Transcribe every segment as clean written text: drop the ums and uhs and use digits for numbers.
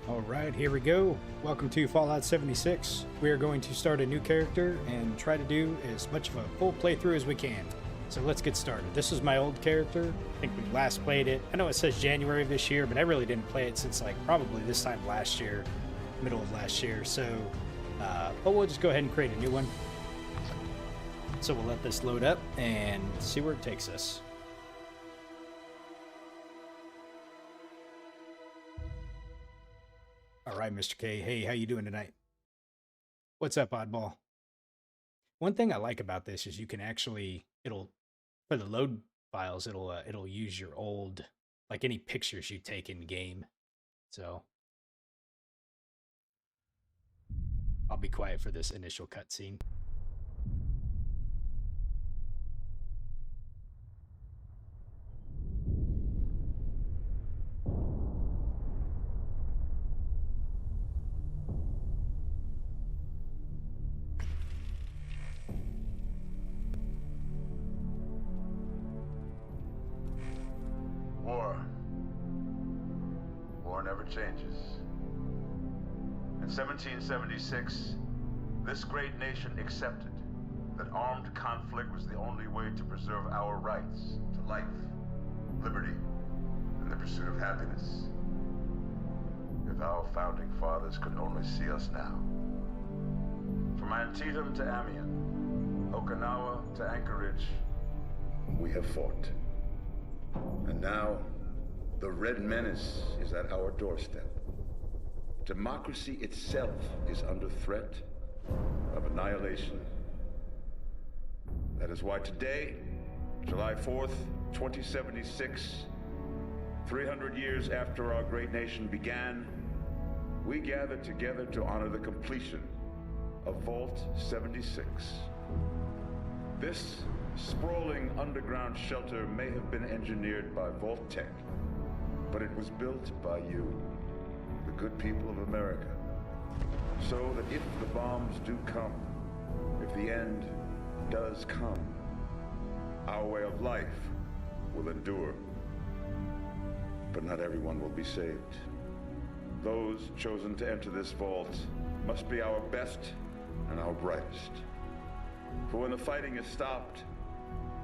Alright, here we go. Welcome to Fallout 76. We are going to start a new character and try to do as much of a full playthrough as we can. So let's get started. This is my old character. I think we last played it. I know it says January of this year, but I really didn't play it since like probably this time last year, middle of last year. So, but we'll just go ahead and create a new one. So we'll let this load up and see where it takes us. All right, Mr. K. Hey, how you doing tonight? What's up, Oddball? One thing I like about this is you can actually, for the load files, it'll use your old, like any pictures you take in game. So I'll be quiet for this initial cutscene. War never changes. In 1776, this great nation accepted that armed conflict was the only way to preserve our rights to life, liberty, and the pursuit of happiness. If our founding fathers could only see us now. From Antietam to Amiens, Okinawa to Anchorage, we have fought. And now, the Red Menace is at our doorstep. Democracy itself is under threat of annihilation. That is why today, July 4th, 2076, 300 years after our great nation began, we gather together to honor the completion of Vault 76. This sprawling underground shelter may have been engineered by Vault Tech, but it was built by you, the good people of America, so that if the bombs do come, if the end does come, our way of life will endure. But not everyone will be saved. Those chosen to enter this vault must be our best and our brightest. For when the fighting is stopped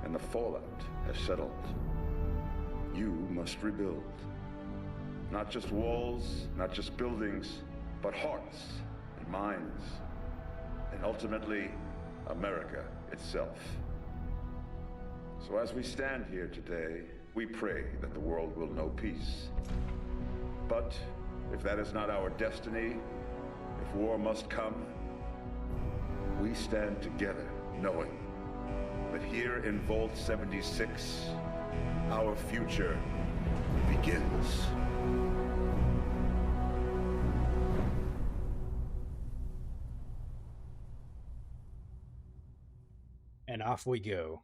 and the fallout has settled, you must rebuild. Not just walls, not just buildings, but hearts and minds, and ultimately, America itself. So as we stand here today, we pray that the world will know peace. But if that is not our destiny, if war must come, we stand together knowing that here in Vault 76, our future begins. And off we go.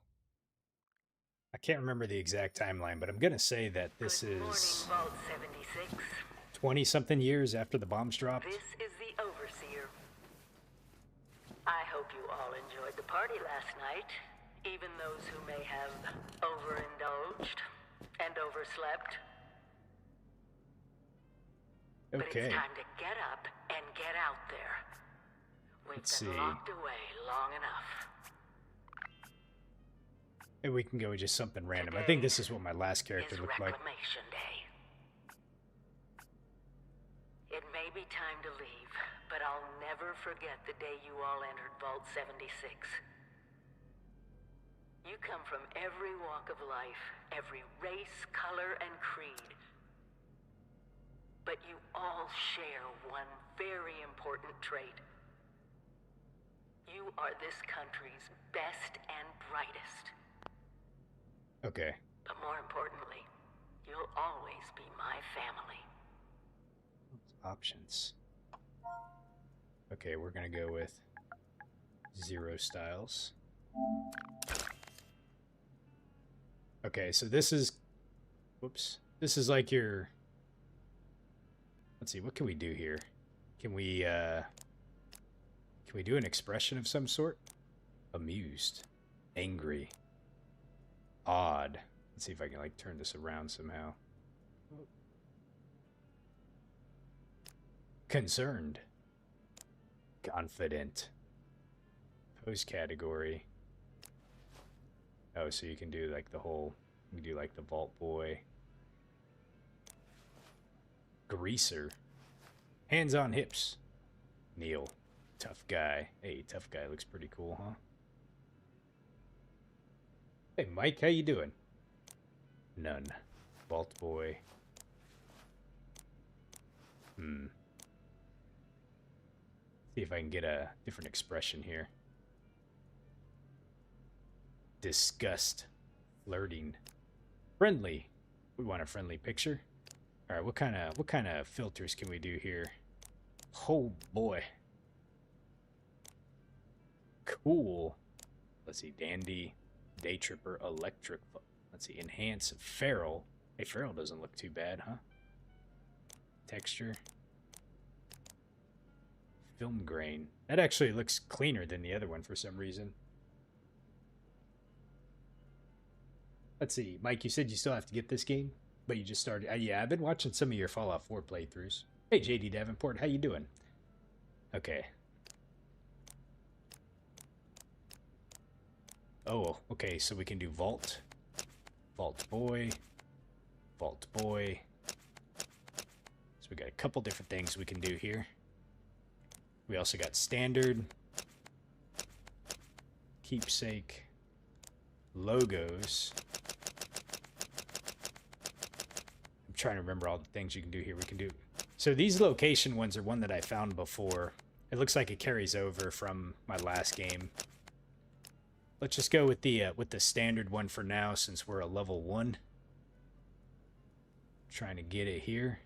I can't remember the exact timeline, but I'm going to say that this is 20-something years after the bombs dropped. This is the Overseer. I hope you all enjoyed the party last night, even those who may have overindulged and overslept. Okay. But it's time to get up and get out there. We've been locked away long enough. Maybe we can go with just something random. I think this is what my last character looked like. Reclamation Day. It may be time to leave, but I'll never forget the day you all entered Vault 76. You come from every walk of life, every race, color, and creed. But you all share one very important trait. You are this country's best and brightest. Okay. But more importantly, you'll always be my family. Options. Okay, we're gonna go with Zrostylz. Okay, so this is, whoops, this is like your, let's see, what can we do here? Can we do an expression of some sort? Amused, angry, odd. Let's see if I can like turn this around somehow. Concerned. Confident. Post category. Oh, so you can do like the whole, you can do like the Vault Boy. Greaser. Hands on hips. Neil. Tough guy. Hey, tough guy looks pretty cool, huh? Hey, Mike, how you doing? None. Vault Boy. See if I can get a different expression here. Disgust. Flirting. Friendly. We want a friendly picture. All right, what kind of filters can we do here? Oh boy. Cool. Let's see, dandy, day tripper, electric. Let's see, enhance, feral. Hey, feral doesn't look too bad, huh? Texture. Film grain. That actually looks cleaner than the other one for some reason. Let's see, Mike, you said you still have to get this game, but you just started. Yeah, I've been watching some of your Fallout 4 playthroughs. Hey, JD Davenport, how you doing? Okay. Oh, okay, so we can do Vault. Vault Boy. Vault Boy. So we got a couple different things we can do here. We also got Standard. Keepsake. Logos. I'm trying to remember all the things you can do here. We can do... So these location ones are one that I found before. It looks like it carries over from my last game. Let's just go with the standard one for now, since we're a level 1. Trying to get it here,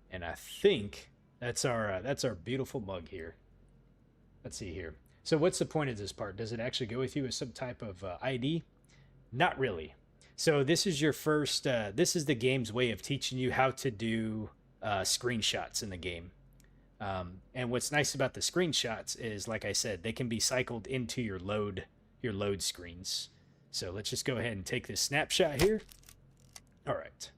and I think that's our beautiful mug here. Let's see here. So what's the point of this part? Does it actually go with you as some type of ID? Not really. So this is your first. This is the game's way of teaching you how to do screenshots in the game. And what's nice about the screenshots is, like I said, they can be cycled into your load screens. So let's just go ahead and take this snapshot here. All right,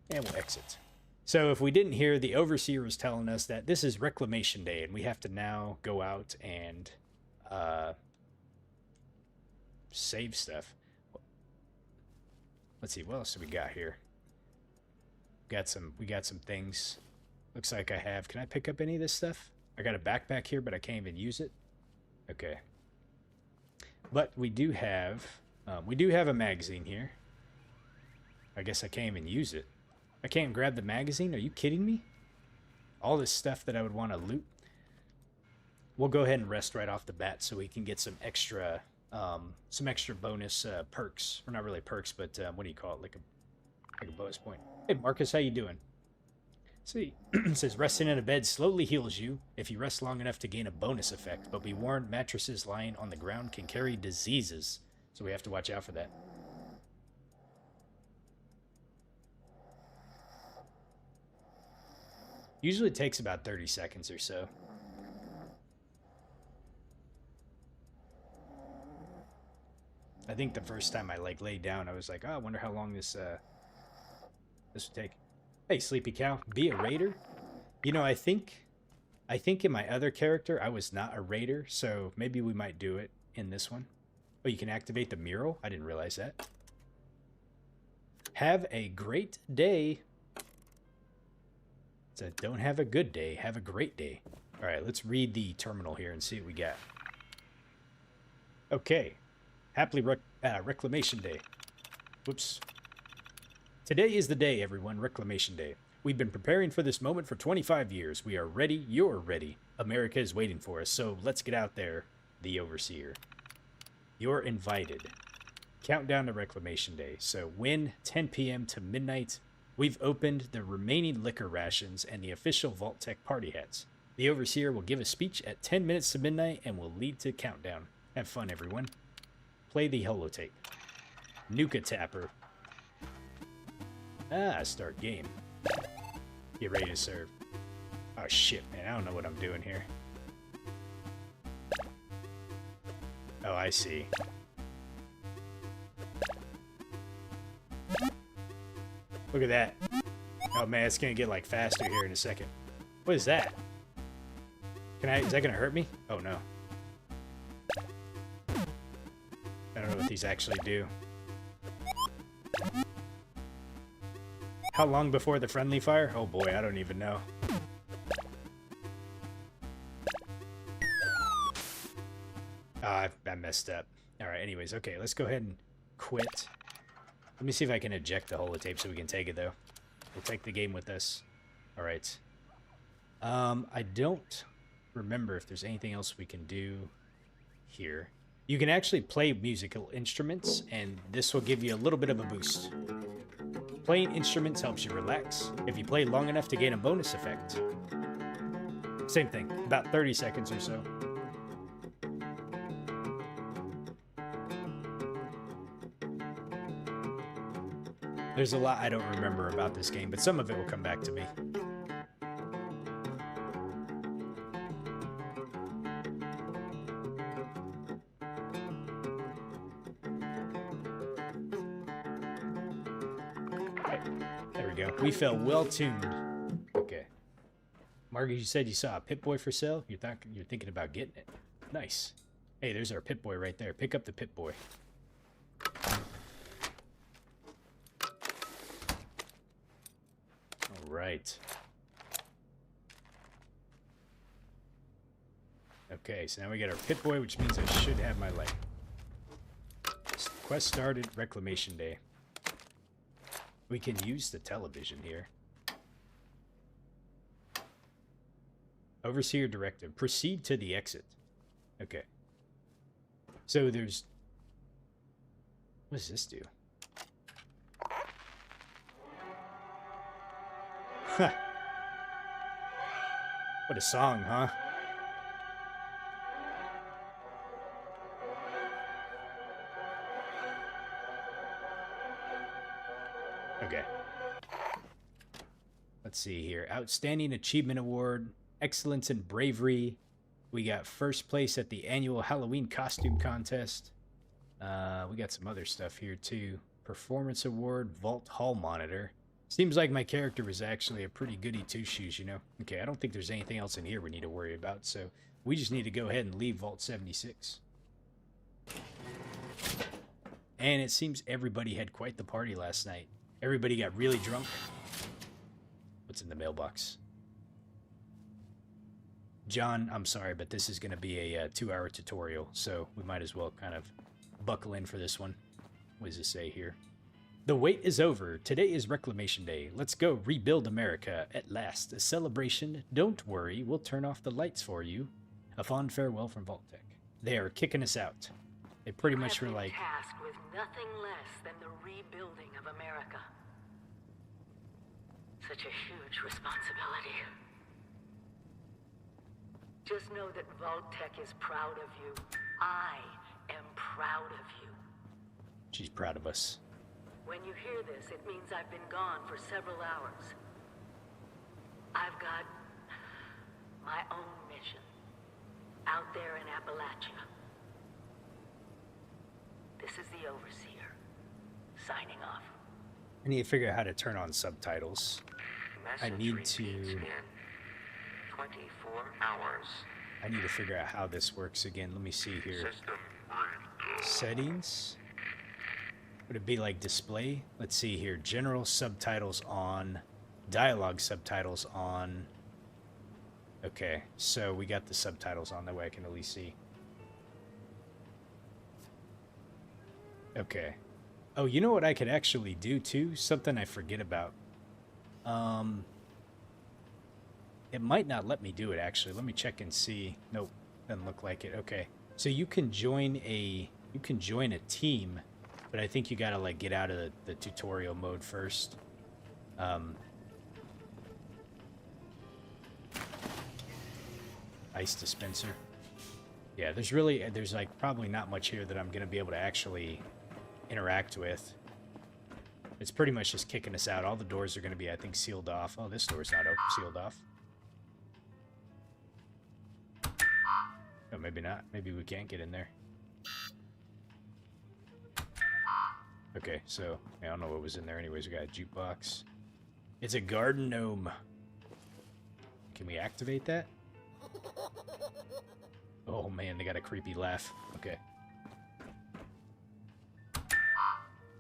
and we'll exit. So if we didn't hear, the Overseer was telling us that this is Reclamation Day, and we have to now go out and save stuff. Let's see, what else do we got here? We got some things. Looks like I have. Can I pick up any of this stuff? I got a backpack here, but I can't even use it. Okay. But we do have a magazine here. I guess I can't even use it. I can't grab the magazine? Are you kidding me? All this stuff that I would want to loot. We'll go ahead and rest right off the bat so we can get some extra bonus perks. Or not really perks, but what do you call it? Like a bonus point. Hey Marcus, how you doing? See, it says resting in a bed slowly heals you if you rest long enough to gain a bonus effect, but be warned, mattresses lying on the ground can carry diseases, so we have to watch out for that. Usually it takes about 30 seconds or so. I think the first time I laid down, I was like, oh, I wonder how long this would take. Hey, Sleepy Cow, be a raider? You know, I think in my other character, I was not a raider, so maybe we might do it in this one. Oh, you can activate the mural? I didn't realize that. Have a great day. It said, don't have a good day, have a great day. All right, let's read the terminal here and see what we got. Okay. Happily Reclamation Day. Whoops. Today is the day, everyone, Reclamation Day. We've been preparing for this moment for 25 years. We are ready. You're ready. America is waiting for us, so let's get out there, the Overseer. You're invited. Countdown to Reclamation Day. So when 10 p.m. to midnight, we've opened the remaining liquor rations and the official Vault-Tec party hats. The Overseer will give a speech at 10 minutes to midnight and will lead to countdown. Have fun, everyone. Play the holotape. Nuka Tapper. Start game. Get ready to serve. Oh shit, man, I don't know what I'm doing here. Oh, I see. Look at that. Oh man, it's gonna get like faster here in a second. What is that? Is that gonna hurt me? Oh no. I don't know what these actually do. How long before the friendly fire? Oh boy, I don't even know. I messed up. Alright, anyways, okay, let's go ahead and quit. Let me see if I can eject the holotape so we can take it, though. We'll take the game with us. Alright. I don't remember if there's anything else we can do here. You can actually play musical instruments, and this will give you a little bit of a boost. Playing instruments helps you relax. If you play long enough to gain a bonus effect. Same thing, about 30 seconds or so. There's a lot I don't remember about this game, but some of it will come back to me. There we go. We felt well tuned. Okay. Margie, you said you saw a Pip-Boy for sale? You're thinking about getting it. Nice. Hey, there's our Pip-Boy right there. Pick up the Pip-Boy. Right. Okay, so now we got our Pip-Boy, which means I should have my light. Quest started, Reclamation Day. We can use the television here. Overseer directive. Proceed to the exit. Okay. So there's... What does this do? Huh. What a song, huh? Okay. Let's see here. Outstanding Achievement Award. Excellence in Bravery. We got first place at the annual Halloween costume contest. We got some other stuff here, too. Performance Award. Vault Hall Monitor. Seems like my character was actually a pretty goody two-shoes, you know? Okay, I don't think there's anything else in here we need to worry about, so we just need to go ahead and leave Vault 76. And it seems everybody had quite the party last night. Everybody got really drunk. What's in the mailbox? John, I'm sorry, but this is going to be a 2-hour tutorial, so we might as well kind of buckle in for this one. What does it say here? The wait is over. Today is Reclamation Day. Let's go rebuild America at last. A celebration. Don't worry, we'll turn off the lights for you. A fond farewell from Vault-Tec. They are kicking us out. They pretty much were like... tasked with nothing less than the rebuilding of America. Such a huge responsibility. Just know that Vault-Tec is proud of you. I am proud of you. She's proud of us. When you hear this, it means I've been gone for several hours. I've got my own mission out there in Appalachia. This is the Overseer, signing off. I need to figure out how to turn on subtitles. I need to... 24 hours. I need to figure out how this works again. Let me see here. Settings? Would it be like display? Let's see here. General subtitles on. Dialogue subtitles on. Okay, so we got the subtitles on. That way I can at least see. Okay. Oh, you know what I could actually do too? Something I forget about. It might not let me do it actually. Let me check and see. Nope, doesn't look like it. Okay. So you can join a team, but I think you gotta like get out of the tutorial mode first. Ice dispenser. Yeah, there's like probably not much here that I'm gonna be able to actually interact with. It's pretty much just kicking us out. All the doors are gonna be, I think, sealed off. Oh, this door's not sealed off. Oh, maybe not. Maybe we can't get in there. Okay, so I don't know what was in there anyways. We got a jukebox. It's a garden gnome. Can we activate that? Oh man, they got a creepy laugh. Okay.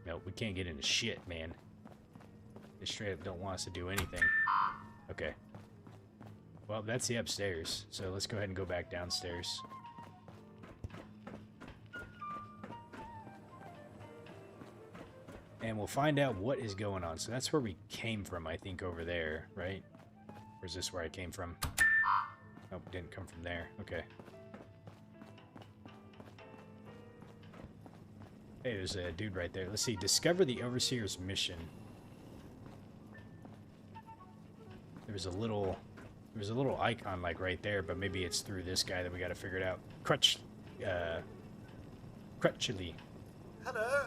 No, we can't get into shit, man. They straight up don't want us to do anything. Okay. Well, that's the upstairs, so let's go ahead and go back downstairs. And we'll find out what is going on. So that's where we came from, I think, over there, right? Or is this where I came from? Nope, didn't come from there. Okay. Hey, there's a dude right there. Let's see. Discover the Overseer's mission. There was a little icon like right there, but maybe it's through this guy that we got to figure it out. Crutchily. Hello.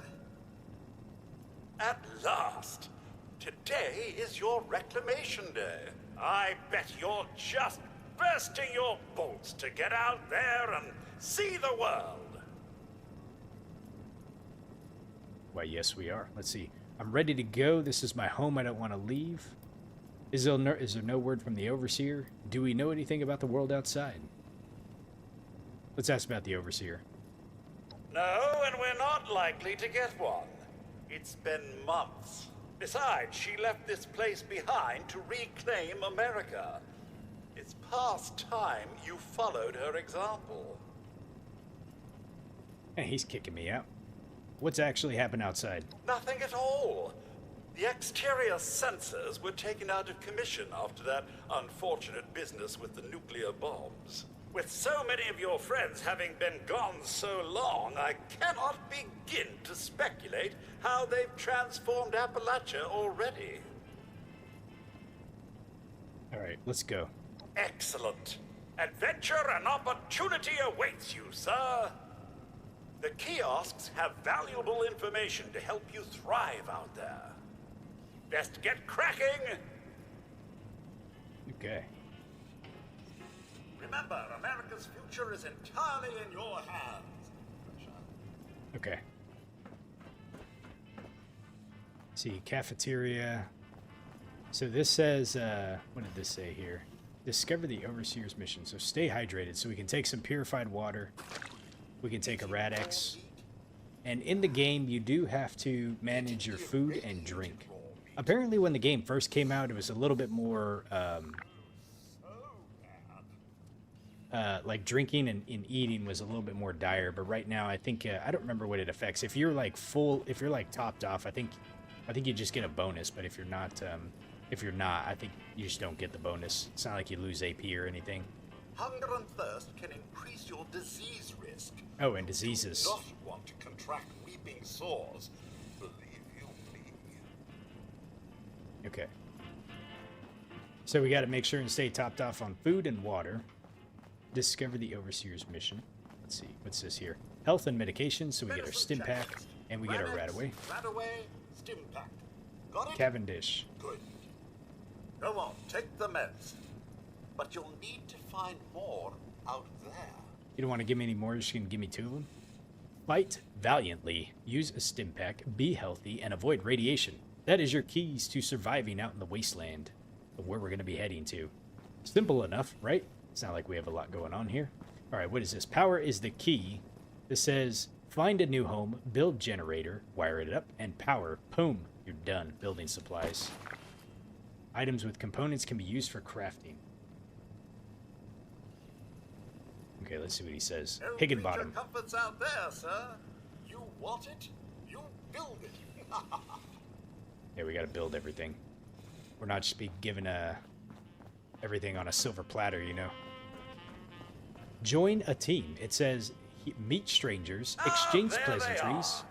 At last! Today is your Reclamation Day. I bet you're just bursting your bolts to get out there and see the world. Why, yes, we are. Let's see. I'm ready to go. This is my home. I don't want to leave. Is there no word from the Overseer? Do we know anything about the world outside? Let's ask about the Overseer. No, and we're not likely to get one. It's been months. Besides, she left this place behind to reclaim America. It's past time you followed her example. Hey, he's kicking me out. What's actually happened outside? Nothing at all. The exterior sensors were taken out of commission after that unfortunate business with the nuclear bombs. With so many of your friends having been gone so long, I cannot begin to speculate how they've transformed Appalachia already. All right, let's go. Excellent. Adventure and opportunity awaits you, sir. The kiosks have valuable information to help you thrive out there. Best get cracking! Okay. Remember, America's future is entirely in your hands. Okay. See, cafeteria. So this says, what did this say here? Discover the Overseer's mission. So stay hydrated. So we can take some purified water. We can take a Rad-X. And in the game, you do have to manage your food and drink. Apparently, when the game first came out, it was a little bit more, like drinking and eating was a little bit more dire. But right now, I think, I don't remember what it affects. If you're like if you're like topped off, I think you just get a bonus. But if you're not, I think you just don't get the bonus. It's not like you lose AP or anything. Hunger and thirst can increase your disease risk. Oh, and diseases. You do not want to contract weeping sores. Believe you me. Okay. So we got to make sure and stay topped off on food and water. Discover the Overseer's mission. Let's see. What's this here? Health and medication. So we get our stim pack and we get our Radaway. Radaway, stim pack. Got it? Cavendish. Good. Go on, take the meds. But you'll need to find more out there. You don't want to give me any more, you're just going to give me 2 of them? Fight valiantly, use a stim pack, be healthy, and avoid radiation. That is your keys to surviving out in the wasteland, of where we're going to be heading to. Simple enough, right? It's not like we have a lot going on here. Alright, what is this? Power is the key. This says, find a new home, build generator, wire it up, and power. Boom, you're done building supplies. Items with components can be used for crafting. Okay, let's see what he says. Higginbottom. Comforts out there, sir. You want it, you build it. Yeah, we gotta build everything. We're not just be given everything on a silver platter, you know. Join a team. It says meet strangers, exchange pleasantries,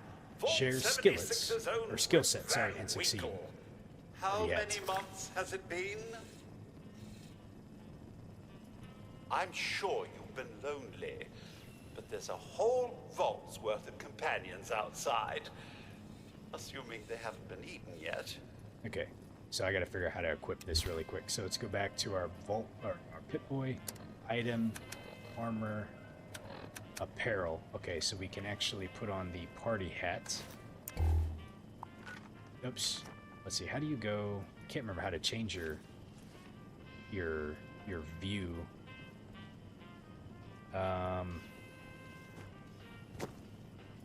share skillets or skill sets, sorry, and succeed. How many months has it been? I'm sure you've been lonely, but there's a whole vault's worth of companions outside. Assuming they haven't been eaten yet. Okay, so I gotta figure out how to equip this really quick. So let's go back to our vault, our Pit-Boy, item, armor, apparel. Okay, so we can actually put on the party hat. Oops. Let's see, how do you go? Can't remember how to change your view.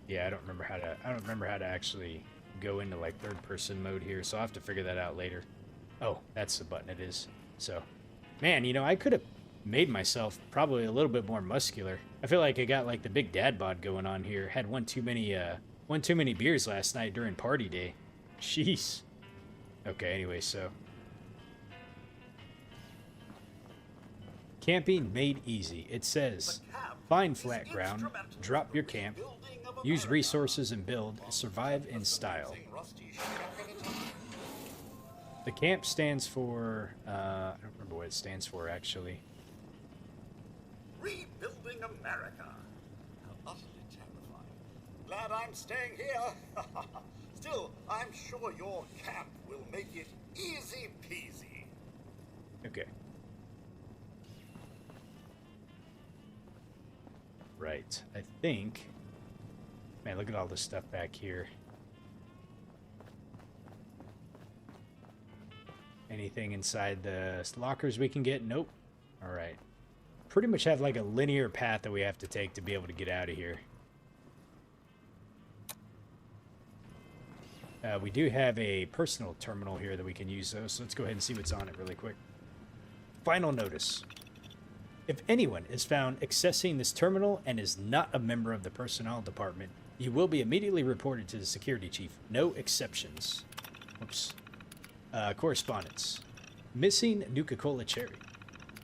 Yeah, I don't remember how to actually go into like third person mode here, so I'll have to figure that out later. Oh, that's the button it is. So, man, you know, I could have made myself probably a little bit more muscular. I feel like I got like the big dad bod going on here. Had one too many beers last night during party day. Jeez. Okay, anyway, so camping made easy. It says, find flat ground, drop your camp, use resources and build, survive in style. The camp stands for, I don't remember what it stands for, actually. Rebuilding America. How utterly terrifying. Glad I'm staying here. Still, I'm sure your camp will make it easy peasy. Okay. Right. I think... Man, look at all this stuff back here. Anything inside the lockers we can get? Nope. Alright. Pretty much have like a linear path that we have to take to be able to get out of here. We do have a personal terminal here that we can use though, so let's go ahead and see what's on it really quick. Final notice. If anyone is found accessing this terminal and is not a member of the personnel department, you will be immediately reported to the security chief. No exceptions. Whoops. Correspondence. Missing Nuka-Cola cherry.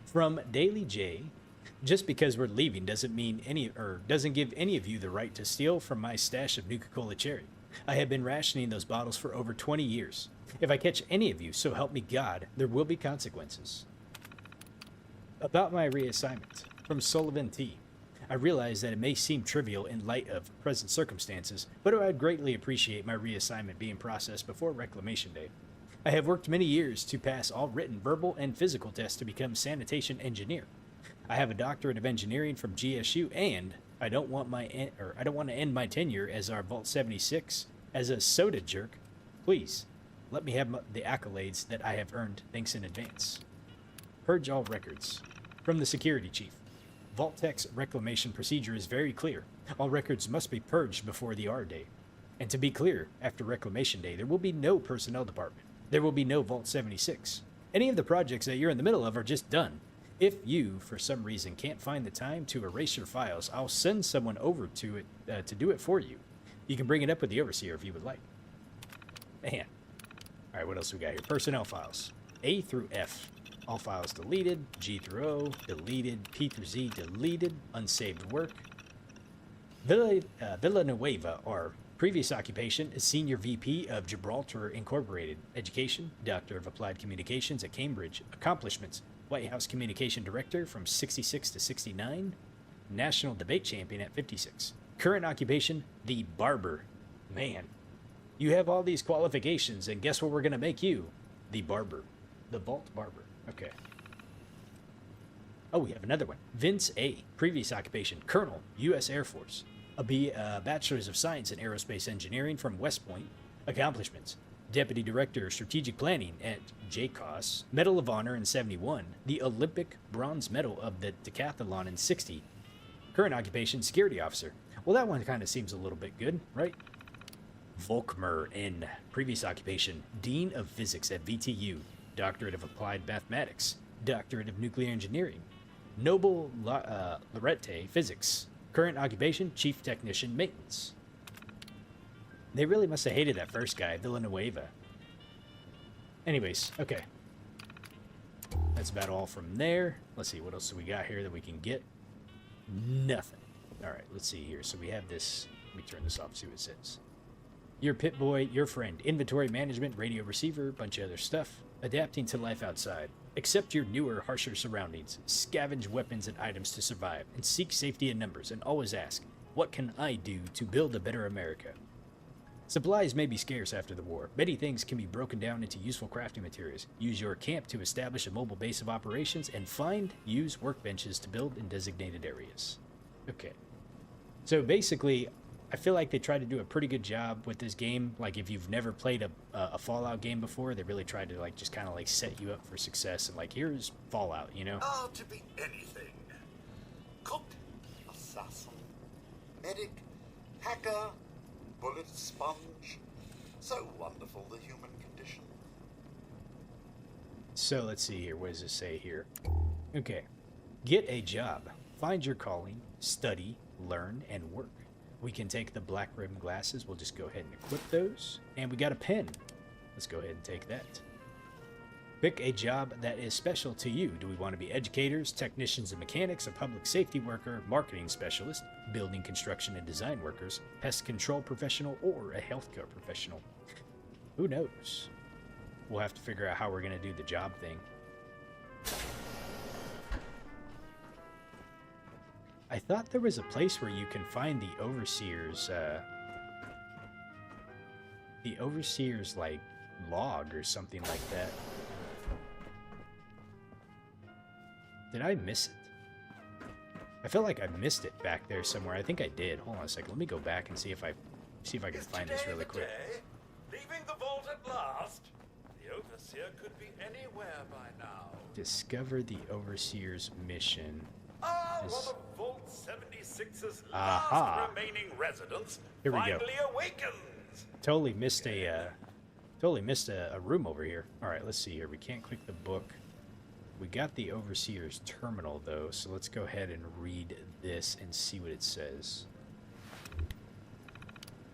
From Daily J. Just because we're leaving doesn't give any of you the right to steal from my stash of Nuka-Cola cherry. I have been rationing those bottles for over 20 years. If I catch any of you, so help me God, there will be consequences. About my reassignment. From Sullivan T. I realize that it may seem trivial in light of present circumstances, but I would greatly appreciate my reassignment being processed before Reclamation Day. I have worked many years to pass all written, verbal, and physical tests to become sanitation engineer. I have a doctorate of engineering from GSU, and I don't want to end my tenure as our Vault 76 as a soda jerk. Please, let me have the accolades that I have earned. Thanks in advance. Purge all records. From the security chief. Vault-Tech's reclamation procedure is very clear. All records must be purged before the R day. And to be clear, after Reclamation Day, there will be no personnel department. There will be no Vault 76. Any of the projects that you're in the middle of are just done. If you, for some reason, can't find the time to erase your files, I'll send someone over to it to do it for you. You can bring it up with the overseer if you would like. Man. All right, what else we got here? Personnel files. A through F. All files deleted. G through O, deleted. P through Z, deleted. Unsaved work. Villanueva, or previous occupation, is Senior VP of Gibraltar Incorporated. Education, Doctor of Applied Communications at Cambridge. Accomplishments, White House Communication Director from 66 to 69. National Debate Champion at 56. Current occupation, the Barber. Man, you have all these qualifications, and guess what we're going to make you? The Barber. The Vault Barber. Okay. Oh, we have another one. Vince A. Previous occupation, Colonel, U.S. Air Force. A Bachelor's of Science in Aerospace Engineering from West Point. Accomplishments. Deputy Director of Strategic Planning at JCOS. Medal of Honor in 71. The Olympic Bronze Medal of the Decathlon in 60. Current occupation, Security Officer. Well, that one kind of seems a little bit good, right? Volkmer N. Previous occupation, Dean of Physics at VTU. Doctorate of Applied Mathematics. Doctorate of Nuclear Engineering. Noble Lorette Physics. Current occupation, Chief Technician Maintenance. They really must have hated that first guy, Villanueva. Anyways, okay. That's about all from there. Let's see, what else do we got here that we can get? Nothing. Alright, let's see here. So we have this. Let me turn this off and see what it says. Your pit boy, your friend. Inventory management, radio receiver, bunch of other stuff. Adapting to life outside. Accept your newer, harsher surroundings. Scavenge weapons and items to survive. And seek safety in numbers. And always ask, what can I do to build a better America? Supplies may be scarce after the war. Many things can be broken down into useful crafting materials. Use your camp to establish a mobile base of operations. And use workbenches to build in designated areas. Okay. So basically, I feel like they try to do a pretty good job with this game. Like, if you've never played a Fallout game before, they really tried to, like, just kind of, like, set you up for success. And, like, here's Fallout, you know? Oh, to be anything. Cooked, assassin, medic, hacker, bullet sponge. So wonderful, the human condition. So let's see here. What does it say here? Okay. Get a job. Find your calling. Study, learn, and work. We can take the black rim glasses. We'll just go ahead and equip those. And we got a pen. Let's go ahead and take that. Pick a job that is special to you. Do we want to be educators, technicians and mechanics, a public safety worker, marketing specialist, building construction and design workers, pest control professional, or a healthcare professional? Who knows? We'll have to figure out how we're going to do the job thing. I thought there was a place where you can find the overseer's, like, log or something like that. Did I miss it? I feel like I missed it back there somewhere. I think I did. Hold on a second. Let me go back and see if I can find this really quick. Leaving the vault at last. The overseer could be anywhere by now. Discover the overseer's mission. Ah, well, the Vault 76's last remaining residents Here we go. finally awakens. Totally missed a room over here. All right, let's see here. We can't click the book. We got the overseer's terminal though, so let's go ahead and read this and see what it says.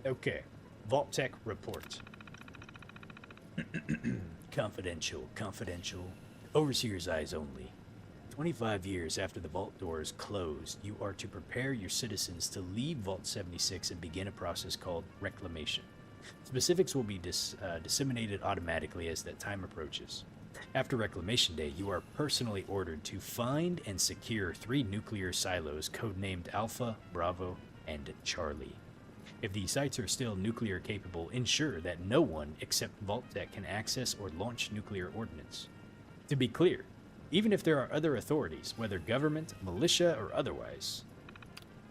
Okay, Vault Tech report. Confidential. Overseer's eyes only. 25 years after the vault doors closed, you are to prepare your citizens to leave Vault 76 and begin a process called Reclamation. Specifics will be disseminated automatically as that time approaches. After Reclamation Day, you are personally ordered to find and secure 3 nuclear silos codenamed Alpha, Bravo, and Charlie. If these sites are still nuclear capable, ensure that no one except Vault Tech can access or launch nuclear ordnance. To be clear, even if there are other authorities, whether government, militia, or otherwise,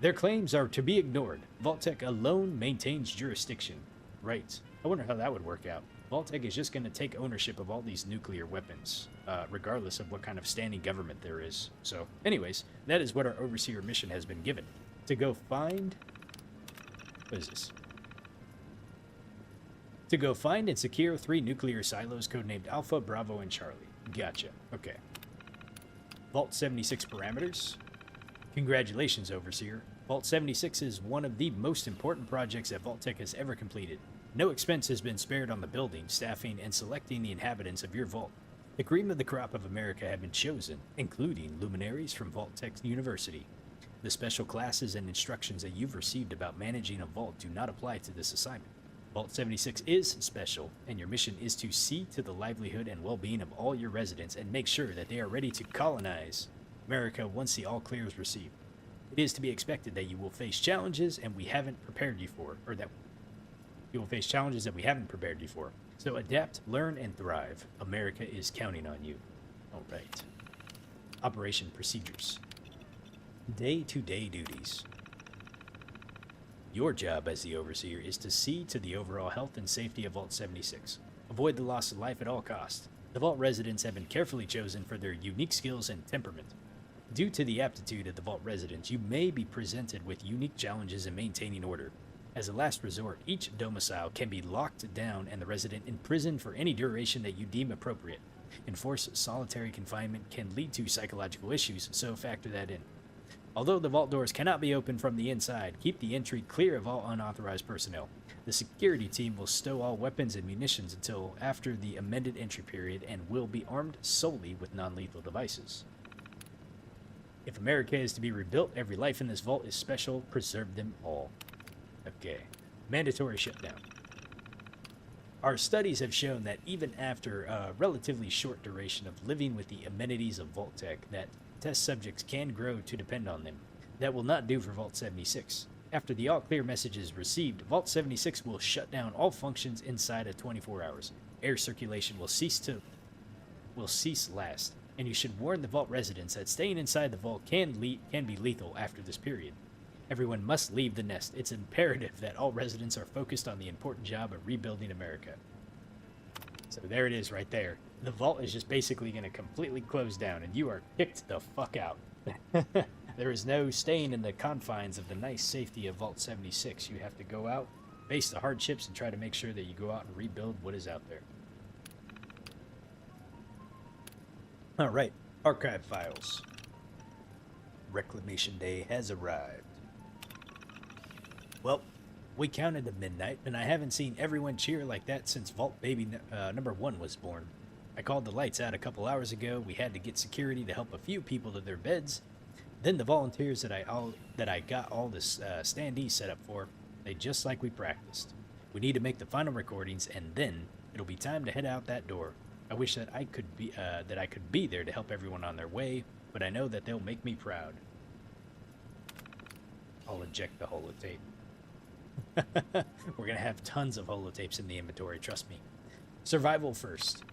their claims are to be ignored. Vault Tech alone maintains jurisdiction. Right. I wonder how that would work out. Vault Tech is just going to take ownership of all these nuclear weapons, regardless of what kind of standing government there is. So, anyways, that is what our Overseer mission has been given. To go find... What is this? To go find and secure 3 nuclear silos codenamed Alpha, Bravo, and Charlie. Gotcha. Okay. Vault 76 parameters. Congratulations, Overseer. Vault 76 is one of the most important projects that Vault Tech has ever completed. No expense has been spared on the building, staffing, and selecting the inhabitants of your vault. The cream of the crop of America have been chosen, including luminaries from Vault Tech University. The special classes and instructions that you've received about managing a vault do not apply to this assignment. Vault 76 is special, and your mission is to see to the livelihood and well-being of all your residents and make sure that they are ready to colonize America once the all-clear is received. It is to be expected that you will face challenges and we haven't prepared you for, or that you will face challenges that we haven't prepared you for. So adapt, learn, and thrive. America is counting on you. All right. Operation procedures. Day-to-day duties. Your job as the Overseer is to see to the overall health and safety of Vault 76. Avoid the loss of life at all costs. The Vault residents have been carefully chosen for their unique skills and temperament. Due to the aptitude of the Vault residents, you may be presented with unique challenges in maintaining order. As a last resort, each domicile can be locked down and the resident imprisoned for any duration that you deem appropriate. Enforced solitary confinement can lead to psychological issues, so factor that in. Although the vault doors cannot be opened from the inside, keep the entry clear of all unauthorized personnel. The security team will stow all weapons and munitions until after the amended entry period and will be armed solely with non-lethal devices. If America is to be rebuilt, every life in this vault is special. Preserve them all. Okay. Mandatory shutdown. Our studies have shown that even after a relatively short duration of living with the amenities of Vault Tech, that test subjects can grow to depend on them. That will not do for Vault 76. After the all-clear message is received, Vault 76 will shut down all functions inside of 24 hours. Air circulation will cease last, and you should warn the Vault residents that staying inside the vault can be lethal after this period. Everyone must leave the nest. It's imperative that all residents are focused on the important job of rebuilding America. So there it is right there. The vault is just basically going to completely close down, and you are kicked the fuck out. There is no staying in the confines of the nice safety of Vault 76. You have to go out, face the hardships, and try to make sure that you go out and rebuild what is out there. Alright, archive files. Reclamation Day has arrived. Well, we counted to midnight, and I haven't seen everyone cheer like that since Vault Baby number 1 was born. I called the lights out a couple hours ago. We had to get security to help a few people to their beds. Then the volunteers that I got all this standees set up for, they just like we practiced. We need to make the final recordings, and then it'll be time to head out that door. I wish that I could be there to help everyone on their way, but I know that they'll make me proud. I'll eject the holotape. We're gonna have tons of holotapes in the inventory, trust me. Survival first.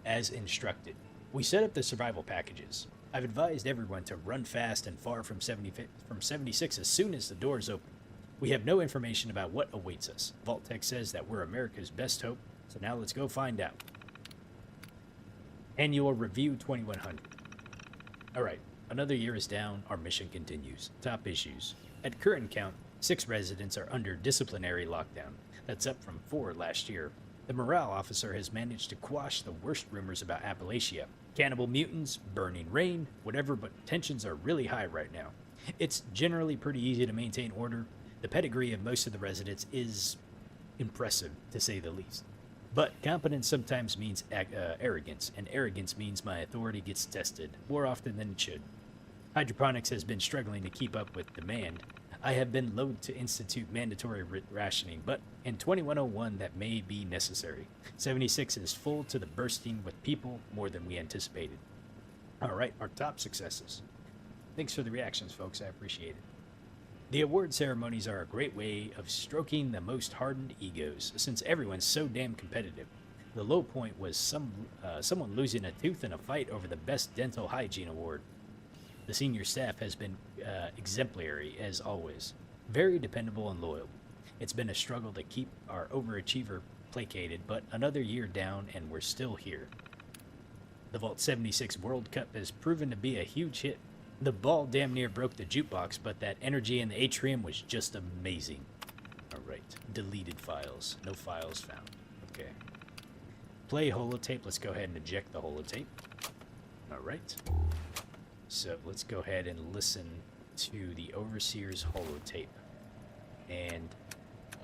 As instructed. We set up the survival packages. I've advised everyone to run fast and far from 76 as soon as the doors open. We have no information about what awaits us. Vault-Tec says that we're America's best hope, so now let's go find out. Annual Review 2100. Alright, another year is down, our mission continues. Top issues. At current count, 6 residents are under disciplinary lockdown. That's up from 4 last year. The morale officer has managed to quash the worst rumors about Appalachia. Cannibal mutants, burning rain, whatever, but tensions are really high right now. It's generally pretty easy to maintain order. The pedigree of most of the residents is impressive, to say the least. But competence sometimes means arrogance, and arrogance means my authority gets tested, more often than it should. Hydroponics has been struggling to keep up with demand. I have been loath to institute mandatory rationing, but in 2101 that may be necessary. 76 is full to the bursting with people, more than we anticipated. Alright, our top successes. Thanks for the reactions, folks, I appreciate it. The award ceremonies are a great way of stroking the most hardened egos, since everyone's so damn competitive. The low point was someone losing a tooth in a fight over the Best Dental Hygiene Award. The senior staff has been exemplary, as always. Very dependable and loyal. It's been a struggle to keep our overachiever placated, but another year down and we're still here. The Vault 76 World Cup has proven to be a huge hit. The ball damn near broke the jukebox, but that energy in the atrium was just amazing. Alright, deleted files. No files found. Okay. Play holotape. Let's go ahead and eject the holotape. Alright. So let's go ahead and listen to the Overseer's holotape. And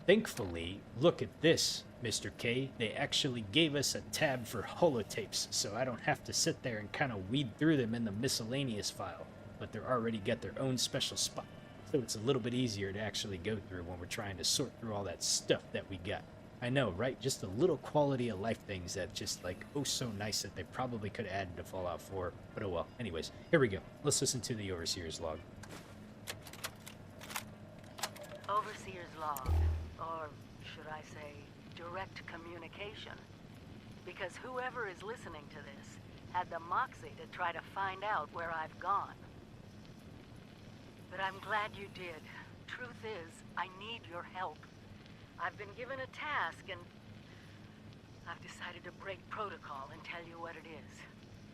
thankfully, look at this, Mr. K. They actually gave us a tab for holotapes, so I don't have to sit there and kind of weed through them in the miscellaneous file. But they're already got their own special spot, so it's a little bit easier to actually go through when we're trying to sort through all that stuff that we got. I know, right? Just the little quality of life things that just like, oh, so nice that they probably could have added to Fallout 4, but oh well. Anyways, here we go. Let's listen to the Overseer's log. Overseer's log, or should I say, direct communication. Because whoever is listening to this had the moxie to try to find out where I've gone. But I'm glad you did. Truth is, I need your help. I've been given a task, and I've decided to break protocol and tell you what it is.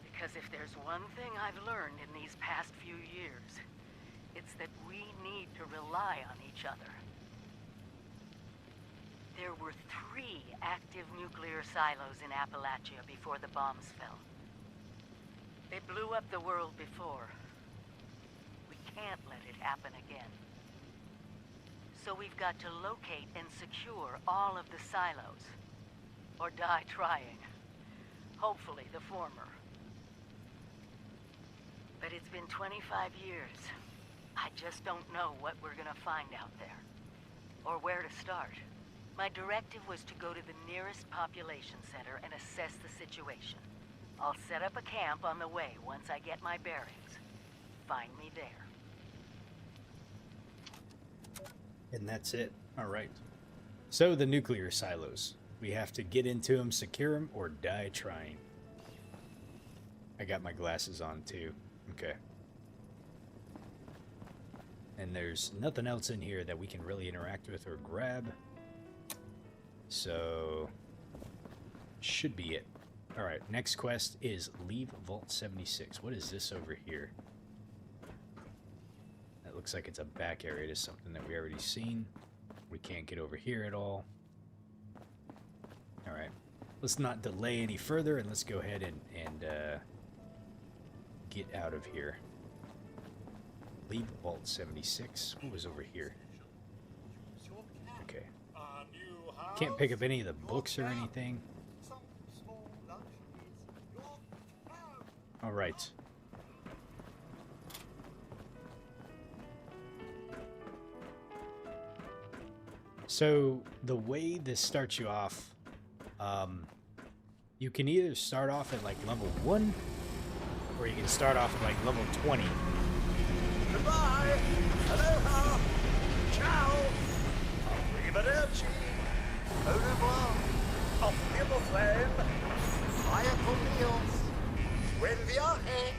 Because if there's one thing I've learned in these past few years, it's that we need to rely on each other. There were 3 active nuclear silos in Appalachia before the bombs fell. They blew up the world before. We can't let it happen again. So we've got to locate and secure all of the silos. Or die trying. Hopefully the former. But it's been 25 years. I just don't know what we're gonna find out there. Or where to start. My directive was to go to the nearest population center and assess the situation. I'll set up a camp on the way once I get my bearings. Find me there. And that's it. Alright. So the nuclear silos. We have to get into them, secure them, or die trying. I got my glasses on too. Okay. And there's nothing else in here that we can really interact with or grab. So, should be it. Alright, next quest is leave Vault 76. What is this over here? looks like it's a back area to something that we already seen. We can't get over here at all. Alright. Let's not delay any further, and let's go ahead and get out of here. Leave Vault 76. What was over here? Okay. Can't pick up any of the books or anything. Alright. So, the way this starts you off, you can either start off at like level 1, or you can start off at like level 20. Goodbye! Aloha! Ciao! Arrivederci! Au revoir! Auf Wiedersehen! Vaya con Dios! Buen viaje!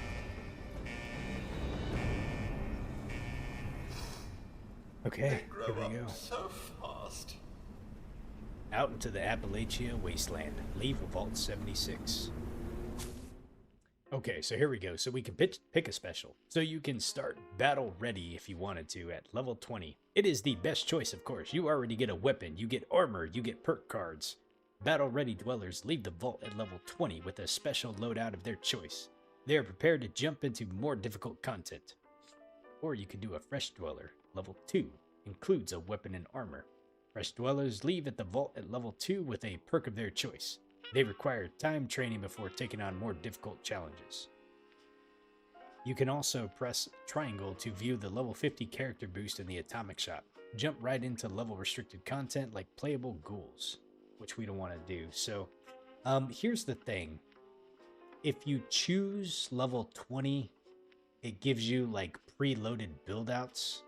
Okay, here we go. So fast. Out into the Appalachia wasteland. Leave Vault 76. Okay, so here we go. So we can pick a special. So you can start battle ready if you wanted to at level 20. It is the best choice, of course. You already get a weapon, you get armor, you get perk cards. Battle ready dwellers leave the vault at level 20 with a special loadout of their choice. They are prepared to jump into more difficult content. Or you can do a fresh dweller. Level 2 includes a weapon and armor. Fresh dwellers leave at the vault at level 2 with a perk of their choice. They require time training before taking on more difficult challenges. You can also press triangle to view the level 50 character boost in the atomic shop. Jump right into level restricted content like playable ghouls, which we don't want to do. So here's the thing. If you choose level 20, it gives you like preloaded build-outs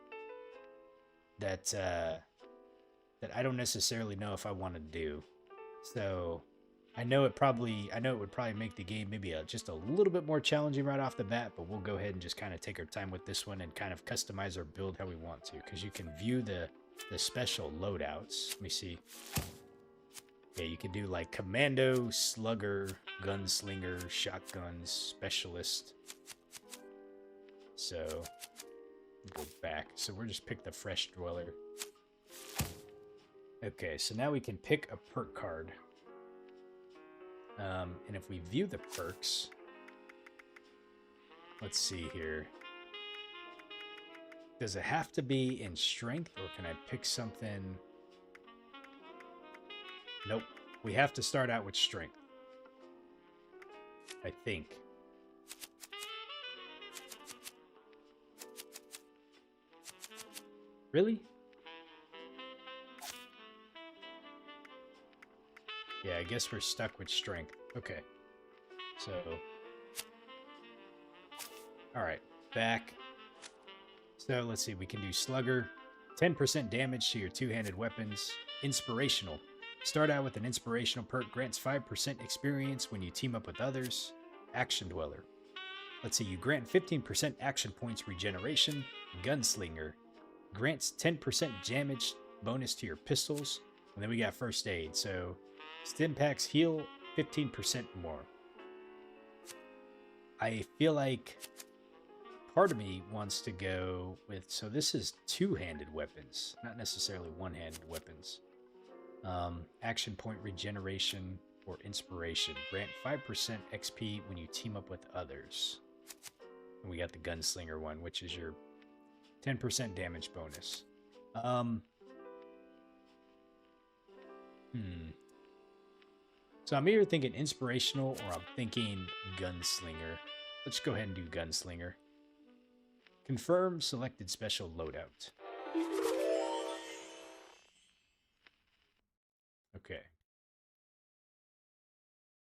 that I don't necessarily know if I want to do. So I know it would probably make the game maybe just a little bit more challenging right off the bat, but we'll go ahead and just kind of take our time with this one and kind of customize our build how we want to, because you can view the special loadouts. Let me see. Yeah, you can do like commando, slugger, gunslinger, shotguns, specialist. So go back. So we're just pick the fresh dweller. Okay, so now we can pick a perk card. And if we view the perks, let's see here. Does it have to be in strength, or can I pick something? Nope. We have to start out with strength, I think. Really? Yeah, I guess we're stuck with strength. Okay. So. Alright, back. So, let's see. We can do Slugger. 10% damage to your two-handed weapons. Inspirational. Start out with an inspirational perk. Grants 5% experience when you team up with others. Action Dweller. Let's see. You grant 15% action points regeneration. Gunslinger. Grants 10% damage bonus to your pistols. And then we got First Aid. So, stim packs heal 15% more. I feel like part of me wants to go with... So this is two-handed weapons, not necessarily one-handed weapons. Action point regeneration or inspiration. Grant 5% XP when you team up with others. And we got the gunslinger one, which is your 10% damage bonus. So I'm either thinking inspirational or I'm thinking gunslinger. Let's go ahead and do gunslinger. Confirm selected special loadout. Okay.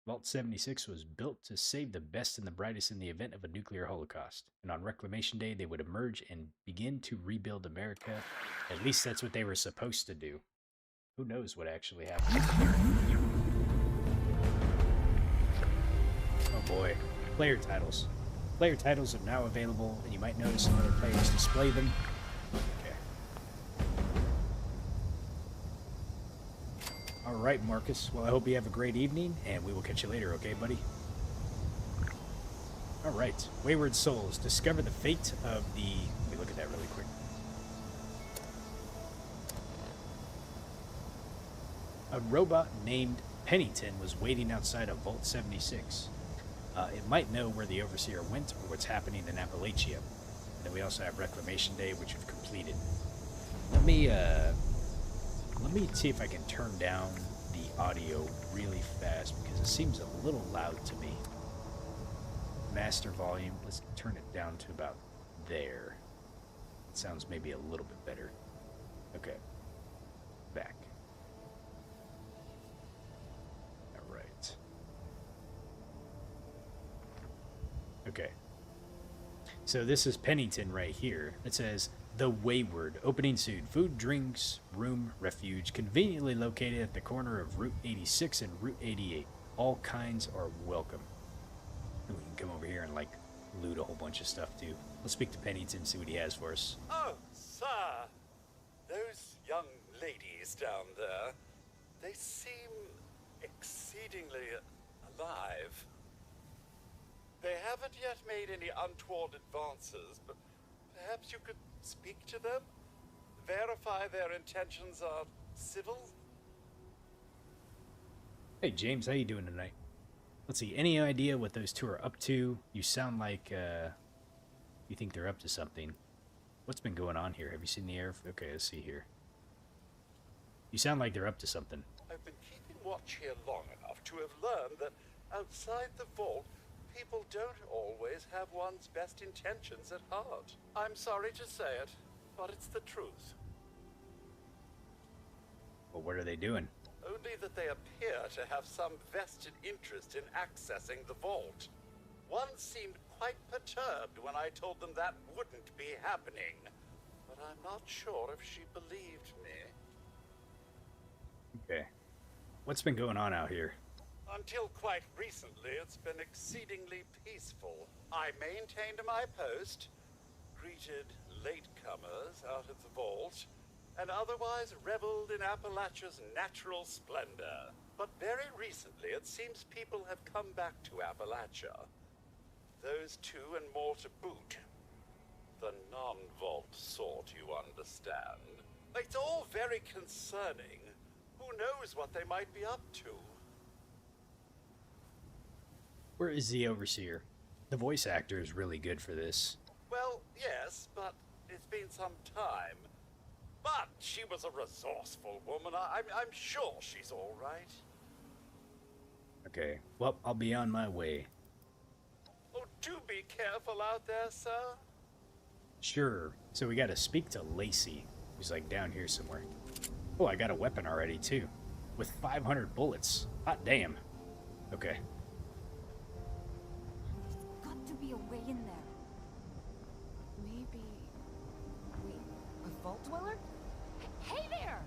Vault 76 was built to save the best and the brightest in the event of a nuclear holocaust. And on Reclamation Day, they would emerge and begin to rebuild America. At least that's what they were supposed to do. Who knows what actually happened? Oh boy. Player titles. Player titles are now available, and you might notice some other players display them. Okay. Alright, Marcus. Well, I hope you have a great evening, and we will catch you later, okay, buddy? Alright. Wayward souls, discover the fate of the... Let me look at that really quick. A robot named Pennington was waiting outside of Vault 76. It might know where the Overseer went or what's happening in Appalachia. And then we also have Reclamation Day, which we've completed. Let me see if I can turn down the audio really fast because it seems a little loud to me. Master volume, let's turn it down to about there. It sounds maybe a little bit better. Okay. Back. Alright. Okay. So this is Pennington right here. It says, The Wayward, opening soon. Food, drinks, room, refuge, conveniently located at the corner of Route 86 and Route 88. All kinds are welcome. And we can come over here and, like, loot a whole bunch of stuff, too. Let's speak to Pennington and see what he has for us. Oh, sir. Those young ladies down there, they seem exceedingly alive. They haven't yet made any untoward advances, but perhaps you could speak to them? Verify their intentions are civil? Hey, James, how you doing tonight? Let's see, any idea what those two are up to? You sound like, you think they're up to something. What's been going on here? Have you seen the air? Okay, let's see here. You sound like they're up to something. I've been keeping watch here long enough to have learned that outside the vault, people don't always have one's best intentions at heart. I'm sorry to say it, but it's the truth. Well, what are they doing? Only that they appear to have some vested interest in accessing the vault. One seemed quite perturbed when I told them that wouldn't be happening, but I'm not sure if she believed me. Okay. What's been going on out here? Until quite recently, it's been exceedingly peaceful. I maintained my post, greeted latecomers out of the vault, and otherwise reveled in Appalachia's natural splendor. But very recently, it seems people have come back to Appalachia. Those two and more to boot. The non-vault sort, you understand. It's all very concerning. Who knows what they might be up to? Where is the Overseer? The voice actor is really good for this. Well, yes, but it's been some time. But she was a resourceful woman. I'm sure she's all right. Okay, well, I'll be on my way. Oh, do be careful out there, sir. Sure. So we gotta speak to Lacey, who's like down here somewhere. Oh, I got a weapon already, too. With 500 bullets. Hot damn. Okay. There's got to be a way in there. Maybe... Wait, a vault dweller? Hey there!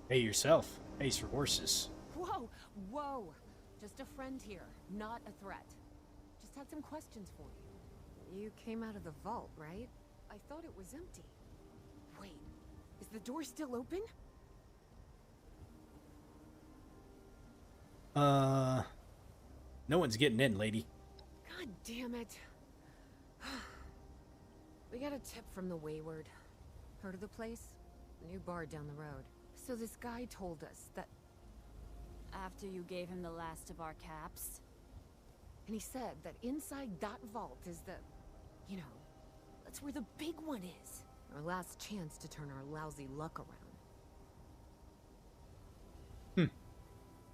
Hey, yourself. Ace for horses. Whoa, whoa. Just a friend here, not a threat. Just had some questions for you. You came out of the vault, right? I thought it was empty. Wait, is the door still open? No one's getting in, lady. God damn it. We got a tip from the Wayward. Heard of the place? New bar down the road. So this guy told us that... After you gave him the last of our caps? And he said that inside that vault is the... You know, that's where the big one is. Our last chance to turn our lousy luck around.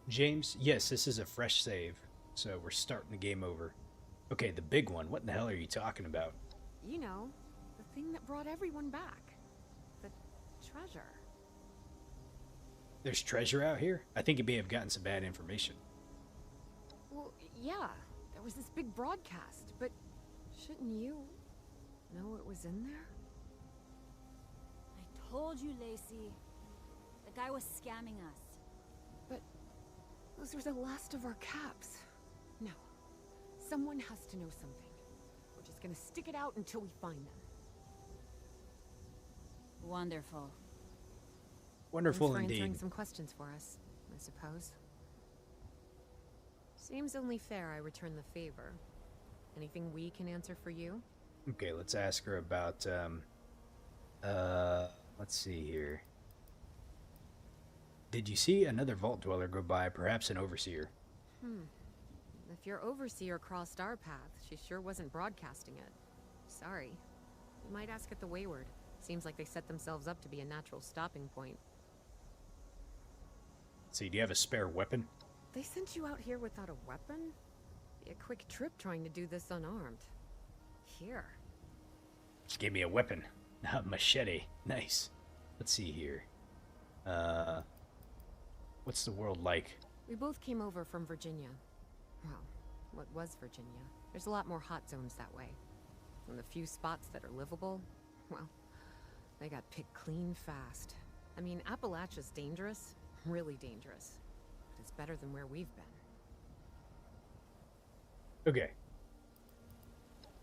James, yes, this is a fresh save. So we're starting the game over. Okay, the big one. What in the hell are you talking about? You know, the thing that brought everyone back. The treasure. There's treasure out here? I think you may have gotten some bad information. Well, yeah. There was this big broadcast, but shouldn't you know what was in there? I told you, Lacey. The guy was scamming us. But those were the last of our caps. No. Someone has to know something. We're just gonna stick it out until we find them. Wonderful. Wonderful Thanks for indeed. answering some questions for us, I suppose. Seems only fair I return the favor. Anything we can answer for you? Okay, let's ask her about, let's see here. Did you see another vault dweller go by, perhaps an overseer? If your overseer crossed our path, she sure wasn't broadcasting it. Sorry. You might ask at the Wayward. Seems like they set themselves up to be a natural stopping point. See, do you have a spare weapon? They sent you out here without a weapon? Be a quick trip trying to do this unarmed. Here. Gave me a weapon. A machete. Nice. Let's see here. What's the world like? We both came over from Virginia. Well, what was Virginia? There's a lot more hot zones that way. And the few spots that are livable, well, they got picked clean fast. I mean, Appalachia's dangerous, really dangerous. But it's better than where we've been. Okay.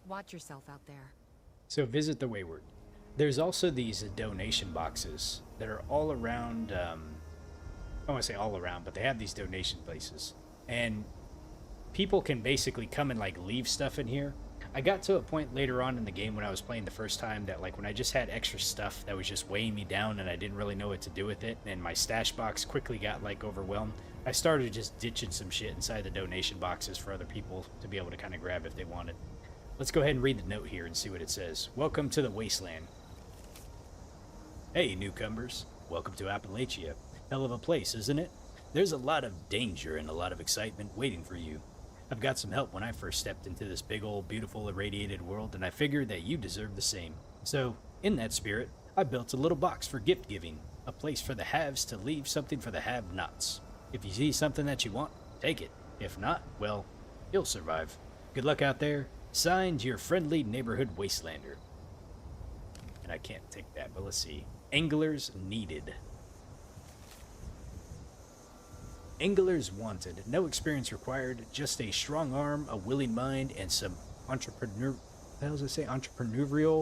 Watch yourself out there. So visit the Wayward. There's also these donation boxes that are all around, I don't want to say all around, but they have these donation places. And people can basically come and like leave stuff in here. I got to a point later on in the game when I was playing the first time that like when I just had extra stuff that was just weighing me down and I didn't really know what to do with it, and my stash box quickly got like overwhelmed, I started just ditching some shit inside the donation boxes for other people to be able to kind of grab if they wanted. Let's go ahead and read the note here and see what it says. Welcome to the Wasteland. Hey, newcomers. Welcome to Appalachia. Hell of a place, isn't it? There's a lot of danger and a lot of excitement waiting for you. I've got some help when I first stepped into this big old beautiful irradiated world, and I figured that you deserve the same. So, in that spirit, I built a little box for gift giving, a place for the haves to leave something for the have-nots. If you see something that you want, take it. If not, well, you'll survive. Good luck out there. Signed, your friendly neighborhood wastelander. And I can't take that, but let's see. Anglers needed. Anglers wanted. No experience required, just a strong arm, a willing mind, and some entrepreneurial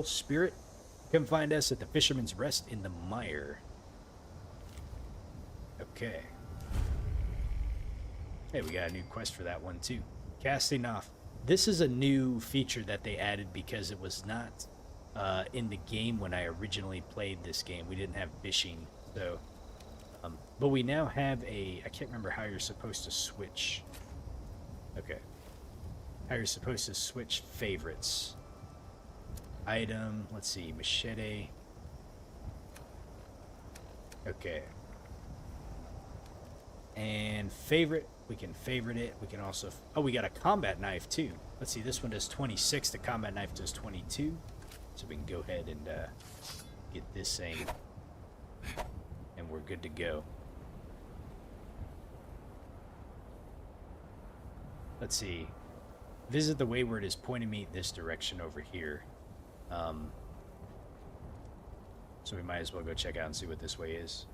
spirit. Come find us at the Fisherman's Rest in the Mire. Okay. Hey, we got a new quest for that one too. Casting off. This is a new feature that they added because it was not in the game when I originally played this game. We didn't have fishing, so... but we now have I can't remember how you're supposed to switch. Okay. How you're supposed to switch favorites. Item, let's see, machete. Okay. And favorite, we can favorite it. We can also, oh, we got a combat knife too. Let's see, this one does 26, the combat knife does 22. So we can go ahead and get this thing. And we're good to go. Let's see. Visit the Wayward is pointing me this direction over here. So we might as well go check out and see what this way is.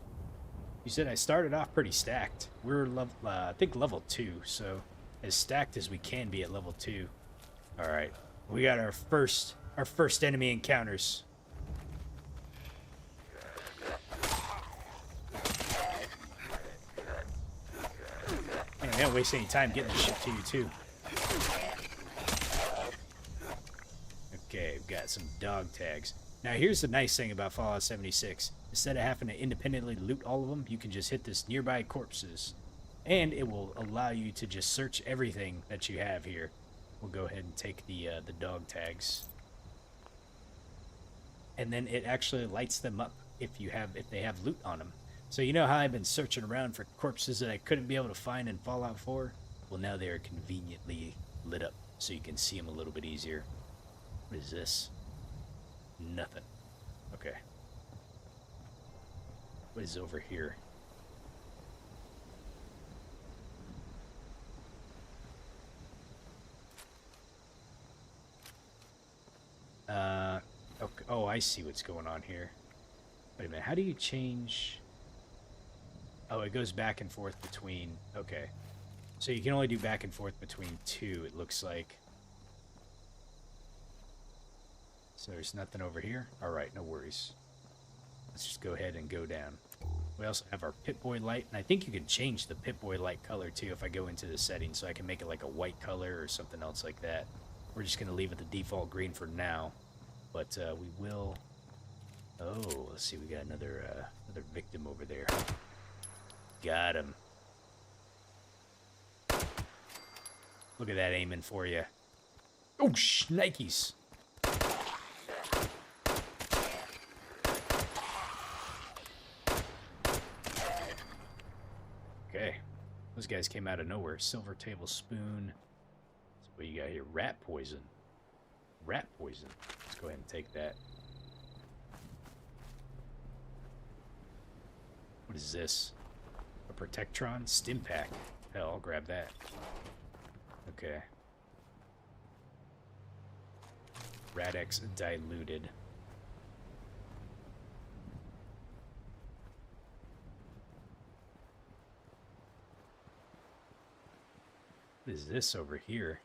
You said I started off pretty stacked. We're I think level 2, so as stacked as we can be at level 2. All right, we got our first enemy encounters. Man, they don't waste any time getting this shit to you too. Okay, we've got some dog tags. Now here's the nice thing about Fallout 76. Instead of having to independently loot all of them, you can just hit this nearby corpses. And it will allow you to just search everything that you have here. We'll go ahead and take the dog tags. And then it actually lights them up if they have loot on them. So you know how I've been searching around for corpses that I couldn't be able to find in Fallout 4? Well, now they are conveniently lit up so you can see them a little bit easier. What is this? Nothing. Okay. What is over here? Okay. Oh, I see what's going on here. Wait a minute, how do you change... Oh, it goes back and forth between... Okay. So you can only do back and forth between 2, it looks like. So there's nothing over here? Alright, no worries. Let's just go ahead and go down. We also have our Pip-Boy light, and I think you can change the Pip-Boy light color too if I go into the settings, so I can make it like a white color or something else like that. We're just going to leave it the default green for now, but we will... Oh, let's see, we got another victim over there. Got him. Look at that aiming for you. Oh, Nikes. Okay. Those guys came out of nowhere. Silver tablespoon. So what you got here? Rat poison. Rat poison. Let's go ahead and take that. What is this? A Protectron Stim Pack. Hell, I'll grab that. Okay. Radex diluted. What is this over here?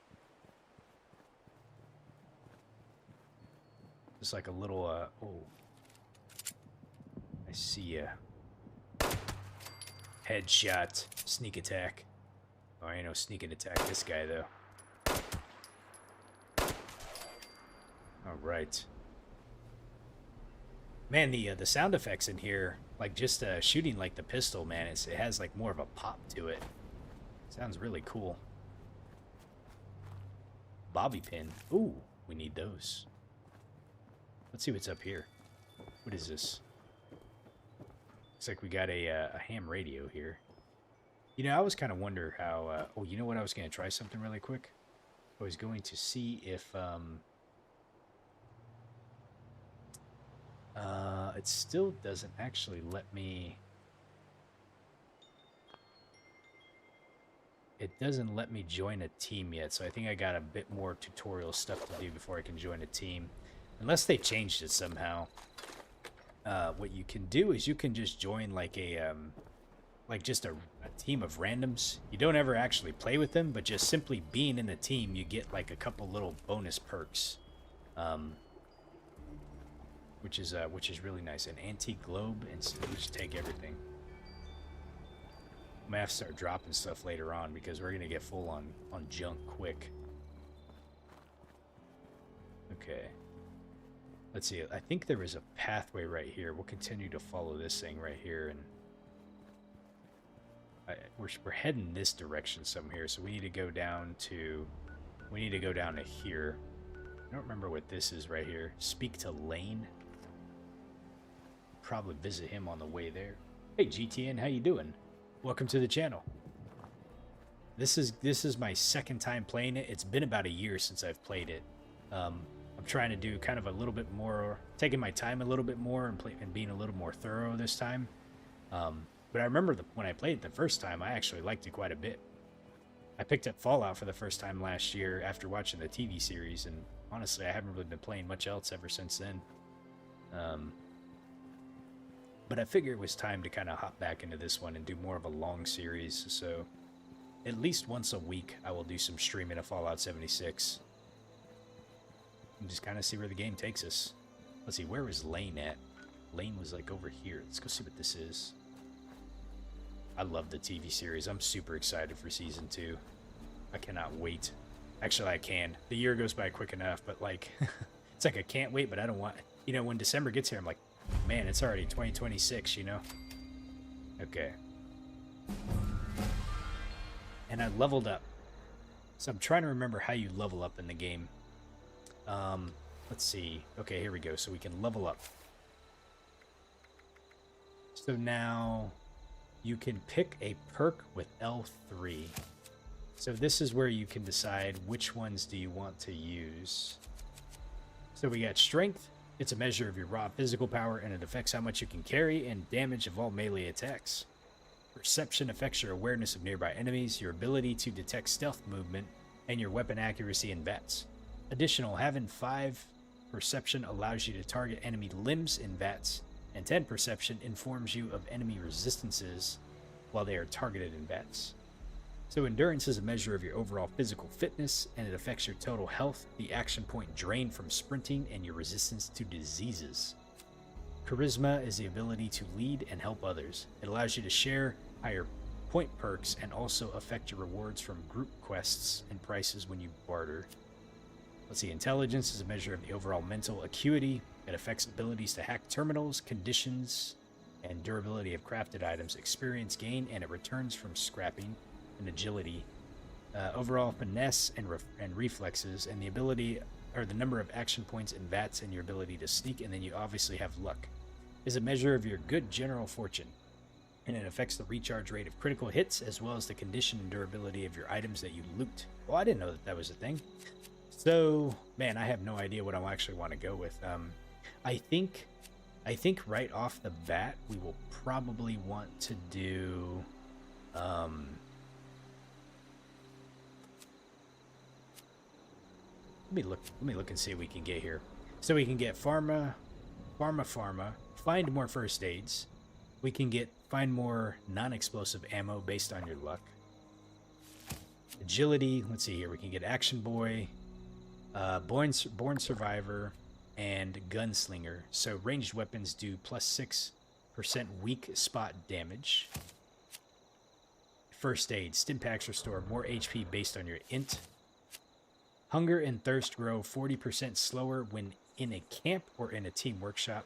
Just like a little, oh. I see ya. Headshot. Sneak attack. Oh, I ain't no sneak and attack this guy, though. Alright. Man, the sound effects in here, like just shooting like the pistol, man, it has like more of a pop to it. Sounds really cool. Bobby pin. Ooh, we need those. Let's see what's up here. What is this? Looks like we got a ham radio here. You know, I was kind of wonder how... oh, you know what? I was going to try something really quick. I was going to see if... it still doesn't actually let me... It doesn't let me join a team yet, so I think I got a bit more tutorial stuff to do before I can join a team. Unless they changed it somehow. What you can do is you can just join like a... like just a team of randoms. You don't ever actually play with them, but just simply being in the team, you get like a couple little bonus perks, which is really nice. An antique globe and Speech take everything. I'm gonna have to start dropping stuff later on because we're gonna get full on junk quick. Okay. Let's see. I think there is a pathway right here. We'll continue to follow this thing right here, and we're heading this direction somewhere, so we need to go down to here. I don't remember what this is right here. Speak to Lane. Probably visit him on the way there. Hey GTN, how you doing? Welcome to the channel. This is my second time playing it. It's been about a year since I've played it. I'm trying to do kind of a little bit more, taking my time a little bit more and being a little more thorough this time. But I remember when I played it the first time, I actually liked it quite a bit. I picked up Fallout for the first time last year after watching the TV series, and honestly, I haven't really been playing much else ever since then. But I figured it was time to kind of hop back into this one and do more of a long series, so at least once a week I will do some streaming of Fallout 76. And just kind of see where the game takes us. Let's see, where was Lane at? Lane was like over here. Let's go see what this is. I love the TV series. I'm super excited for season 2. I cannot wait. Actually, I can. The year goes by quick enough, but like, it's like I can't wait, but I don't want... You know, when December gets here, I'm like, man, it's already 2026, you know? Okay. And I leveled up. So I'm trying to remember how you level up in the game. Let's see. Okay, here we go. So we can level up. So now you can pick a perk with L3. So this is where you can decide which ones do you want to use. So we got Strength. It's a measure of your raw physical power, and it affects how much you can carry and damage of all melee attacks. Perception affects your awareness of nearby enemies, your ability to detect stealth movement, and your weapon accuracy in VATS. Additional, having 5 perception allows you to target enemy limbs in VATS, and 10 perception informs you of enemy resistances while they are targeted in VATS. So endurance is a measure of your overall physical fitness, and it affects your total health, the action point drain from sprinting, and your resistance to diseases. Charisma is the ability to lead and help others. It allows you to share higher point perks and also affect your rewards from group quests and prices when you barter. Let's see, intelligence is a measure of the overall mental acuity. It affects abilities to hack terminals, conditions, and durability of crafted items, experience gain, and it returns from scrapping, and agility, overall finesse and reflexes, and the ability or the number of action points and VATs, and your ability to sneak, and then you obviously have luck. Is a measure of your good general fortune, and it affects the recharge rate of critical hits as well as the condition and durability of your items that you loot. Well, I didn't know that was a thing. So, man, I have no idea what I actually want to go with. I think right off the bat we will probably want to do let me look and see what we can get here. So we can get pharma, find more first aids. We can find more non-explosive ammo based on your luck. Agility, let's see here. We can get Action Boy, Born Survivor, and Gunslinger. So ranged weapons do +6% weak spot damage. First aid, Stimpaks restore more HP based on your int. Hunger and thirst grow 40% slower when in a camp or in a team workshop.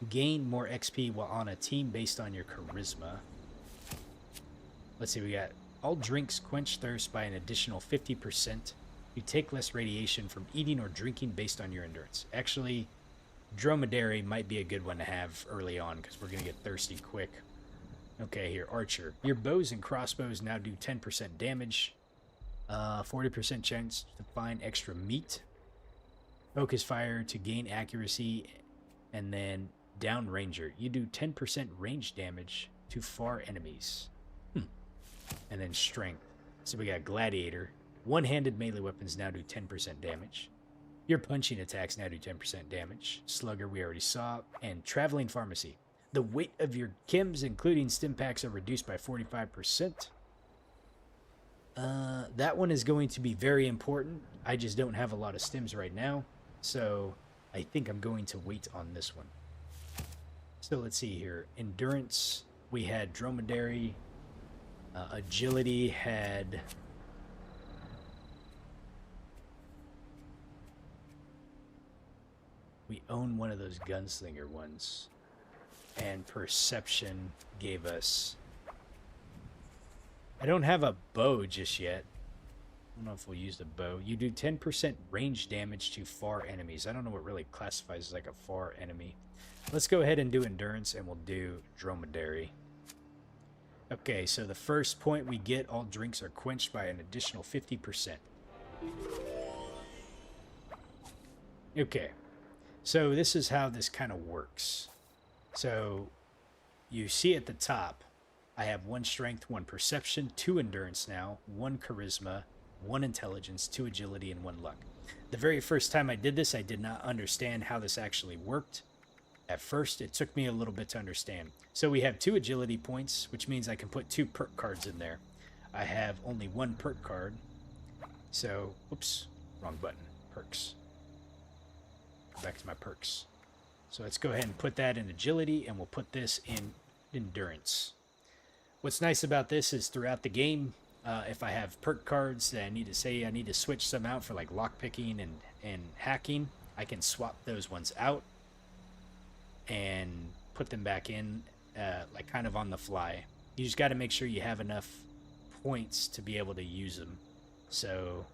Gain more XP while on a team based on your charisma. Let's see, we got all drinks quench thirst by an additional 50%. You take less radiation from eating or drinking based on your endurance. Actually, Dromedary might be a good one to have early on because we're going to get thirsty quick. Okay, here, Archer. Your bows and crossbows now do 10% damage. 40% chance to find extra meat. Focus fire to gain accuracy. And then down ranger. You do 10% range damage to far enemies. And then strength. So we got gladiator. One-handed melee weapons now do 10% damage. Your punching attacks now do 10% damage. Slugger we already saw. And traveling pharmacy. The weight of your chems, including Stimpaks, are reduced by 45%. That one is going to be very important. I just don't have a lot of stims right now, so I think I'm going to wait on this one. So let's see here. Endurance, we had Dromedary. Agility had... We own one of those Gunslinger ones. And Perception gave us... I don't have a bow just yet. I don't know if we'll use the bow. You do 10% range damage to far enemies. I don't know what really classifies as like a far enemy. Let's go ahead and do Endurance, and we'll do Dromedary. Okay, so the first point we get, all drinks are quenched by an additional 50%. Okay, so this is how this kind of works. So you see at the top, I have 1 strength, 1 perception, 2 endurance now, 1 charisma, 1 intelligence, 2 agility, and 1 luck. The very first time I did this, I did not understand how this actually worked. At first, it took me a little bit to understand. So we have 2 agility points, which means I can put 2 perk cards in there. I have only 1 perk card. So, oops, wrong button. Perks. Go back to my perks. So let's go ahead and put that in agility, and we'll put this in endurance. What's nice about this is throughout the game, if I have perk cards that I need to switch some out for like lockpicking and hacking, I can swap those ones out and put them back in like kind of on the fly. You just got to make sure you have enough points to be able to use them. So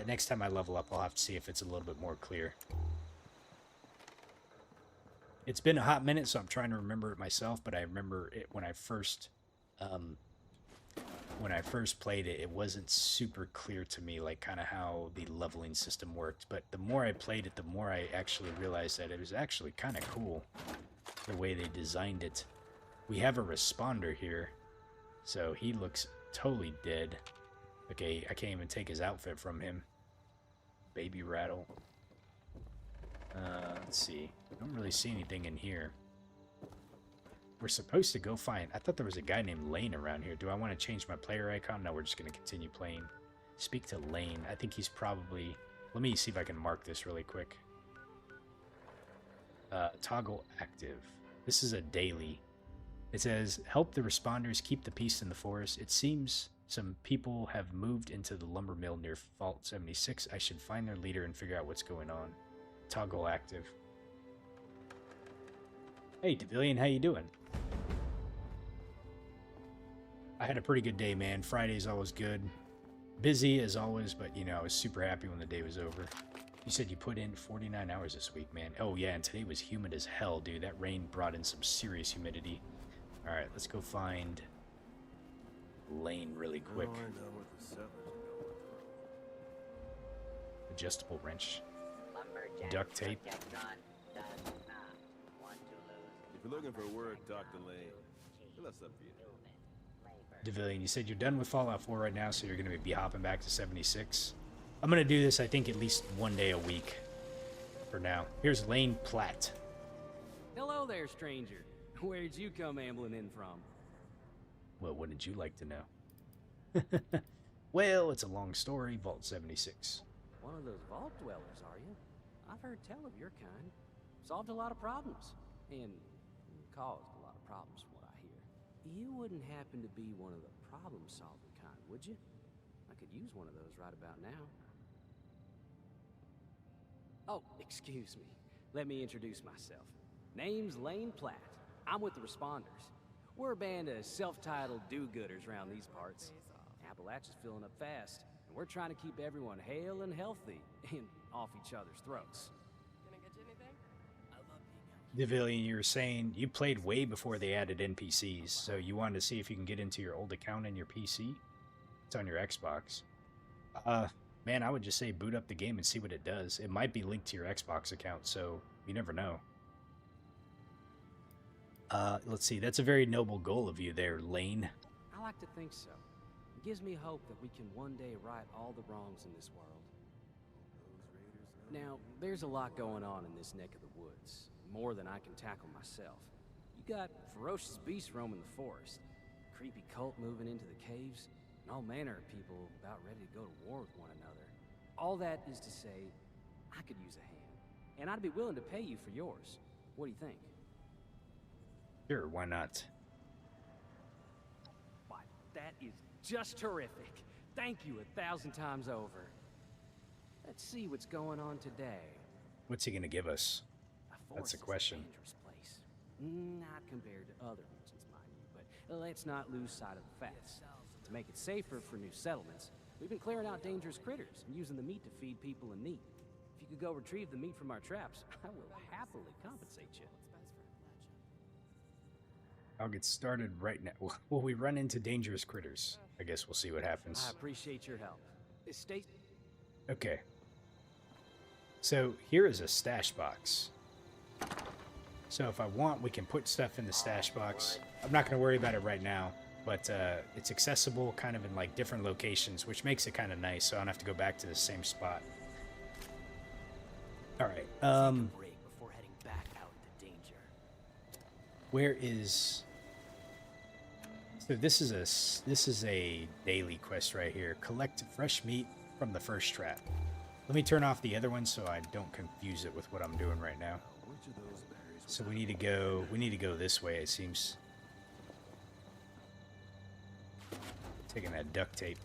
next time I level up, I'll have to see if it's a little bit more clear. It's been a hot minute, so I'm trying to remember it myself, but I remember it when I first played it, it wasn't super clear to me, like kind of how the leveling system worked. But the more I played it, the more I actually realized that it was actually kind of cool the way they designed it. We have a responder here, so he looks totally dead. Okay, I can't even take his outfit from him. Baby rattle. Let's see. I don't really see anything in here. We're supposed to go find... I thought there was a guy named Lane around here. Do I want to change my player icon? No, we're just going to continue playing. Speak to Lane. I think he's probably... Let me see if I can mark this really quick. Toggle active. This is a daily. It says, help the responders keep the peace in the forest. It seems some people have moved into the lumber mill near Fault 76. I should find their leader and figure out what's going on. Toggle active. Hey, Devillian, how you doing? I had a pretty good day, man. Friday's always good. Busy as always, but, you know, I was super happy when the day was over. You said you put in 49 hours this week, man. Oh, yeah, and today was humid as hell, dude. That rain brought in some serious humidity. All right, let's go find Lane really quick. Oh, I know what the settlers are going through. Adjustable wrench. Duct tape. If you're looking for work, Dr. Lane, what's up for you? Devillian, you said you're done with Fallout 4 right now, so you're going to be hopping back to 76. I'm going to do this, I think, at least one day a week for now. Here's Lane Platt. Hello there, stranger. Where'd you come ambling in from? Well, wouldn't you like to know? Well, it's a long story, Vault 76. One of those vault dwellers, are you? I've heard tell of your kind. Solved a lot of problems. And caused a lot of problems from what I hear. You wouldn't happen to be one of the problem-solving kind, would you? I could use one of those right about now. Oh, excuse me. Let me introduce myself. Name's Lane Platt. I'm with the Responders. We're a band of self-titled do-gooders around these parts. Appalachia's filling up fast, and we're trying to keep everyone hale and healthy and off each other's throats. Devillian, you were saying you played way before they added NPCs, so you wanted to see if you can get into your old account on your PC? It's on your Xbox. Man, I would just say boot up the game and see what it does. It might be linked to your Xbox account, so you never know. Let's see, that's a very noble goal of you there, Lane. I like to think so. It gives me hope that we can one day right all the wrongs in this world. Now, there's a lot going on in this neck of the woods. More than I can tackle myself. You got ferocious beasts roaming the forest, creepy cult moving into the caves, and all manner of people about ready to go to war with one another. All that is to say, I could use a hand, and I'd be willing to pay you for yours. What do you think? Sure, why not? Why, that is just terrific. Thank you 1,000 times over. Let's see what's going on today. What's he gonna give us? That's a question. Is a dangerous place. Not compared to other regions, mind you, but let's not lose sight of the facts. To make it safer for new settlements, we've been clearing out dangerous critters and using the meat to feed people in need. If you could go retrieve the meat from our traps, I will happily compensate you. I'll get started right now. Will we run into dangerous critters? I guess we'll see what happens. I appreciate your help. Stay... Okay. So here is a stash box. So if I want, we can put stuff in the stash box. I'm not going to worry about it right now, but it's accessible kind of in like different locations, which makes it kind of nice, so I don't have to go back to the same spot. All right. before heading back out into danger. Where is... So this is a daily quest right here. Collect fresh meat from the first trap. Let me turn off the other one so I don't confuse it with what I'm doing right now. So we need to go this way, it seems. Taking that duct tape.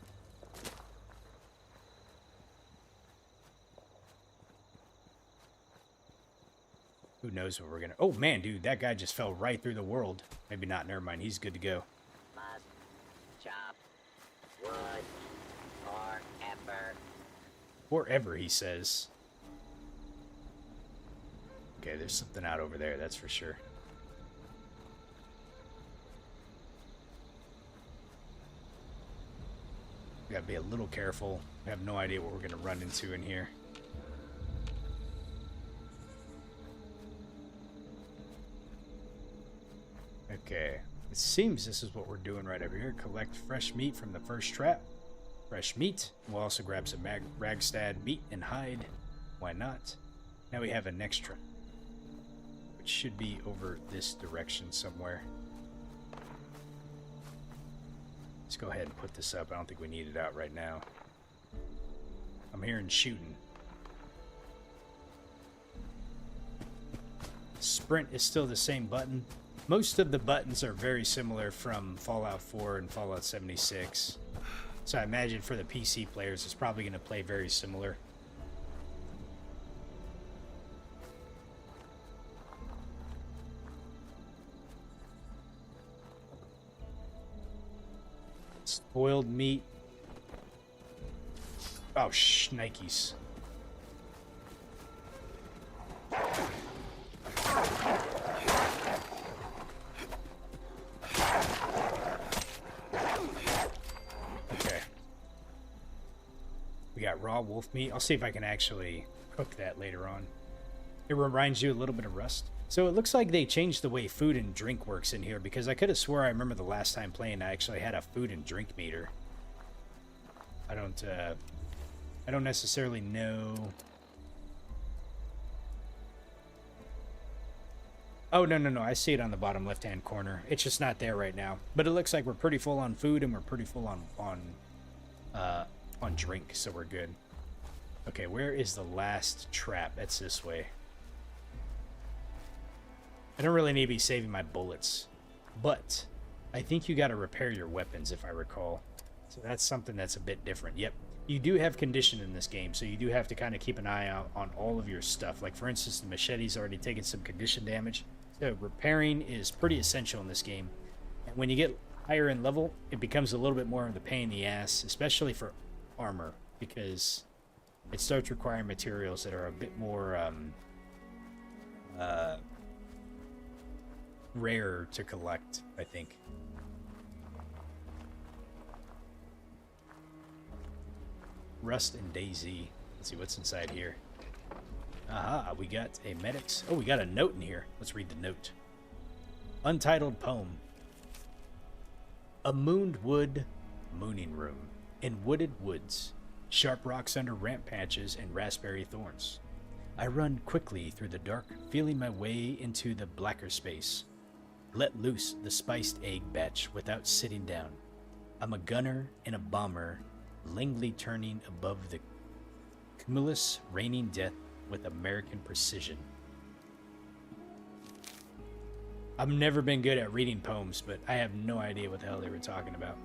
Who knows what we're gonna... Oh man, dude, that guy just fell right through the world. Maybe not, never mind, he's good to go. Must chop wood forever. Forever, he says. Okay, there's something out over there, that's for sure. We gotta be a little careful. I have no idea what we're gonna run into in here. Okay, it seems this is what we're doing right over here. Collect fresh meat from the first trap. Fresh meat. We'll also grab some Ragstad meat and hide. Why not? Now we have an extra, which should be over this direction somewhere. Let's go ahead and put this up. I don't think we need it out right now. I'm hearing shooting. Sprint is still the same button. Most of the buttons are very similar from Fallout 4 and Fallout 76. So I imagine for the PC players, it's probably going to play very similar. Boiled meat. Oh, shnikes. Okay. We got raw wolf meat. I'll see if I can actually cook that later on. It reminds you a little bit of Rust. So it looks like they changed the way food and drink works in here, because I could have swore I remember the last time playing I actually had a food and drink meter. I don't necessarily know. Oh, no. I see it on the bottom left-hand corner. It's just not there right now. But it looks like we're pretty full on food and we're pretty full on drink, so we're good. Okay, where is the last trap? It's this way. I don't really need to be saving my bullets, but I think you got to repair your weapons, if I recall. So that's something that's a bit different. Yep, you do have condition in this game, so you do have to kind of keep an eye out on all of your stuff. Like, for instance, the machete's already taken some condition damage, so repairing is pretty essential in this game. And when you get higher in level, it becomes a little bit more of the pain in the ass, especially for armor, because it starts requiring materials that are a bit more rare to collect, I think. Rust and Daisy. Let's see what's inside here. Aha, we got a medics. Oh, we got a note in here. Let's read the note. Untitled poem. A mooned wood mooning room in wooded woods, sharp rocks under ramp patches and raspberry thorns. I run quickly through the dark, feeling my way into the blacker space. Let loose the spiced egg batch without sitting down. I'm a gunner and a bomber, lingly turning above the cumulus, raining death with American precision. I've never been good at reading poems, but I have no idea what the hell they were talking about.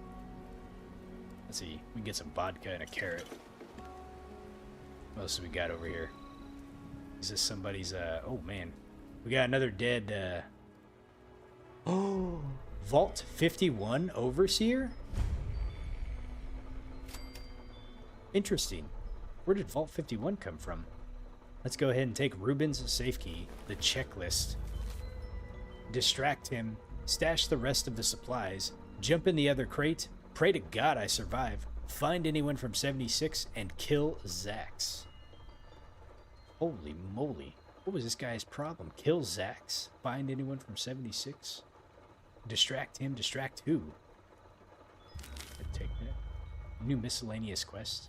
Let's see, we can get some vodka and a carrot. What else have we got over here? Is this somebody's, oh man. We got another dead, oh, Vault 51 Overseer? Interesting. Where did Vault 51 come from? Let's go ahead and take Ruben's safe key, the checklist, distract him, stash the rest of the supplies, jump in the other crate, pray to God I survive, find anyone from 76, and kill Zax. Holy moly. What was this guy's problem? Kill Zax, find anyone from 76, distract him, distract who? Take that. New miscellaneous quest.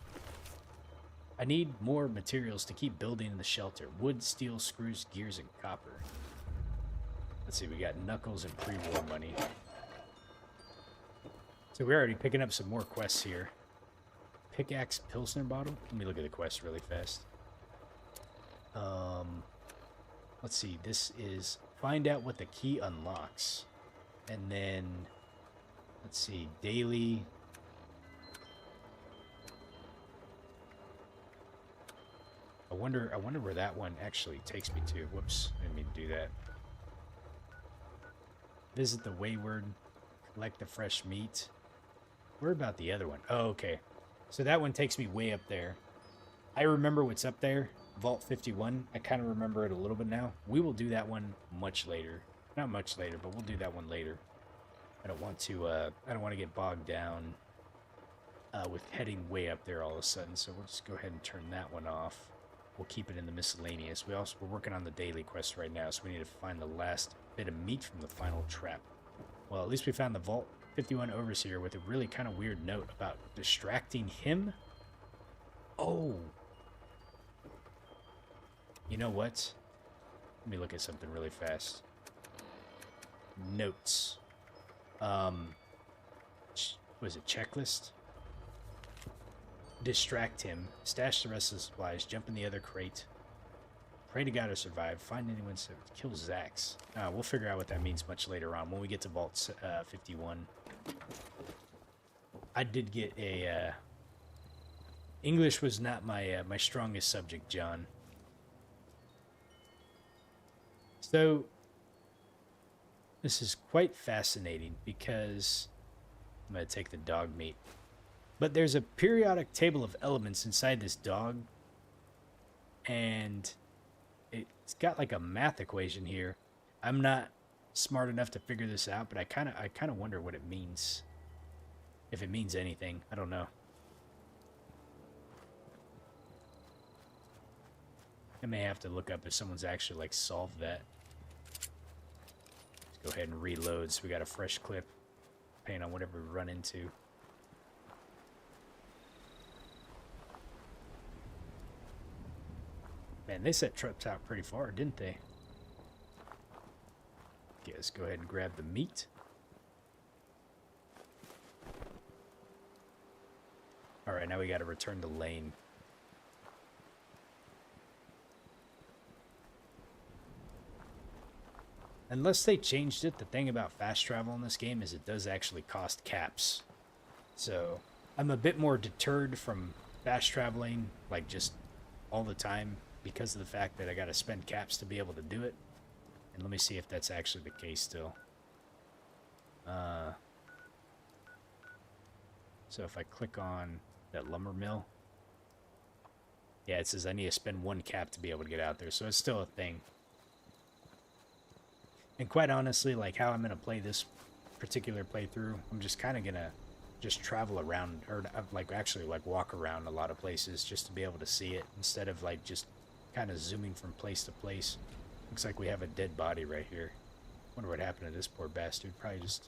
I need more materials to keep building in the shelter. Wood, steel, screws, gears, and copper. Let's see, we got Knuckles and pre-war money. So we're already picking up some more quests here. Pickaxe Pilsner bottle? Let me look at the quest really fast. Let's see, this is find out what the key unlocks. And then, let's see, daily... I wonder where that one actually takes me to. Whoops, I didn't mean to do that. Visit the Wayward, collect the fresh meat. Where about the other one? Oh, okay. So that one takes me way up there. I remember what's up there, Vault 51. I kind of remember it a little bit now. We will do that one much later. Not much later, but we'll do that one later. I don't want to get bogged down with heading way up there all of a sudden, so we'll just go ahead and turn that one off. We'll keep it in the miscellaneous. We're working on the daily quest right now, so we need to find the last bit of meat from the final trap. Well, at least we found the Vault 51 Overseer with a really kind of weird note about distracting him. Oh. You know what? Let me look at something really fast. Notes. Was it checklist? Distract him, stash the rest of the supplies, jump in the other crate, pray to God to survive, find anyone to kill Zax. We'll figure out what that means much later on when we get to Vault 51. I did get a... English was not my my strongest subject, John. So, this is quite fascinating because I'm going to take the dog meat. But there's a periodic table of elements inside this dog. And it's got like a math equation here. I'm not smart enough to figure this out, but I kind of wonder what it means. If it means anything, I don't know. I may have to look up if someone's actually like solved that. Let's go ahead and reload so we got a fresh clip, depending on whatever we run into. Man, they set traps out pretty far, didn't they? Okay, let's go ahead and grab the meat. Alright, now we gotta return to Lane. Unless they changed it, the thing about fast travel in this game is it does actually cost caps. So, I'm a bit more deterred from fast traveling, like just all the time, because of the fact that I gotta spend caps to be able to do it. And let me see if that's actually the case still. So if I click on that lumber mill, yeah, it says I need to spend 1 cap to be able to get out there, so it's still a thing. And quite honestly, like how I'm gonna play this particular playthrough, I'm just kind of gonna just travel around, or like actually like walk around a lot of places just to be able to see it, instead of like just kind of zooming from place to place. Looks like we have a dead body right here. Wonder what happened to this poor bastard. Probably just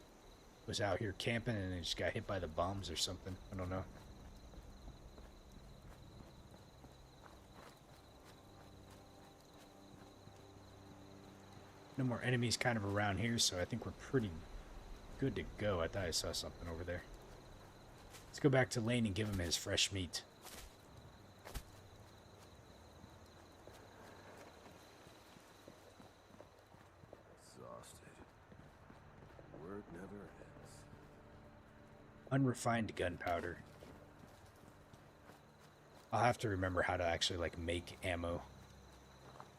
was out here camping and then just got hit by the bombs or something. I don't know. No more enemies kind of around here, so I think we're pretty good to go. I thought I saw something over there. Let's go back to Lane and give him his fresh meat. Exhausted. Work never ends. Unrefined gunpowder. I'll have to remember how to actually like make ammo.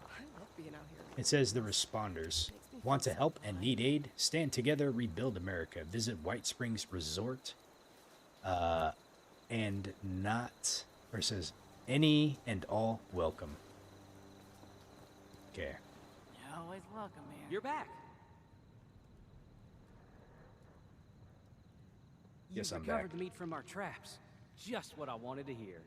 I love being out here. It says the responders want to help and need aid. Stand together, rebuild America. Visit White Springs Resort. And not, or it says any and all welcome. Okay. You're always welcome here. You're back. Yes, You I'm recovered back. the meat from our traps. Just what I wanted to hear.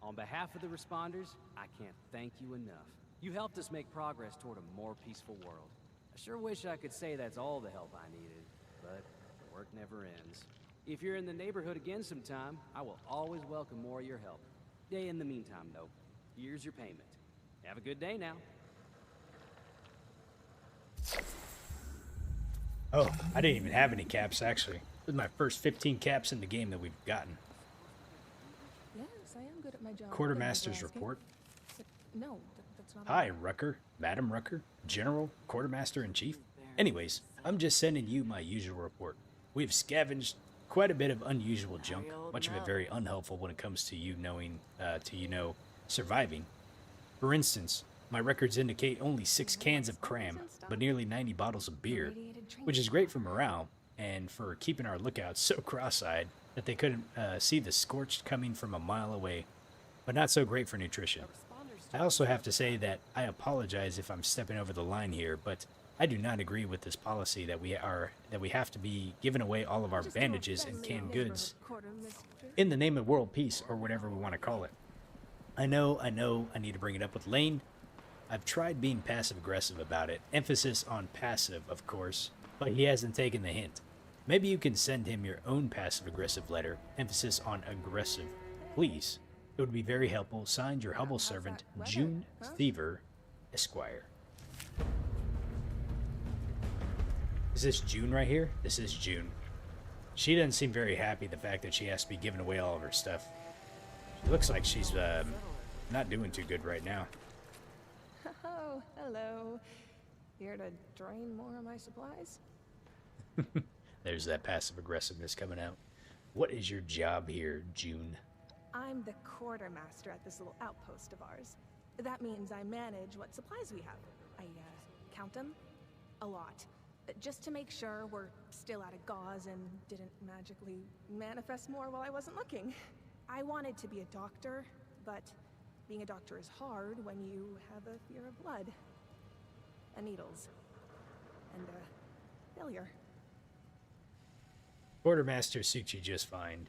On behalf of the responders, I can't thank you enough. You helped us make progress toward a more peaceful world. I sure wish I could say that's all the help I needed, but work never ends. If you're in the neighborhood again sometime, I will always welcome more of your help. In the meantime, though, here's your payment. Have a good day now. Oh, I didn't even have any caps, actually. This is my first 15 caps in the game that we've gotten. Yes, I am good at my job. Quartermaster's report. No, that's not. Hi, Rucker. Madam Rucker. General, Quartermaster-in-Chief. Anyways, I'm just sending you my usual report. We've scavenged quite a bit of unusual junk, much of it very unhelpful when it comes to you knowing, surviving. For instance, my records indicate only 6 cans of cram, but nearly 90 bottles of beer, which is great for morale, and for keeping our lookouts so cross-eyed that they couldn't see the Scorched coming from a mile away, but not so great for nutrition. I also have to say that I apologize if I'm stepping over the line here, but I do not agree with this policy that we have to be giving away all of our bandages and canned goods in the name of world peace, or whatever we want to call it. I know, I need to bring it up with Lane. I've tried being passive-aggressive about it. Emphasis on passive, of course, but he hasn't taken the hint. Maybe you can send him your own passive-aggressive letter. Emphasis on aggressive. Please. It would be very helpful. Signed, your humble servant, June Thiever, Esquire. Is this June right here? This is June. She doesn't seem very happy the fact that she has to be giving away all of her stuff. She looks like she's not doing too good right now. Oh, hello. Here to drain more of my supplies? There's that passive aggressiveness coming out. What is your job here, June? I'm the quartermaster at this little outpost of ours. That means I manage what supplies we have. I count them. A lot. Just to make sure we're still out of gauze and didn't magically manifest more while I wasn't looking. I wanted to be a doctor, but being a doctor is hard when you have a fear of blood, and needles, and failure. Quartermaster suits you just fine.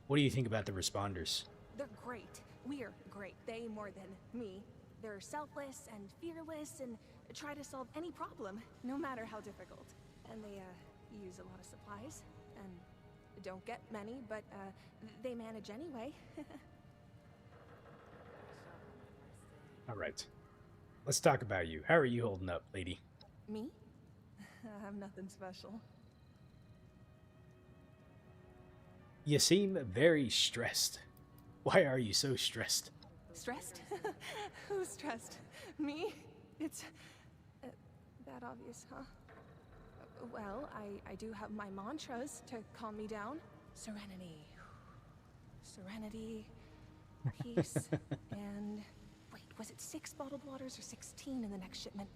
What do you think about the responders? They're great. We're great. They more than me. They're selfless and fearless and try to solve any problem, no matter how difficult. And they use a lot of supplies, and don't get many, but they manage anyway. All right. Let's talk about you. How are you holding up, lady? Me? I'm nothing special. You seem very stressed. Why are you so stressed? Stressed? Who's stressed? Me? It's that obvious, huh? Well, I do have my mantras to calm me down. Serenity. Serenity. Peace. And... wait, was it 6 bottled waters or 16 in the next shipment?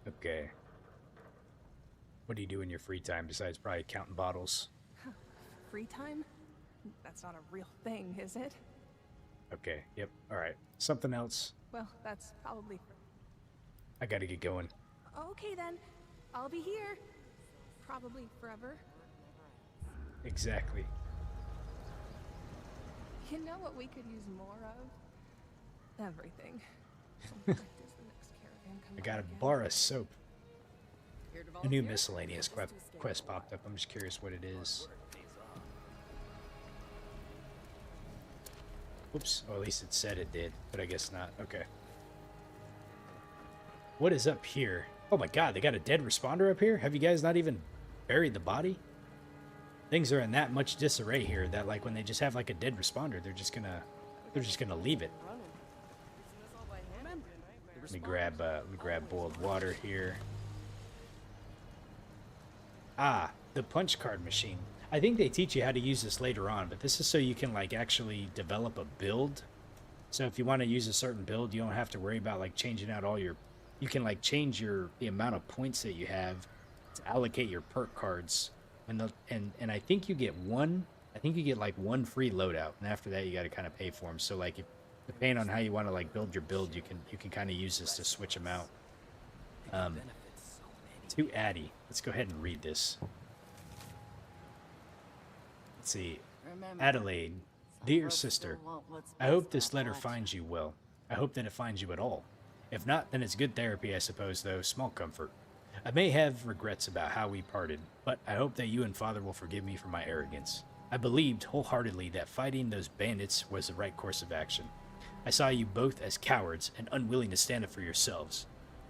Okay. What do you do in your free time besides probably counting bottles? Free time? That's not a real thing, is it? Okay, yep, alright. Something else? Well, that's probably... I gotta get going. Okay then. I'll be here. Probably forever. Exactly. You know what we could use more of? Everything. Does the next caravan come I got a by again? bar of soap. A new miscellaneous quest popped up. I'm just curious what it is. Oops. Oh, at least it said it did, but I guess not. Okay. What is up here? Oh my god, they got a dead responder up here? Have you guys not even buried the body? Things are in that much disarray here that like when they just have like a dead responder, they're just gonna leave it. Let me grab boiled water here. Ah, the punch card machine. I think they teach you how to use this later on, but this is so you can like actually develop a build. So if you want to use a certain build, you don't have to worry about like changing out all your... You can like change the amount of points that you have to allocate your perk cards. And I think you get like one free loadout, and after that you got to kind of pay for them. So like if depending on how you want to like build your build, you can kind of use this to switch them out. To Addie. Let's go ahead and read this. Let's see. Adelaide, dear sister, I hope this letter finds you well. I hope that it finds you at all. If not, then it's good therapy, I suppose, though small comfort. I may have regrets about how we parted, but I hope that you and Father will forgive me for my arrogance. I believed wholeheartedly that fighting those bandits was the right course of action. I saw you both as cowards and unwilling to stand up for yourselves.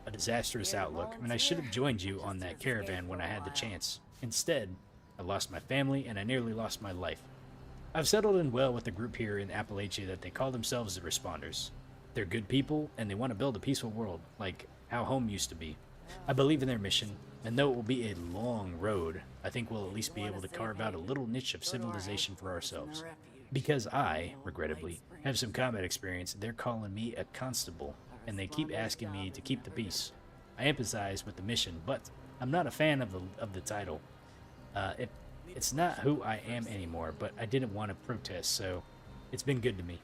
A disastrous outlook, and I should have joined you on that caravan when I had the chance. Instead, I lost my family and I nearly lost my life. I've settled in well with the group here in Appalachia that they call themselves the Responders. They're good people, and they want to build a peaceful world, like how home used to be. I believe in their mission, and though it will be a long road, I think we'll at least be able to carve out a little niche of civilization for ourselves. Because I, regrettably, have some combat experience, they're calling me a constable, and they keep asking me to keep the peace. I empathize with the mission, but I'm not a fan of the title. It's not who I am anymore, but I didn't want to protest, so it's been good to me.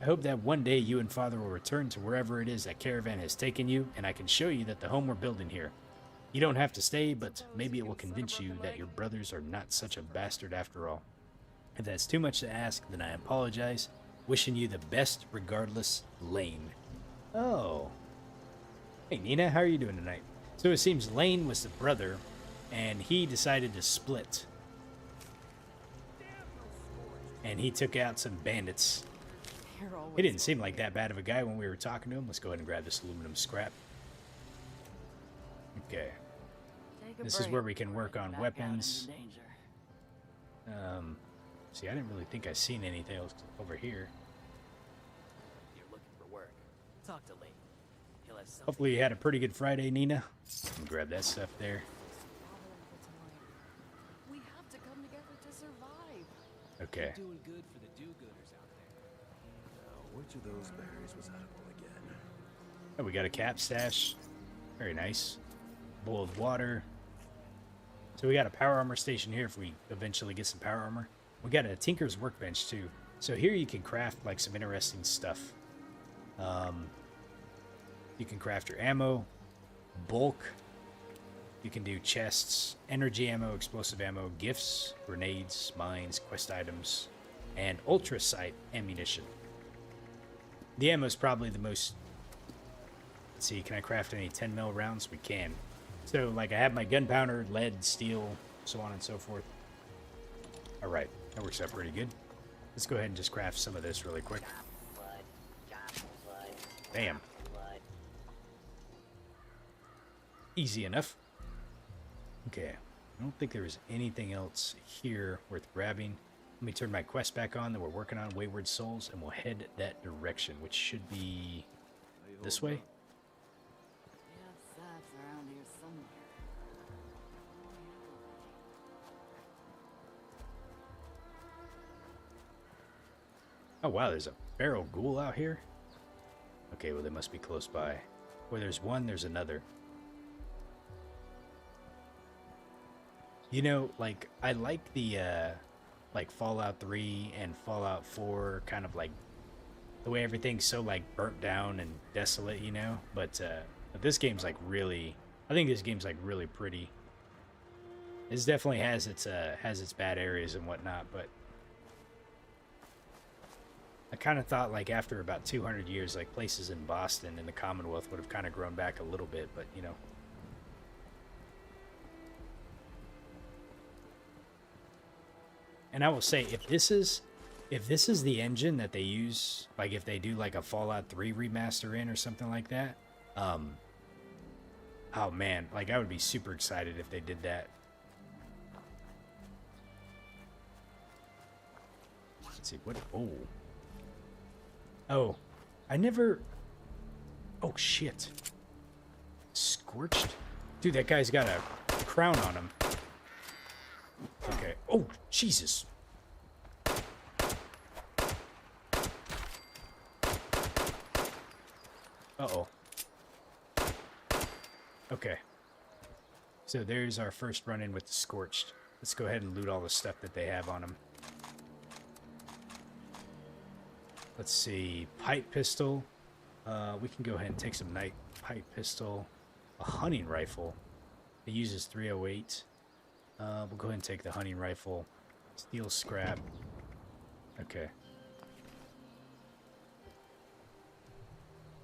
I hope that one day you and Father will return to wherever it is that caravan has taken you, and I can show you that the home we're building here. You don't have to stay, but maybe it will convince you that your brothers are not such a bastard after all. If that's too much to ask, then I apologize. Wishing you the best regardless, Lane. Oh. Hey Nina, how are you doing tonight? So it seems Lane was the brother, and he decided to split. And he took out some bandits. He didn't seem like that bad of a guy when we were talking to him. Let's go ahead and grab this aluminum scrap. Okay. This is where we can work on weapons. See, I didn't really think I seen anything else over here. You're looking for work. Talk to Lee. He'll have something. Hopefully you had a pretty good Friday, Nina. Grab that stuff there. We have to come together to survive. Okay. Doing good for the do-gooders out there. Now, which of those berries was edible again? Oh, we got a cap stash. Very nice. Bowl of water. So we got a power armor station here if we eventually get some power armor. We got a Tinker's Workbench too. So here you can craft like some interesting stuff. You can craft your ammo, bulk. You can do chests, energy ammo, explosive ammo, gifts, grenades, mines, quest items, and ultra sight ammunition. The ammo is probably the most... Let's see, can I craft any 10 mil rounds? We can. So, like, I have my gunpowder, lead, steel, so on and so forth. Alright, that works out pretty good. Let's go ahead and just craft some of this really quick. Bam. Easy enough. Okay, I don't think there was anything else here worth grabbing. Let me turn my quest back on that we're working on, Wayward Souls, and we'll head that direction, which should be this way. Oh wow, there's a feral ghoul out here. Okay, well they must be close by. Where there's one, there's another. You know, like, I like the, like, Fallout 3 and Fallout 4, kind of, like, the way everything's so, like, burnt down and desolate, you know? But this game's, like, really... I think this game's, like, really pretty. This definitely has its bad areas and whatnot, but... I kind of thought, like, after about 200 years, like, places in Boston and the Commonwealth would have kind of grown back a little bit, but, you know... And I will say, if this is the engine that they use, like if they do like a Fallout 3 remaster in or something like that, oh man, like I would be super excited if they did that. Let's see, what, oh, I never, oh shit. Scorched? Dude, that guy's got a crown on him. Okay. Oh, Jesus. Uh-oh. Okay. So there's our first run-in with the Scorched. Let's go ahead and loot all the stuff that they have on them. Let's see. Pipe pistol. We can go ahead and take some night pipe pistol. A hunting rifle. It uses 308. We'll go ahead and take the hunting rifle. Steel scrap. Okay.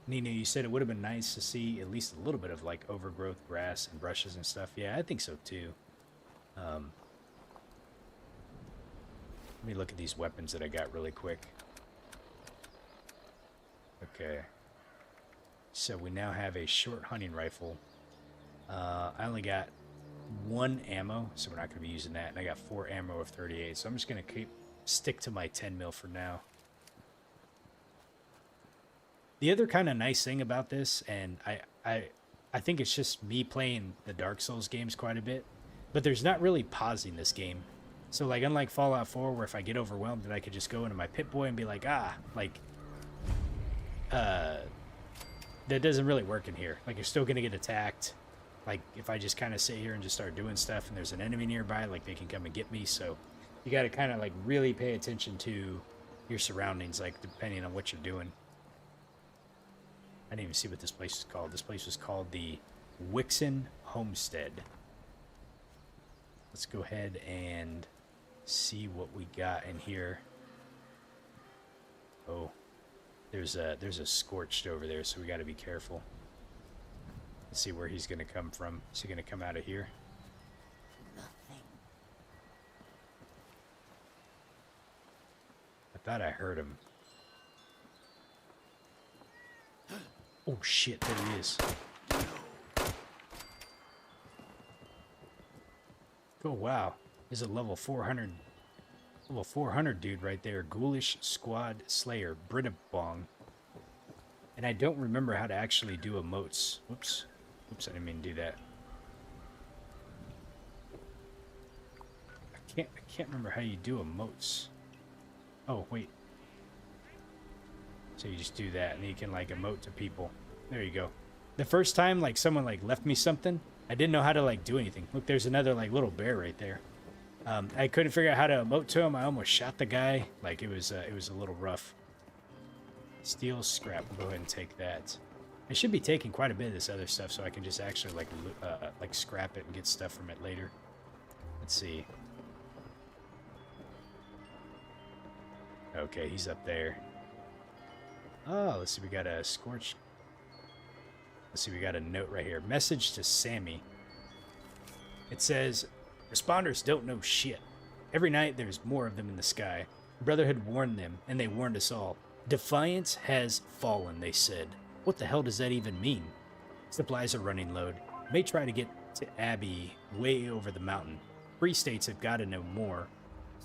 Nina, you said it would have been nice to see at least a little bit of like overgrowth grass and brushes and stuff. Yeah, I think so too. Let me look at these weapons that I got really quick. Okay. So we now have a short hunting rifle. I only got 1 ammo, so we're not going to be using that. And I got 4 ammo of 38, so I'm just going to stick to my 10 mil for now. The other kind of nice thing about this, and I think it's just me playing the Dark Souls games quite a bit, but there's not really pausing this game. So like unlike Fallout 4, where if I get overwhelmed, then I could just go into my Pip-Boy and be like, that doesn't really work in here. Like you're still going to get attacked. Like, if I just kind of sit here and just start doing stuff and there's an enemy nearby, like, they can come and get me. So, you got to kind of, like, really pay attention to your surroundings, like, depending on what you're doing. I didn't even see what this place is called. This place was called the Wixon Homestead. Let's go ahead and see what we got in here. Oh, there's a Scorched over there, so we got to be careful. Let's see where he's going to come from. Is he going to come out of here? Nothing. I thought I heard him. Oh shit, there he is. Oh wow. There's a level 400 dude right there. Ghoulish Squad Slayer, Brittabong. And I don't remember how to actually do emotes. Whoops. Oops, I didn't mean to do that. I can't remember how you do emotes. Oh, wait. So you just do that, and you can, like, emote to people. There you go. The first time, like, someone, like, left me something, I didn't know how to, like, do anything. Look, there's another, like, little bear right there. I couldn't figure out how to emote to him. I almost shot the guy. Like, it was a little rough. Steel scrap. We'll go ahead and take that. I should be taking quite a bit of this other stuff so I can just actually, like scrap it and get stuff from it later. Let's see. Okay, he's up there. Oh, let's see. We got a Scorched. Let's see. We got a note right here. Message to Sammy. It says, responders don't know shit. Every night there's more of them in the sky. Brotherhood warned them, and they warned us all. Defiance has fallen, they said. What the hell does that even mean? Supplies are running low. May try to get to Abby way over the mountain. Free states have got to know more.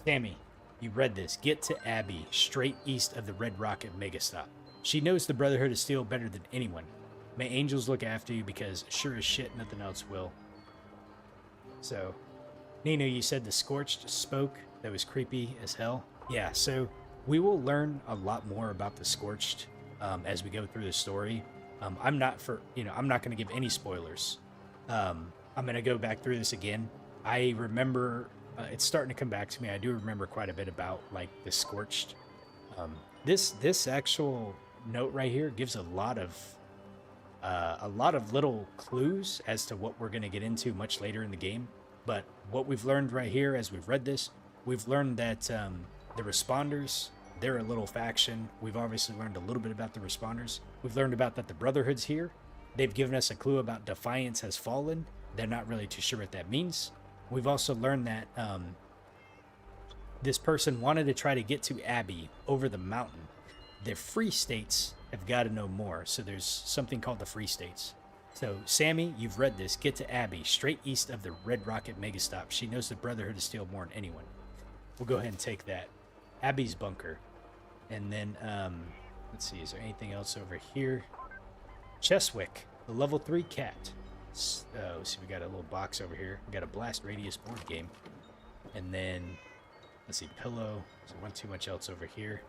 Sammy, you read this. Get to Abby, straight east of the Red Rocket megastop. She knows the Brotherhood of Steel better than anyone. May angels look after you because sure as shit nothing else will. So, Nino, you said the Scorched spoke. That was creepy as hell. Yeah, so we will learn a lot more about the Scorched as we go through the story. I'm not going to give any spoilers. I'm going to go back through this again. I remember it's starting to come back to me. I do remember quite a bit about like the Scorched. This actual note right here gives a lot of little clues as to what we're going to get into much later in the game. But what we've learned right here as we've read this, we've learned that the Responders, they're a little faction. We've obviously learned a little bit about the Responders. We've learned about that the Brotherhood's here. They've given us a clue about Defiance has fallen. They're not really too sure what that means. We've also learned that this person wanted to try to get to Abby over the mountain. The Free States have got to know more. So there's something called the Free States. So, Sammy, you've read this. Get to Abby, straight east of the Red Rocket megastop. She knows the Brotherhood of Steel more than anyone. We'll go ahead and take that. Abby's bunker. And then, let's see, is there anything else over here? Cheswick, the level 3 cat. So we got a little box over here. We got a Blast Radius board game. And then, let's see, pillow. So one too much else over here.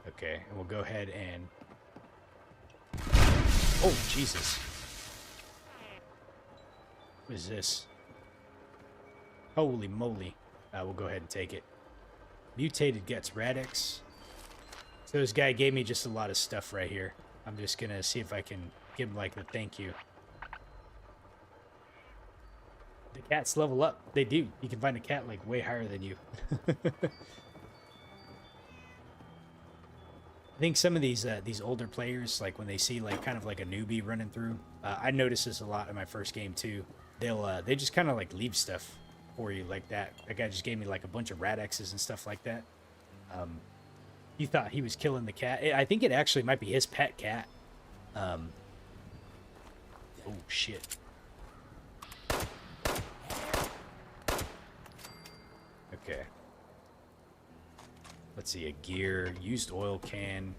Okay, and we'll go ahead and... Oh, Jesus. What is this? Holy moly. We'll go ahead and take it. Mutated gets Radix. So this guy gave me just a lot of stuff right here. I'm just going to see if I can give him, like, the thank you. The cats level up. They do. You can find a cat, like, way higher than you. I think some of these older players, like, when they see, like, kind of like a newbie running through, I noticed this a lot in my first game, too. They just kind of, like, leave stuff for you like that. That guy just gave me, like, a bunch of Radexes and stuff like that. You thought he was killing the cat. I think it actually might be his pet cat. Oh, shit. Okay. Let's see, a gear, used oil can.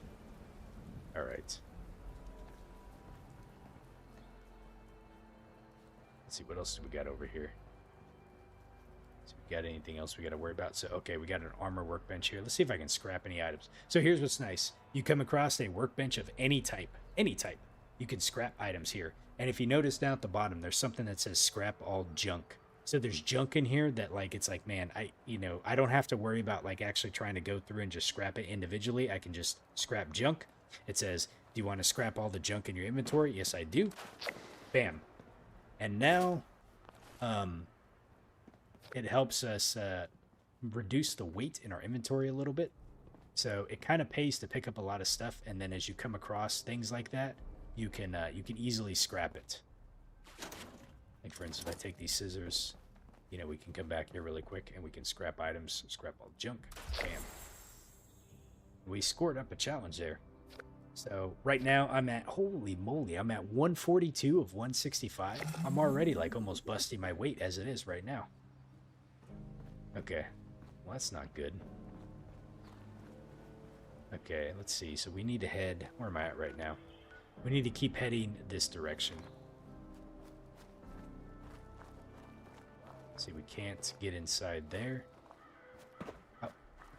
All right. Let's see, what else do we got over here? So we got anything else we got to worry about? So, okay, we got an armor workbench here. Let's see if I can scrap any items. So here's what's nice. You come across a workbench of any type, you can scrap items here. And if you notice down at the bottom, there's something that says scrap all junk. So there's junk in here that, like, it's like, man, I don't have to worry about, like, actually trying to go through and just scrap it individually. I can just scrap junk. It says, do you want to scrap all the junk in your inventory? Yes, I do. Bam. And now, it helps us reduce the weight in our inventory a little bit. So it kind of pays to pick up a lot of stuff, and then as you come across things like that, you can easily scrap it. Like, for instance, if I take these scissors, we can come back here really quick and we can scrap items, scrap all junk. Bam. We scored up a challenge there. So right now I'm at, holy moly, I'm at 142 of 165. I'm already, like, almost busting my weight as it is right now. Okay, well, that's not good. Okay, let's see. So we need to head, where am I at right now? We need to keep heading this direction. See, we can't get inside there.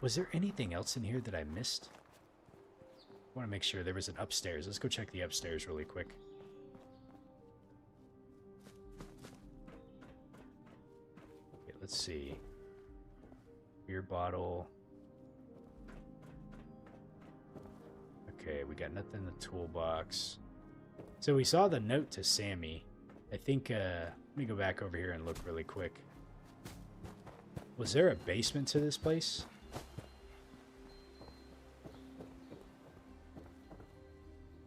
Was there anything else in here that I missed? want to make sure there was an upstairs. Let's go check the upstairs really quick. Okay, let's see. Beer bottle. Okay, we got nothing in the toolbox. So we saw the note to Sammy. I think, let me go back over here and look really quick. Was there a basement to this place?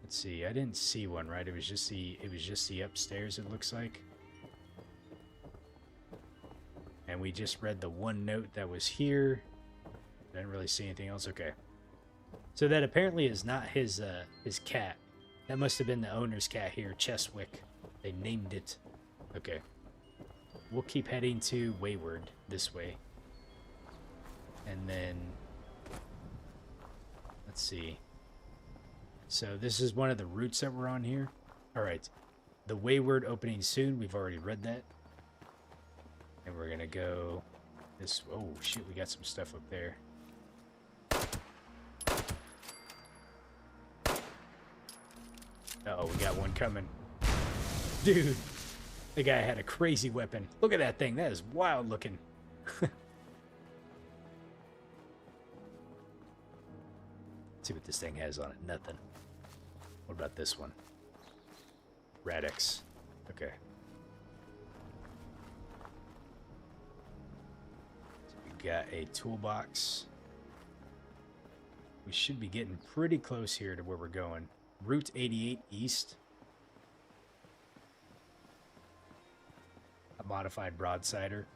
Let's see. I didn't see one, right? It was just the upstairs, it looks like. And we just read the one note that was here. Didn't really see anything else. Okay. So that apparently is not his cat. That must have been the owner's cat here, Cheswick. They named it. Okay. We'll keep heading to Wayward this way. And then let's see. So this is one of the routes that we're on here. All right. The Wayward opening soon. We've already read that. And we're going to go this. Oh, shit. We got some stuff up there. Uh-oh, we got one coming. Dude, the guy had a crazy weapon. Look at that thing. That is wild looking. Let's see what this thing has on it. Nothing. What about this one? Radix. Okay. So we got a toolbox. We should be getting pretty close here to where we're going. Route 88 East. A modified broadsider.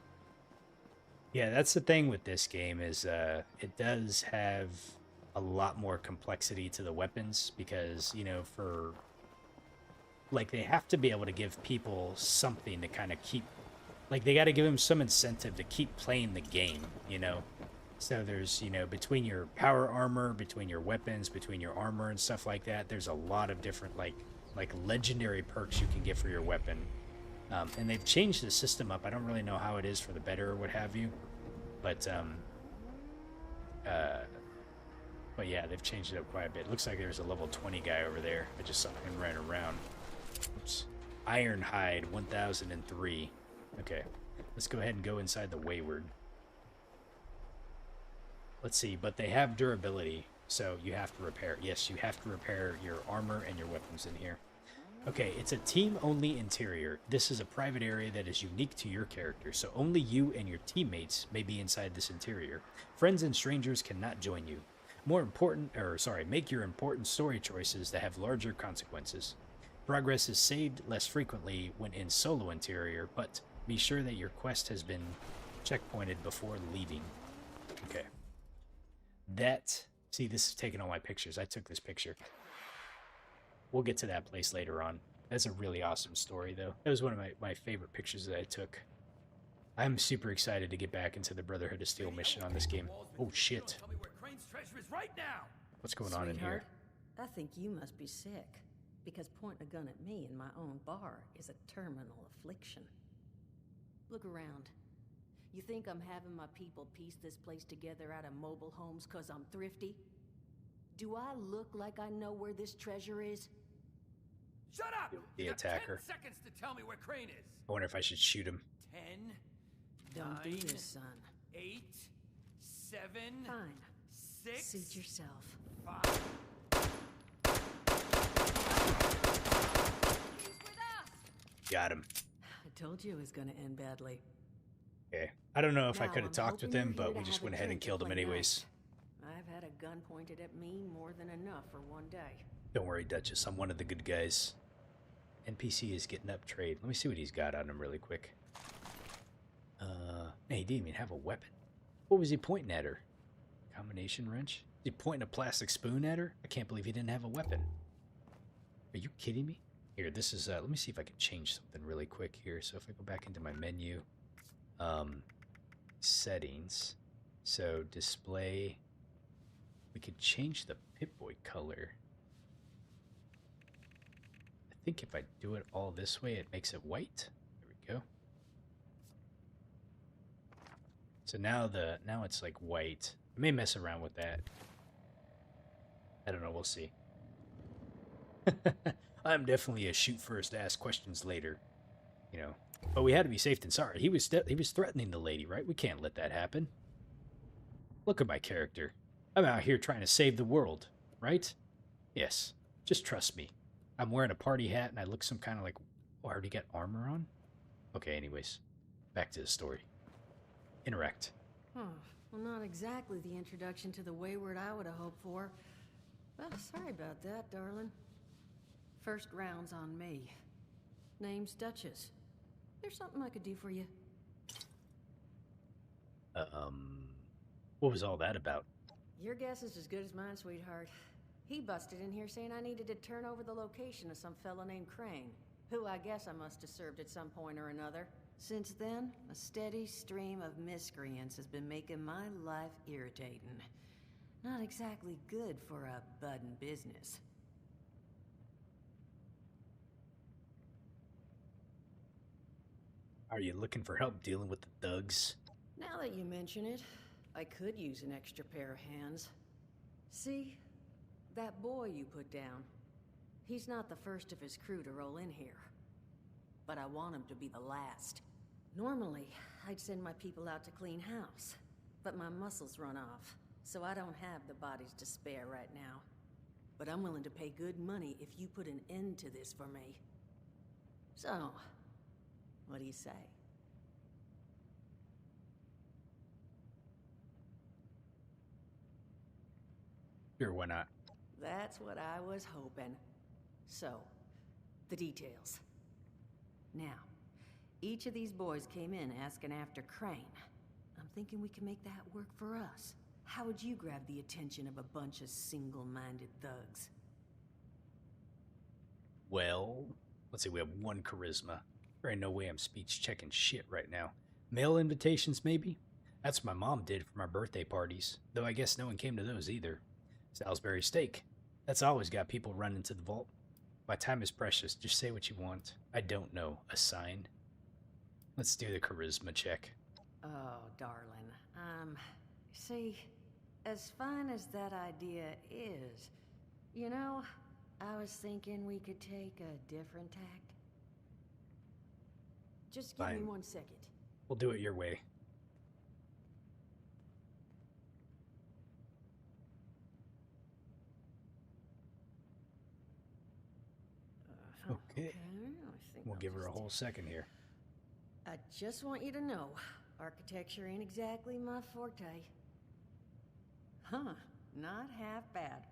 Yeah, that's the thing with this game is it does have a lot more complexity to the weapons because, you know, for like they have to be able to give people something to kind of keep, like they got to give them some incentive to keep playing the game, you know. So there's, you know, between your power armor, between your weapons, between your armor and stuff like that, there's a lot of different like legendary perks you can get for your weapon. And they've changed the system up. I don't really know how it is for the better or what have you, but yeah, they've changed it up quite a bit. Looks like there's a level 20 guy over there. I just saw him running around. Oops. Ironhide 1003. Okay, let's go ahead and go inside the Wayward. Let's see, but they have durability, so you have to repair. Yes, you have to repair your armor and your weapons in here. Okay, it's a team-only interior. This is a private area that is unique to your character, so only you and your teammates may be inside this interior. Friends and strangers cannot join you. Make your important story choices that have larger consequences. Progress is saved less frequently when in solo interior, but be sure that your quest has been checkpointed before leaving. Okay. See, this is taking all my pictures. I took this picture. We'll get to that place later on. That's a really awesome story, though. That was one of my favorite pictures that I took. I'm super excited to get back into the Brotherhood of Steel mission on this game. Oh, shit. What's going on in here? I think you must be sick, because pointing a gun at me in my own bar is a terminal affliction. Look around. You think I'm having my people piece this place together out of mobile homes because I'm thrifty? Do I look like I know where this treasure is? Shut up! The attacker. 10 seconds to tell me where Crane is. I wonder if I should shoot him. 10. Don't 9, do this, son. 8. 7. Fine. 6. Suit yourself. 5. He's with us! Got him. I told you it was going to end badly. Okay. I don't know if I Now, could have I'm talked with hoping him, you're but here we to just have went a ahead and drink killed him play anyways. nice. I've had a gun pointed at me more than enough for one day. Don't worry, Duchess. I'm one of the good guys. NPC is getting up trade. Let me see what he's got on him really quick. Hey, he didn't even have a weapon. What was he pointing at her? Combination wrench? Is he pointing a plastic spoon at her? I can't believe he didn't have a weapon. Are you kidding me? Here, this is, let me see if I can change something really quick here. So if I go back into my menu, settings. So display, we could change the Pip-Boy color. I think if I do it all this way, it makes it white. There we go. So now it's like white. I may mess around with that. I don't know, we'll see. I'm definitely a shoot first, ask questions later. You know, but we had to be safe than sorry. He was threatening the lady, right? We can't let that happen. Look at my character. I'm out here trying to save the world, right? Yes. Just trust me. I'm wearing a party hat and I look some kind of like... Oh, I already got armor on? Okay, anyways. Back to the story. Interact. Huh. Well, not exactly the introduction to the Wayward I would have hoped for. Well, sorry about that, darling. First round's on me. Name's Duchess. There's something I could do for you. What was all that about? Your guess is as good as mine, sweetheart. He busted in here saying I needed to turn over the location of some fella named Crane, who I guess I must have served at some point or another. Since then, a steady stream of miscreants has been making my life irritating. Not exactly good for a budding business. Are you looking for help dealing with the thugs? Now that you mention it, I could use an extra pair of hands. See? That boy you put down. He's not the first of his crew to roll in here. But I want him to be the last. Normally, I'd send my people out to clean house. But my muscles run off, so I don't have the bodies to spare right now. But I'm willing to pay good money if you put an end to this for me. So, what do you say? Sure, why not? That's what I was hoping. So, the details. Now, each of these boys came in asking after Crane. I'm thinking we can make that work for us. How would you grab the attention of a bunch of single-minded thugs? Well, let's see, we have 1 charisma. There ain't no way I'm speech checking shit right now. Mail invitations, maybe? That's what my mom did for my birthday parties, though I guess no one came to those either. Salisbury steak. That's always got people running to the vault. My time is precious. Just say what you want. I don't know. A sign? Let's do the charisma check. Oh, darling. See, as fine as that idea is, you know, I was thinking we could take a different tact. Just give me 1 second. We'll do it your way. Okay. We'll give her a whole second here. I just want you to know, architecture ain't exactly my forte. Huh, not half bad.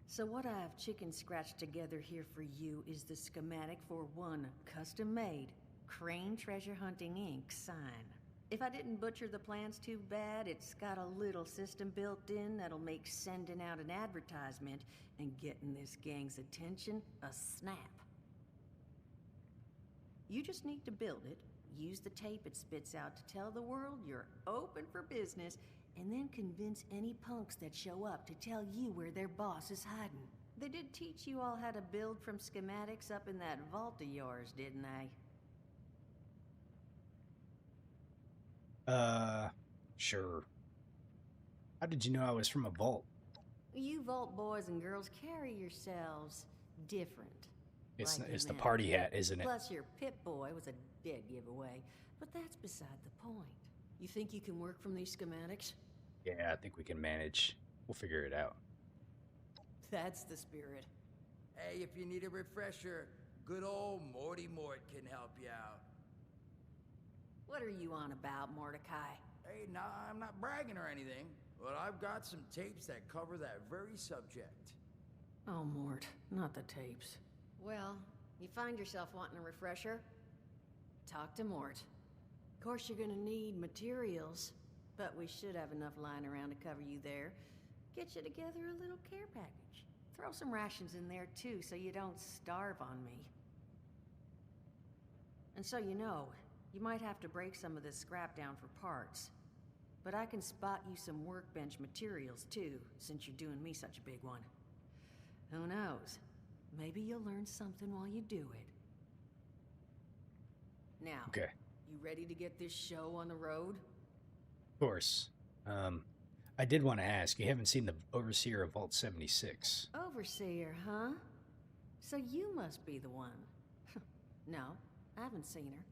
So what I've chicken scratched together here for you is the schematic for 1 custom-made Crane Treasure Hunting Inc. sign. If I didn't butcher the plans too bad, it's got a little system built in that'll make sending out an advertisement and getting this gang's attention a snap. You just need to build it, use the tape it spits out to tell the world you're open for business, and then convince any punks that show up to tell you where their boss is hiding. They did teach you all how to build from schematics up in that vault of yours, didn't they? Sure. How did you know I was from a vault? You vault boys and girls carry yourselves different. It's like the party hat, isn't it? Plus your Pip-Boy was a dead giveaway, but that's beside the point. You think you can work from these schematics? Yeah, I think we can manage. We'll figure it out. That's the spirit. Hey, if you need a refresher, good old Morty Mort can help you out. What are you on about, Mordecai? Hey, nah, I'm not bragging or anything, but I've got some tapes that cover that very subject. Oh, Mort, not the tapes. Well, you find yourself wanting a refresher? Talk to Mort. Of course, you're gonna need materials, but we should have enough lying around to cover you there. Get you together a little care package. Throw some rations in there, too, so you don't starve on me. And so you know, you might have to break some of this scrap down for parts. But I can spot you some workbench materials, too, since you're doing me such a big one. Who knows? Maybe you'll learn something while you do it. Now, okay. You ready to get this show on the road? Of course. I did want to ask, you haven't seen the Overseer of Vault 76. Overseer, huh? So you must be the one. No, I haven't seen her,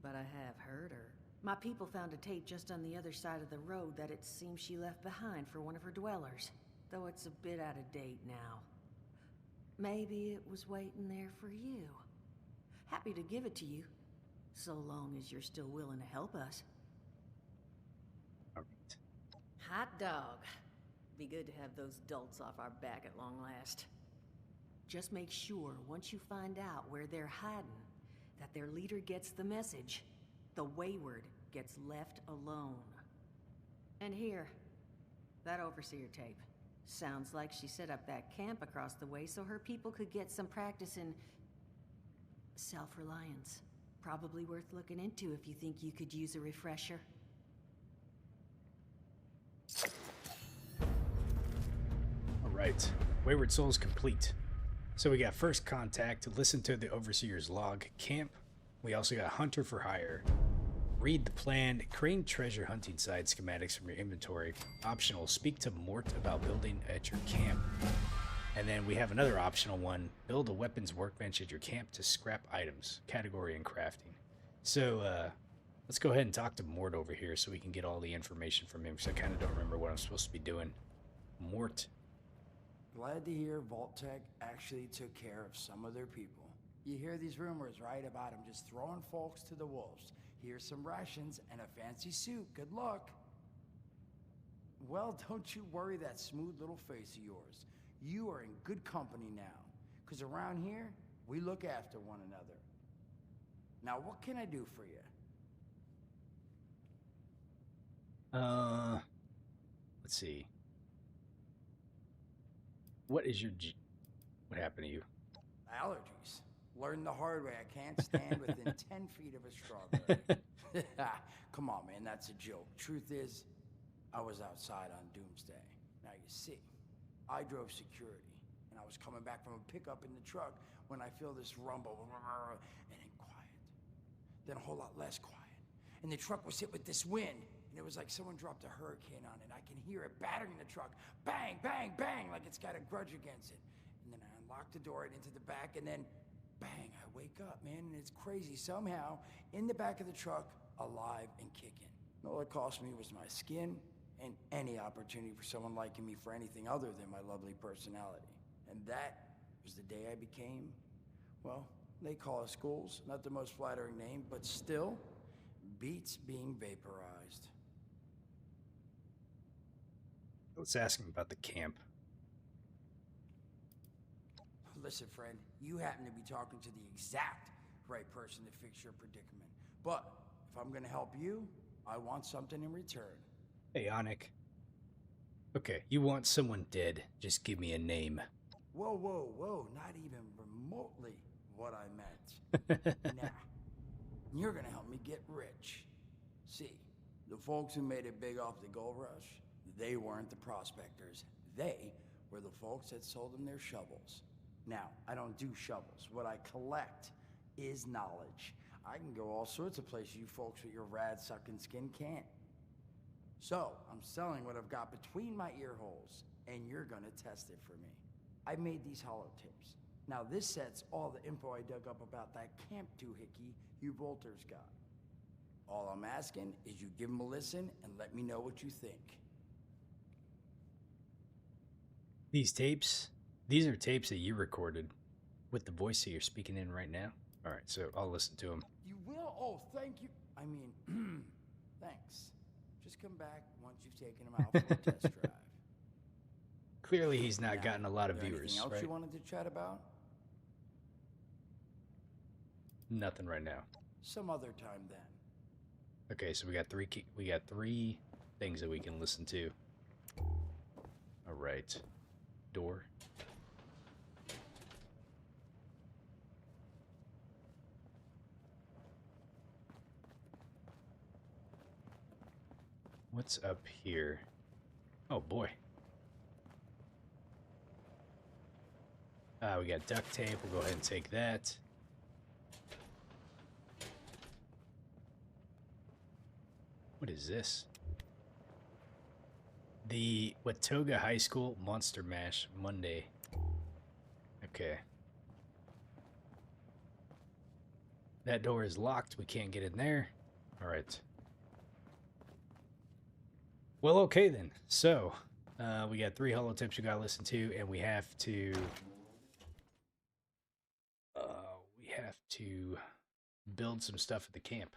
but I have heard her. My people found a tape just on the other side of the road that it seems she left behind for one of her dwellers, though it's a bit out of date now. Maybe it was waiting there for you. Happy to give it to you, so long as you're still willing to help us. All right. Hot dog. Be good to have those dolts off our back at long last. Just make sure, once you find out where they're hiding, that their leader gets the message. The Wayward gets left alone. And here, that Overseer tape. Sounds like she set up that camp across the way so her people could get some practice in self-reliance. Probably worth looking into if you think you could use a refresher. All right. Wayward Soul's complete. So we got first contact, listen to the Overseer's log, camp. We also got hunter for hire. Read the plan, create treasure hunting site schematics from your inventory. Optional, speak to Mort about building at your camp. And then we have another optional one, build a weapons workbench at your camp to scrap items, category and crafting. So let's go ahead and talk to Mort over here so we can get all the information from him, because I kind of don't remember what I'm supposed to be doing. Mort. Glad to hear Vault-Tec actually took care of some of their people. You hear these rumors, right, about them just throwing folks to the wolves. Here's some rations and a fancy suit. Good luck. Well, don't you worry that smooth little face of yours. You are in good company now, because around here, we look after one another. Now, what can I do for you? Let's see. What is your what happened to you? Allergies. Learned the hard way. I can't stand within 10 feet of a strawberry. Come on, man, that's a joke. Truth is, I was outside on Doomsday. Now, you see, I drove security, and I was coming back from a pickup in the truck when I feel this rumble, and then quiet. Then a whole lot less quiet. And the truck was hit with this wind, and it was like someone dropped a hurricane on it. I can hear it battering the truck. Bang, bang, bang, like it's got a grudge against it. And then I unlocked the door and into the back, and then bang, I wake up, man, and it's crazy. Somehow, in the back of the truck, alive and kicking. All it cost me was my skin and any opportunity for someone liking me for anything other than my lovely personality. And that was the day I became, well, they call us schools. Not the most flattering name, but still beats being vaporized. Let's ask him about the camp. Listen, friend, you happen to be talking to the exact right person to fix your predicament. But if I'm gonna help you, I want something in return. Hey, Onik. Okay, you want someone dead. Just give me a name. Whoa, whoa, whoa. Not even remotely what I meant. Nah. You're gonna help me get rich. See, the folks who made it big off the gold rush, they weren't the prospectors. They were the folks that sold them their shovels. Now, I don't do shovels. What I collect is knowledge. I can go all sorts of places you folks with your rad-sucking skin can't. So, I'm selling what I've got between my ear holes, and you're gonna test it for me. I made these holotapes. Now, this set's all the info I dug up about that camp doohickey you Volters got. All I'm asking is you give them a listen and let me know what you think. These tapes, these are tapes that you recorded with the voice that you're speaking in right now. All right, so I'll listen to them. You will? Oh, thank you. I mean, thanks. Just come back once you've taken them out for a test drive. Clearly, he's not gotten a lot of viewers, anything else right? you wanted to chat about? Nothing right now. Some other time then. Okay, so we got three things that we can listen to. All right. Door. What's up here? Oh boy. We got duct tape. We'll go ahead and take that. What is this? The Watauga High School Monster Mash Monday. Okay. That door is locked. We can't get in there. All right. Well, okay then. So, we got 3 holotips we gotta listen to, and we have to build some stuff at the camp.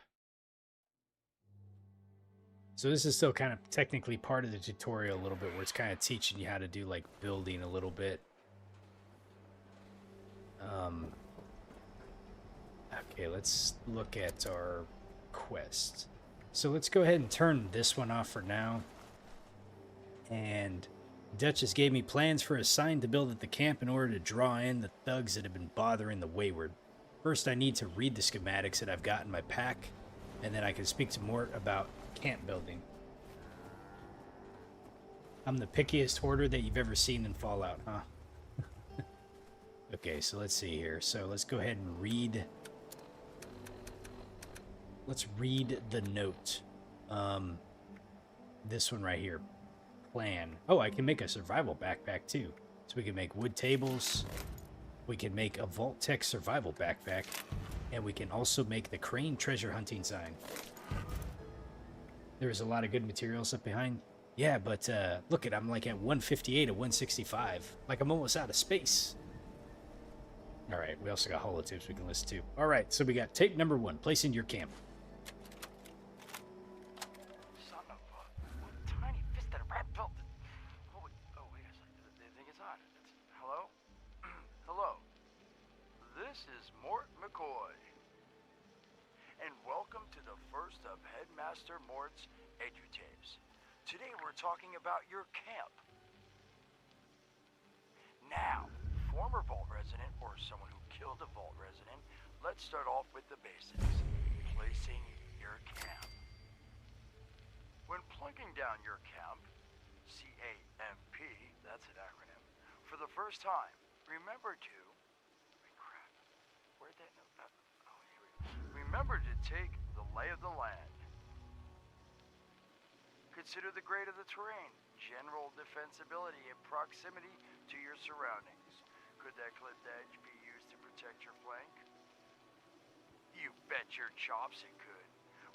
So this is still kind of technically part of the tutorial a little bit, where it's kind of teaching you how to do like building a little bit. Okay, let's look at our quest. So let's go ahead and turn this one off for now. And Duchess gave me plans for a sign to build at the camp in order to draw in the thugs that have been bothering the Wayward. First, I need to read the schematics that I've got in my pack, and then I can speak to Mort about camp building. I'm the pickiest hoarder that you've ever seen in Fallout, huh? Okay, so let's see here. So let's go ahead and read. Let's read the note. This one right here. Plan. Oh, I can make a survival backpack too. So we can make wood tables. We can make a Vault-Tec survival backpack. And we can also make the crane treasure hunting sign. There's a lot of good materials up behind. Yeah, but look at, I'm like at 158 of 165. Like I'm almost out of space. All right, we also got holotips we can listen to. All right, so we got tape number 1, place in your camp. Son of a tiny fisted rat built. Oh wait a second. The thing is on. Hello? Hello. This is Mort McCoy. And welcome to the first of Headmaster Mort's edutapes. Today we're talking about your camp. Now, former Vault resident or someone who killed a Vault resident, let's start off with the basics. Placing your camp. When plunking down your camp, C.A.M.P, that's an acronym, for the first time, remember to... Crap. Where'd that note... Oh, here we go. Remember to take the lay of the land. Consider the grade of the terrain, general defensibility, and proximity to your surroundings. Could that clipped edge be used to protect your flank? You bet your chops it could.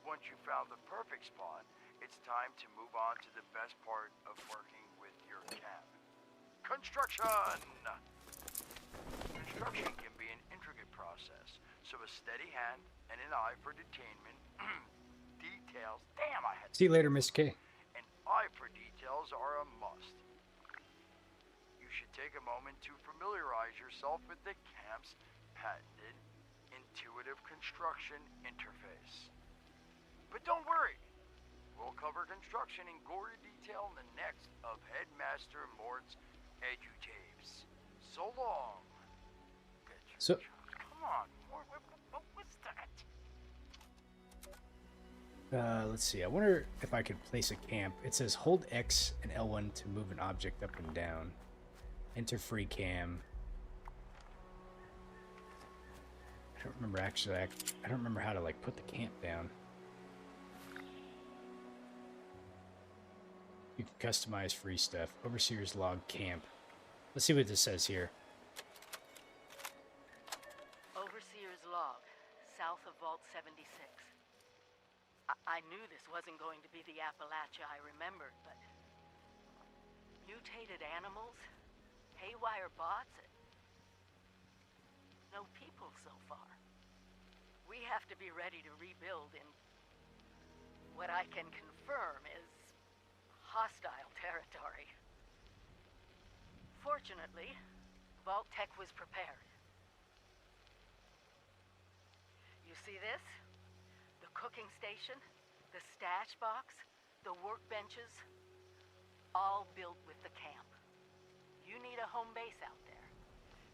Once you found the perfect spot, it's time to move on to the best part of working with your camp. Construction! Construction can be an intricate process, so a steady hand and an eye for detainment, details. Damn, I had. See you later, Mr. K. An eye for details are a must. You should take a moment to familiarize yourself with the camp's patented intuitive construction interface. But don't worry, we'll cover construction in gory detail in the next of Headmaster Mort's edutapes. So long. So, come on, Mort, what was that? let's see. I wonder if I could place a camp. It says hold X and L1 to move an object up and down. Enter free cam. I don't remember actually. I don't remember how to like put the camp down. You can customize free stuff. Overseer's log camp. Let's see what this says here. Overseer's log, south of Vault 76. I knew this wasn't going to be the Appalachia I remembered, but... mutated animals? Haywire bots? No people so far. We have to be ready to rebuild in... what I can confirm is... hostile territory. Fortunately, Vault-Tec was prepared. You see this? The cooking station, the stash box, the workbenches, all built with the camp. You need a home base out there.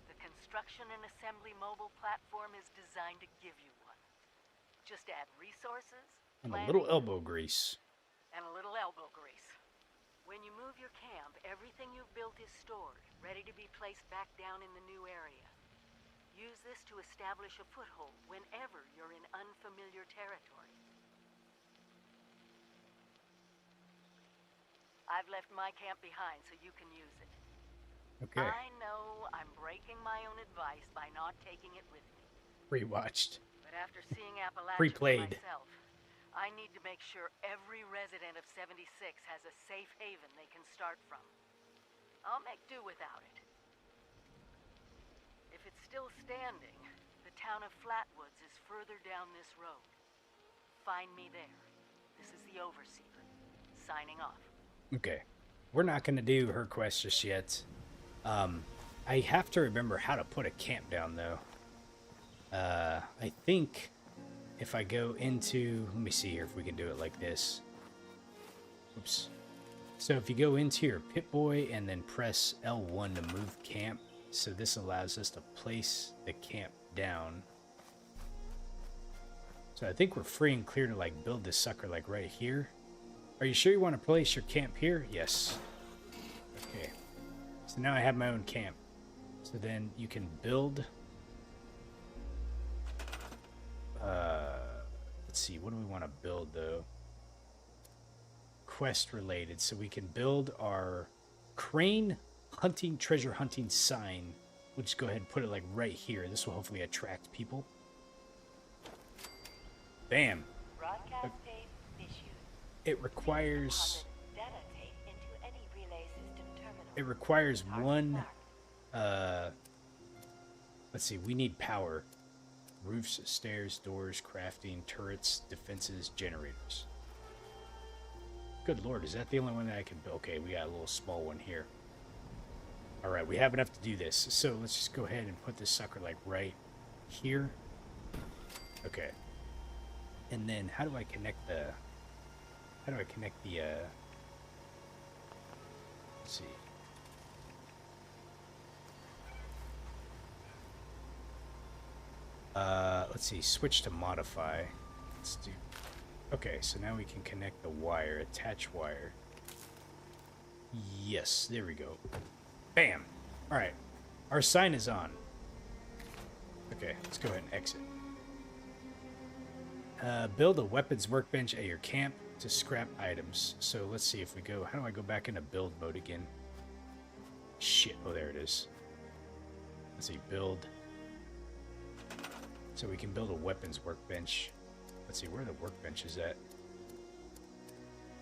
The construction and assembly mobile platform is designed to give you one. Just add resources, And a little elbow grease. and a little elbow grease. When you move your camp, everything you've built is stored, ready to be placed back down in the new area. Use this to establish a foothold whenever you're in unfamiliar territory. I've left my camp behind so you can use it. Okay. I know I'm breaking my own advice by not taking it with me. Rewatched. But after seeing Appalachia for Replayed. myself, I need to make sure every resident of 76 has a safe haven they can start from. I'll make do without it. If it's still standing, the town of Flatwoods is further down this road. Find me there. This is the Overseer, signing off. Okay. We're not going to do her quest just yet. I have to remember how to put a camp down, though. I think if I go into... Let me see here if we can do it like this. Oops. So if you go into your Pip-Boy and then press L1 to move camp, so this allows us to place the camp down. So I think we're free and clear to like build this sucker like right here. Are you sure you want to place your camp here? Yes. Okay. So now I have my own camp. So then you can build... let's see, what do we want to build though? Quest related. So we can build our crane hunting, treasure hunting sign. We'll just go ahead and put it like right here. This will hopefully attract people. Bam. Broadcast tape issued. It requires... Data tape into any relay system terminal. It requires one... let's see, we need power. Roofs, stairs, doors, crafting, turrets, defenses, generators. Good lord, is that the only one that I can build? Okay, we got a little small one here. Alright, we have enough to do this. So let's just go ahead and put this sucker like right here. Okay. And then how do I connect the... How do I connect the... Let's see. Let's see, switch to modify. Let's do... Okay, so now we can connect the wire, attach wire. Yes, there we go. Bam! Alright, our sign is on. Okay, let's go ahead and exit. Build a weapons workbench at your camp to scrap items. So let's see if we go... How do I go back into build mode again? Shit, oh there it is. Let's see, build... So we can build a weapons workbench. Let's see, where are the workbenches at?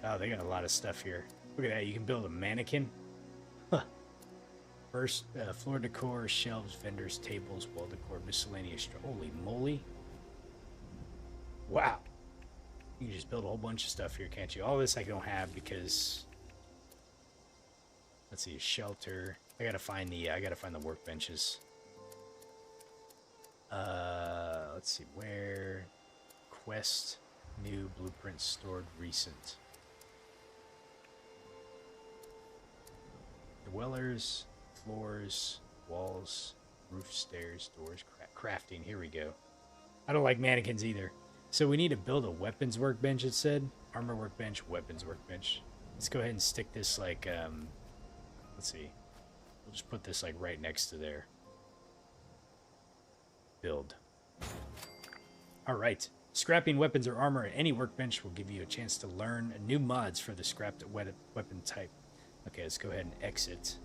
Oh, they got a lot of stuff here. Look at that, you can build a mannequin. Huh. First, floor decor, shelves, vendors, tables, wall decor, miscellaneous... Holy moly. Wow. You can just build a whole bunch of stuff here, can't you? All this I don't have because... Let's see, a shelter. I gotta find the workbenches. Let's see, where... Quest, new, blueprint, stored, recent. Dwellers, floors, walls, roof, stairs, doors, crafting. Here we go. I don't like mannequins either. So we need to build a weapons workbench, it said. Armor workbench, weapons workbench. Let's go ahead and stick this like, let's see. We'll just put this like right next to there. Build. Alright. Scrapping weapons or armor at any workbench will give you a chance to learn new mods for the scrapped weapon type. Okay, let's go ahead and exit.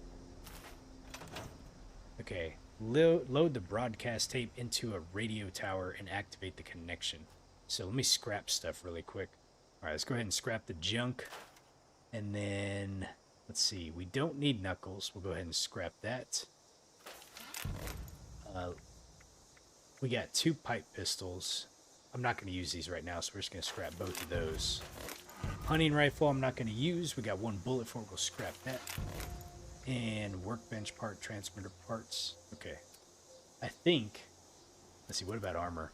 Okay. Load the broadcast tape into a radio tower and activate the connection. So let me scrap stuff really quick. Alright, let's go ahead and scrap the junk. And then, let's see, we don't need knuckles. We'll go ahead and scrap that. We got 2 pipe pistols. I'm not going to use these right now, so we're just going to scrap both of those. Hunting rifle I'm not going to use. We got 1 bullet for it. We'll scrap that. And workbench part, transmitter parts. Okay. I think... Let's see, what about armor?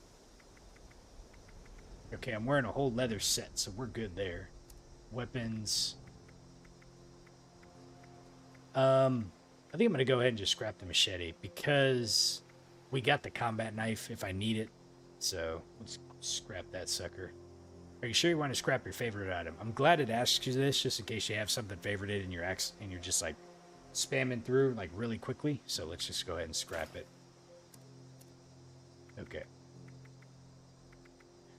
Okay, I'm wearing a whole leather set, so we're good there. Weapons. I think I'm going to go ahead and just scrap the machete because we got the combat knife if I need it. So let's scrap that sucker. Are you sure you want to scrap your favorite item? I'm glad it asks you this just in case you have something favorited and you're just like spamming through like really quickly. So let's just go ahead and scrap it. Okay.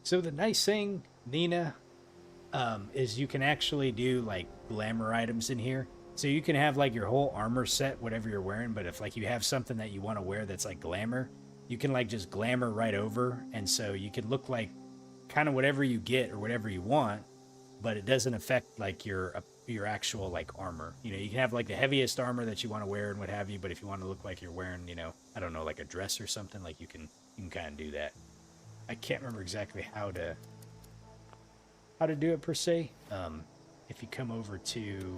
So the nice thing, Nina, is you can actually do like glamour items in here. So you can have like your whole armor set, whatever you're wearing, but if like you have something that you want to wear that's like glamour, you can like just glamour right over, and so you can look like kind of whatever you get or whatever you want, but it doesn't affect like your actual like armor. You know, you can have like the heaviest armor that you want to wear and what have you, but if you want to look like you're wearing, you know, I don't know, like a dress or something, like you can kind of do that. I can't remember exactly how to do it per se. If you come over to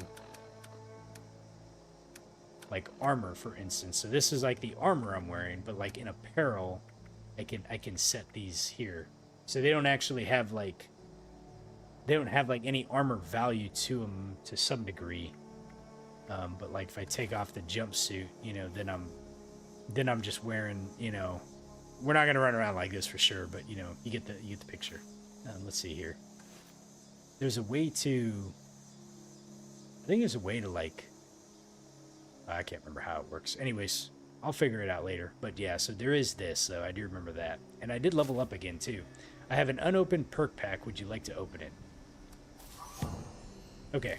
like armor, for instance, so this is like the armor I'm wearing, but like in apparel, I can set these here, so they don't actually have like any armor value to them to some degree. But like if I take off the jumpsuit, you know, then I'm just wearing, you know, we're not gonna run around like this for sure, but you know, you get the picture. Let's see here. There's a way to, I think there's a way to like, I can't remember how it works. Anyways, I'll figure it out later. But yeah, so there is this, so I do remember that. And I did level up again too. I have an unopened perk pack. Would you like to open it? Okay.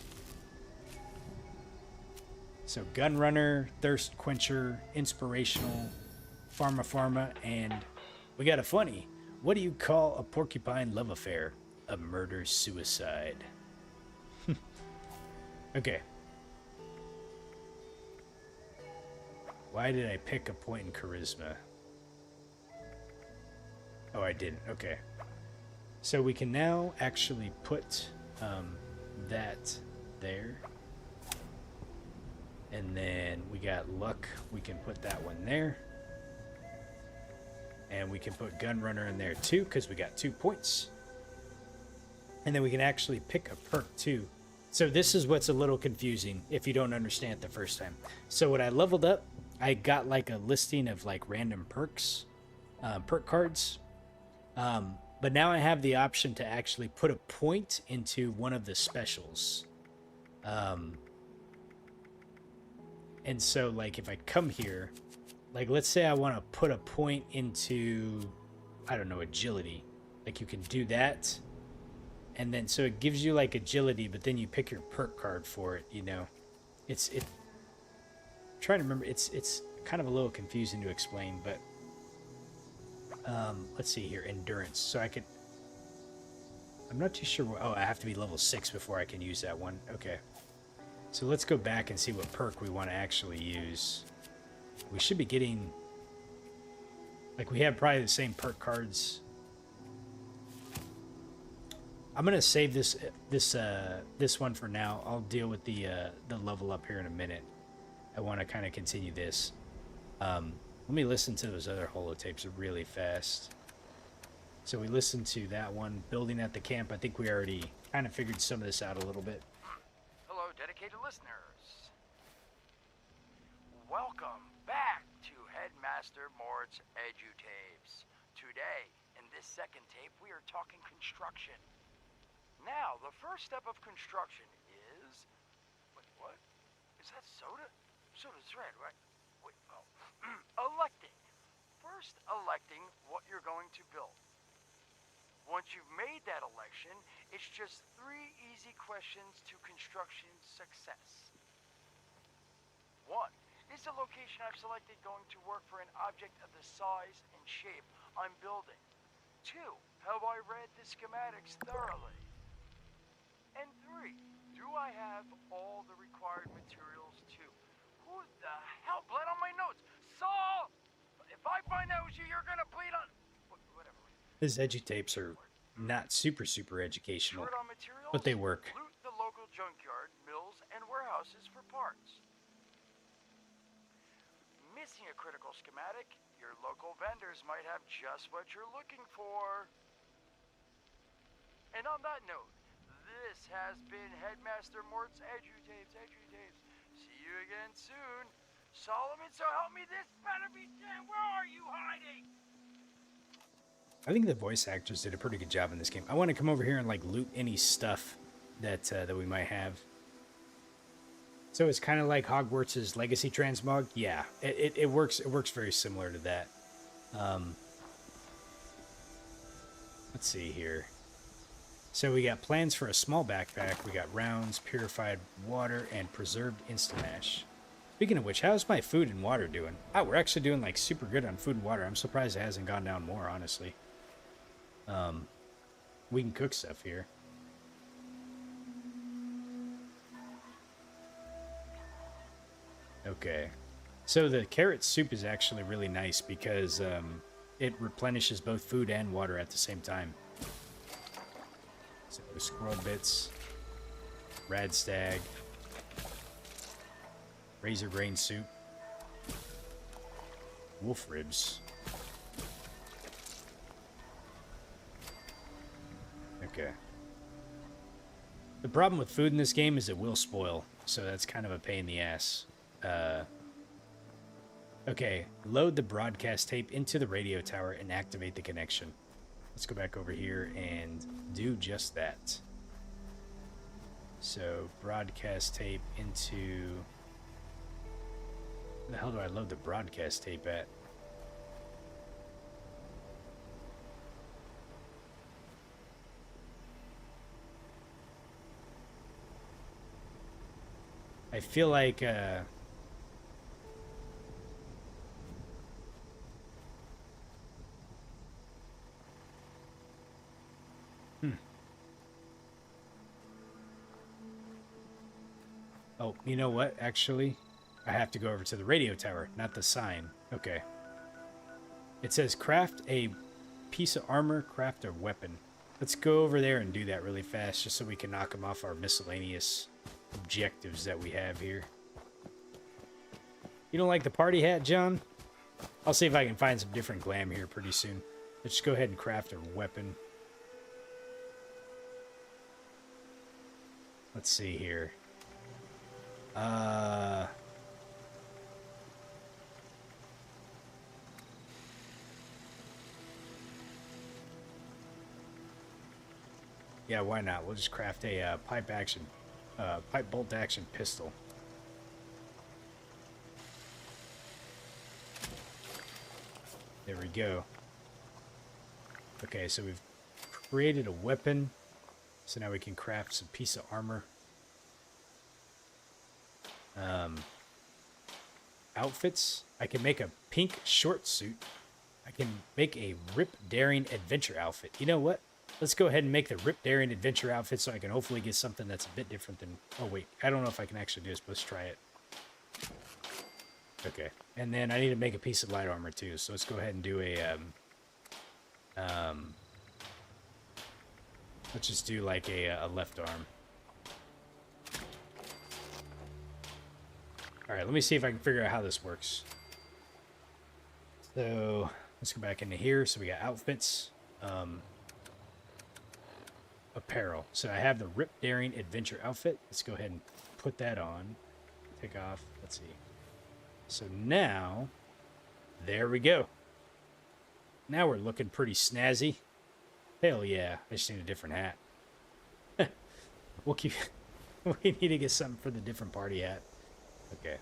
So Gunrunner, Thirst Quencher, Inspirational, Pharma, and we got a funny. What do you call a porcupine love affair? A murder-suicide. Okay. Why did I pick a point in charisma? Oh, I didn't. Okay. So we can now actually put that there. And then we got luck. We can put that one there. And we can put Gunrunner in there too, because we got 2 points. And then we can actually pick a perk too. So this is what's a little confusing if you don't understand it the first time. So when I leveled up, I got like a listing of like random perks, perk cards. But now I have the option to actually put a point into one of the specials. And so like if I come here, like let's say I want to put a point into, I don't know, agility. Like you can do that. And then so it gives you like agility, but then you pick your perk card for it, you know. I'm trying to remember, it's kind of a little confusing to explain, but let's see here, endurance. So I'm not too sure. Oh, I have to be level 6 before I can use that one. Okay. So let's go back and see what perk we want to actually use. We should be getting, like we have probably the same perk cards. I'm gonna save this one for now. I'll deal with the level up here in a minute. I want to kind of continue this. Let me listen to those other holotapes really fast. So we listened to that one, building at the camp. I think we already kind of figured some of this out a little bit. Hello, dedicated listeners. Welcome back to Headmaster Mort's Edutapes. Today, in this second tape, we are talking construction. Now, the first step of construction is... Wait, what? Is that soda? Soda's red, right? Wait, oh. Electing. First, electing what you're going to build. Once you've made that election, it's just 3 easy questions to construction success. 1. Is the location I've selected going to work for an object of the size and shape I'm building? 2. Have I read the schematics thoroughly? And 3, do I have all the required materials too? Who the hell bled on my notes? Saul! If I find out it was you, you're gonna bleed on... Whatever. His edutapes are not super educational, but they work. Loot the local junkyard, mills, and warehouses for parts. Missing a critical schematic, your local vendors might have just what you're looking for. And on that note, this has been Headmaster Mort's Edutapes. See you again soon. Solomon, so help me, this better be damn. Where are you hiding? I think the voice actors did a pretty good job in this game. I want to come over here and like loot any stuff that we might have. So it's kind of like Hogwarts' Legacy Transmog. Yeah, it works. It works very similar to that. Let's see here. So we got plans for a small backpack. We got rounds, purified water, and preserved Instamash. Speaking of which, how's my food and water doing? Oh, we're actually doing like super good on food and water. I'm surprised it hasn't gone down more, honestly. We can cook stuff here. Okay. So the carrot soup is actually really nice because it replenishes both food and water at the same time. So squirrel bits, radstag, razor grain soup, wolf ribs. Okay. The problem with food in this game is it will spoil, so that's kind of a pain in the ass. Okay, load the broadcast tape into the radio tower and activate the connection. Let's go back over here and do just that. So, broadcast tape into... Where the hell do I load the broadcast tape at? I feel like, Oh, you know what? Actually, I have to go over to the radio tower, not the sign. Okay. It says craft a piece of armor, craft a weapon. Let's go over there and do that really fast just so we can knock them off our miscellaneous objectives that we have here. You don't like the party hat, John? I'll see if I can find some different glam here pretty soon. Let's just go ahead and craft a weapon. Let's see here. Yeah, why not? We'll just craft a pipe bolt action pistol. There we go. Okay, so we've created a weapon. So now we can craft some piece of armor. Outfits. I can make a pink short suit. I can make a Rip Daring Adventure outfit. You know what? Let's go ahead and make the Rip Daring Adventure outfit so I can hopefully get something that's a bit different than... Oh, wait. I don't know if I can actually do this, but let's try it. Okay. And then I need to make a piece of light armor, too. So let's go ahead and do a... let's just do, like, a left arm. Alright, let me see if I can figure out how this works. So, let's go back into here. So we got outfits. Apparel. So I have the Rip Daring Adventure outfit. Let's go ahead and put that on. Take off. Let's see. So now, there we go. Now we're looking pretty snazzy. Hell yeah. I just need a different hat. We'll keep... We need to get something for the different party hat. Okay.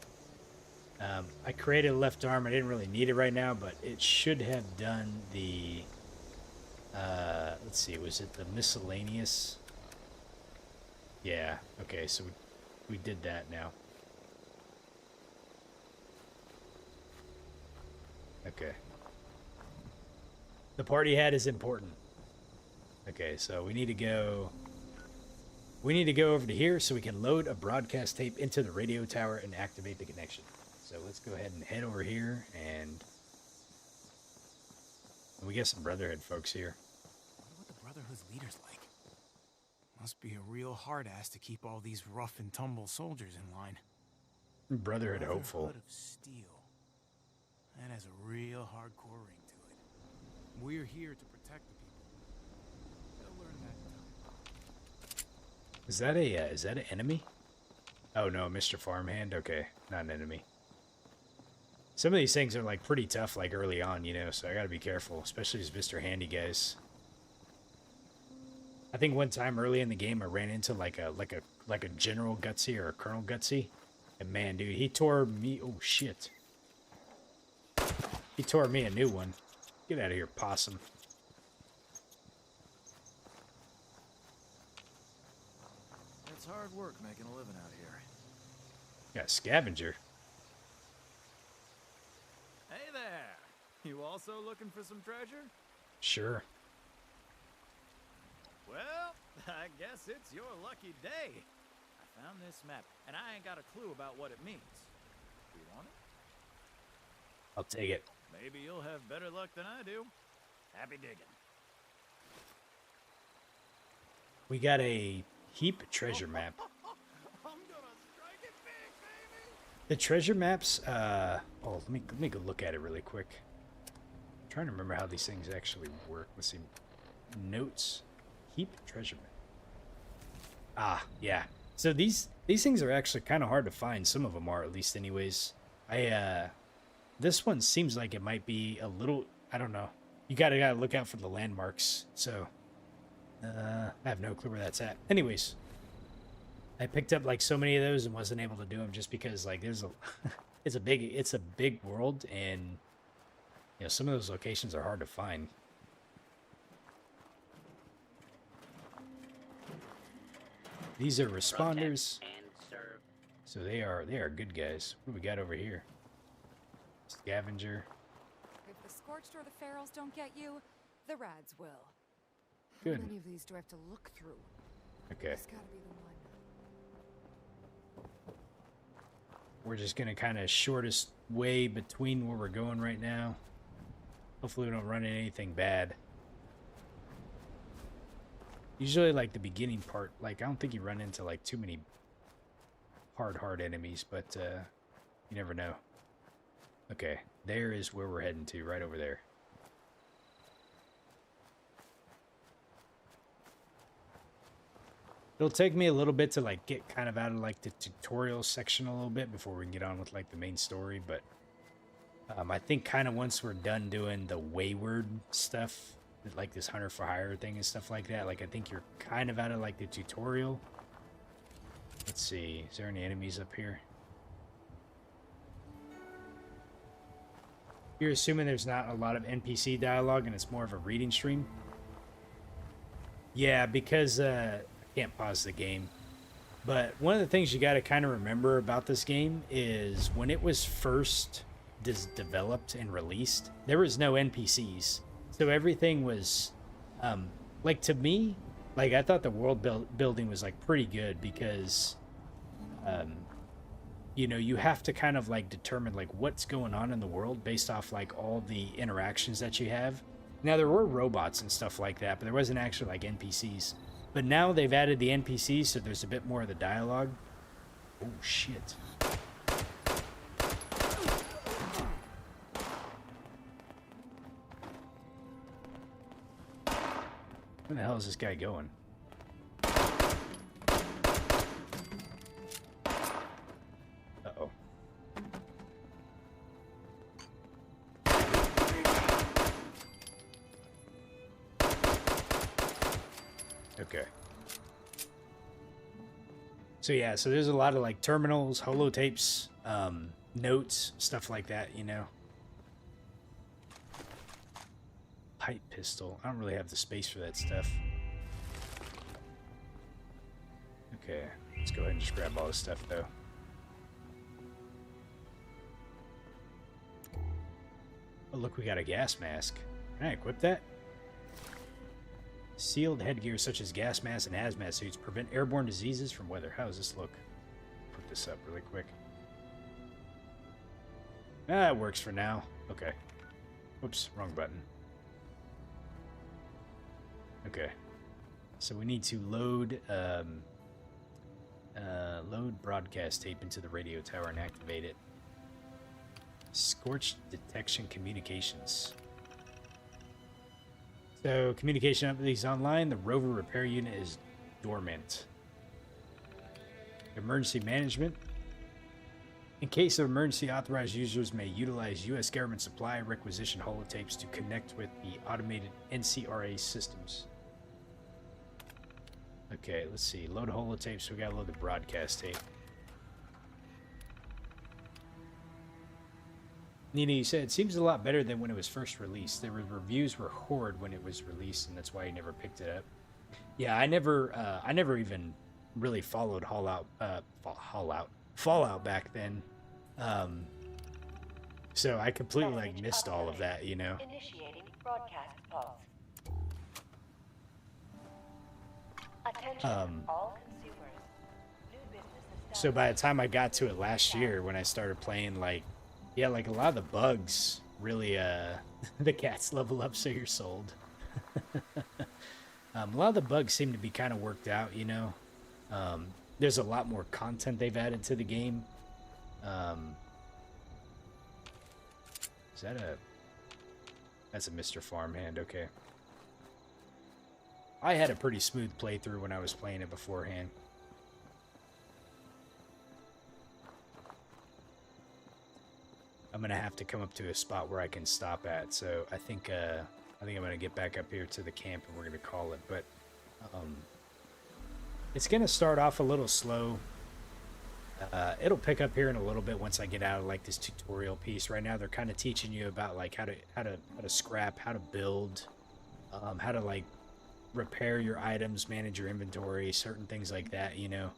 I created a left arm. I didn't really need it right now, but it should have done the... let's see, was it the miscellaneous? Yeah, okay, so we did that now. Okay. The party hat is important. Okay, so we need to go over to here so we can load a broadcast tape into the radio tower and activate the connection. So let's go ahead and head over here, and we got some Brotherhood folks here. I wonder what the Brotherhood's leader's like. Must be a real hard ass to keep all these rough and tumble soldiers in line. Brotherhood hopeful. Brotherhood of Steel. That has a real hardcore ring to it. We're here to protect the people. They'll learn that in time. Is that an enemy? Oh no, Mr. Farmhand. Okay, not an enemy. Some of these things are like pretty tough, like early on, you know. So I gotta be careful, especially these Mr. Handy guys. I think one time early in the game I ran into like a General Gutsy or a Colonel Gutsy, and man, dude, he tore me. Oh shit! He tore me a new one. Get out of here, possum. It's hard work making a living out here. Got scavenger. Hey there! You also looking for some treasure? Sure. Well, I guess it's your lucky day. I found this map, and I ain't got a clue about what it means. Do you want it? I'll take it. Maybe you'll have better luck than I do. Happy digging. We got a heap of treasure map. The treasure maps, oh, let me go look at it really quick. I'm trying to remember how these things actually work. Let's see. Notes. Heap treasure map. Ah, yeah. So these things are actually kind of hard to find. Some of them are, at least anyways. This one seems like it might be a little, I don't know. You gotta look out for the landmarks. So, I have no clue where that's at. Anyways, I picked up like so many of those and wasn't able to do them just because like there's a, it's a big world, and you know some of those locations are hard to find. These are responders, so they are good guys. What do we got over here? Scavenger. If the Scorched or the Ferals don't get you, the Rads will. Good. How many of these do I have to look through? Okay. It's gotta be the one. We're just gonna kind of shortest way between where we're going right now. Hopefully we don't run into anything bad. Usually like the beginning part, like I don't think you run into like too many hard enemies, but you never know. Okay, there is where we're heading to, right over there. It'll take me a little bit to like get kind of out of like the tutorial section a little bit before we can get on with like the main story, but I think kind of once we're done doing the Wayward stuff, like this hunter for hire thing and stuff like that, like I think you're kind of out of like the tutorial. Let's see, is there any enemies up here? You're assuming there's not a lot of NPC dialogue and it's more of a reading stream? Yeah, because I can't pause the game. But one of the things you got to kind of remember about this game is when it was first developed and released, there was no NPCs. So everything was, like to me, like I thought the world building was like pretty good because, you know, you have to kind of like determine like what's going on in the world based off like all the interactions that you have. Now there were robots and stuff like that, but there wasn't actually like NPCs. But now they've added the NPCs, so there's a bit more of the dialogue. Oh shit. Where the hell is this guy going? Uh-oh. Okay. So yeah, so there's a lot of like terminals, holotapes, notes, stuff like that, you know. Pipe pistol. I don't really have the space for that stuff. Okay, let's go ahead and just grab all this stuff though. Oh look, we got a gas mask. Can I equip that? Sealed headgear such as gas masks and hazmat suits prevent airborne diseases from weather. How does this look? Put this up really quick. Ah, it works for now. Okay. Whoops, wrong button. Okay. So we need to load load broadcast tape into the radio tower and activate it. Scorched detection communications. So, communication updates online. The rover repair unit is dormant. Emergency management. In case of emergency, authorized users may utilize U.S. government supply requisition holotapes to connect with the automated NCRA systems. Okay, let's see. Load holotapes. We gotta load the broadcast tape. Nina, you said it seems a lot better than when it was first released. The reviews were horrid when it was released, and that's why I never picked it up. Yeah, I never even really followed Fallout back then. So I completely like missed all of that, you know. Initiating broadcast pause. Attention, all consumers. New business So by the time I got to it last year, when I started playing, like, yeah, like a lot of the bugs really, the cats level up, so you're sold. A lot of the bugs seem to be kind of worked out, you know. There's a lot more content they've added to the game. Is that a... That's a Mr. Farmhand, okay. I had a pretty smooth playthrough when I was playing it beforehand. I'm gonna have to come up to a spot where I can stop at, so I think I'm gonna get back up here to the camp and we're gonna call it. But it's gonna start off a little slow. It'll pick up here in a little bit once I get out of like this tutorial piece. Right now they're kind of teaching you about like how to scrap, how to build, how to like repair your items, manage your inventory, certain things like that, you know.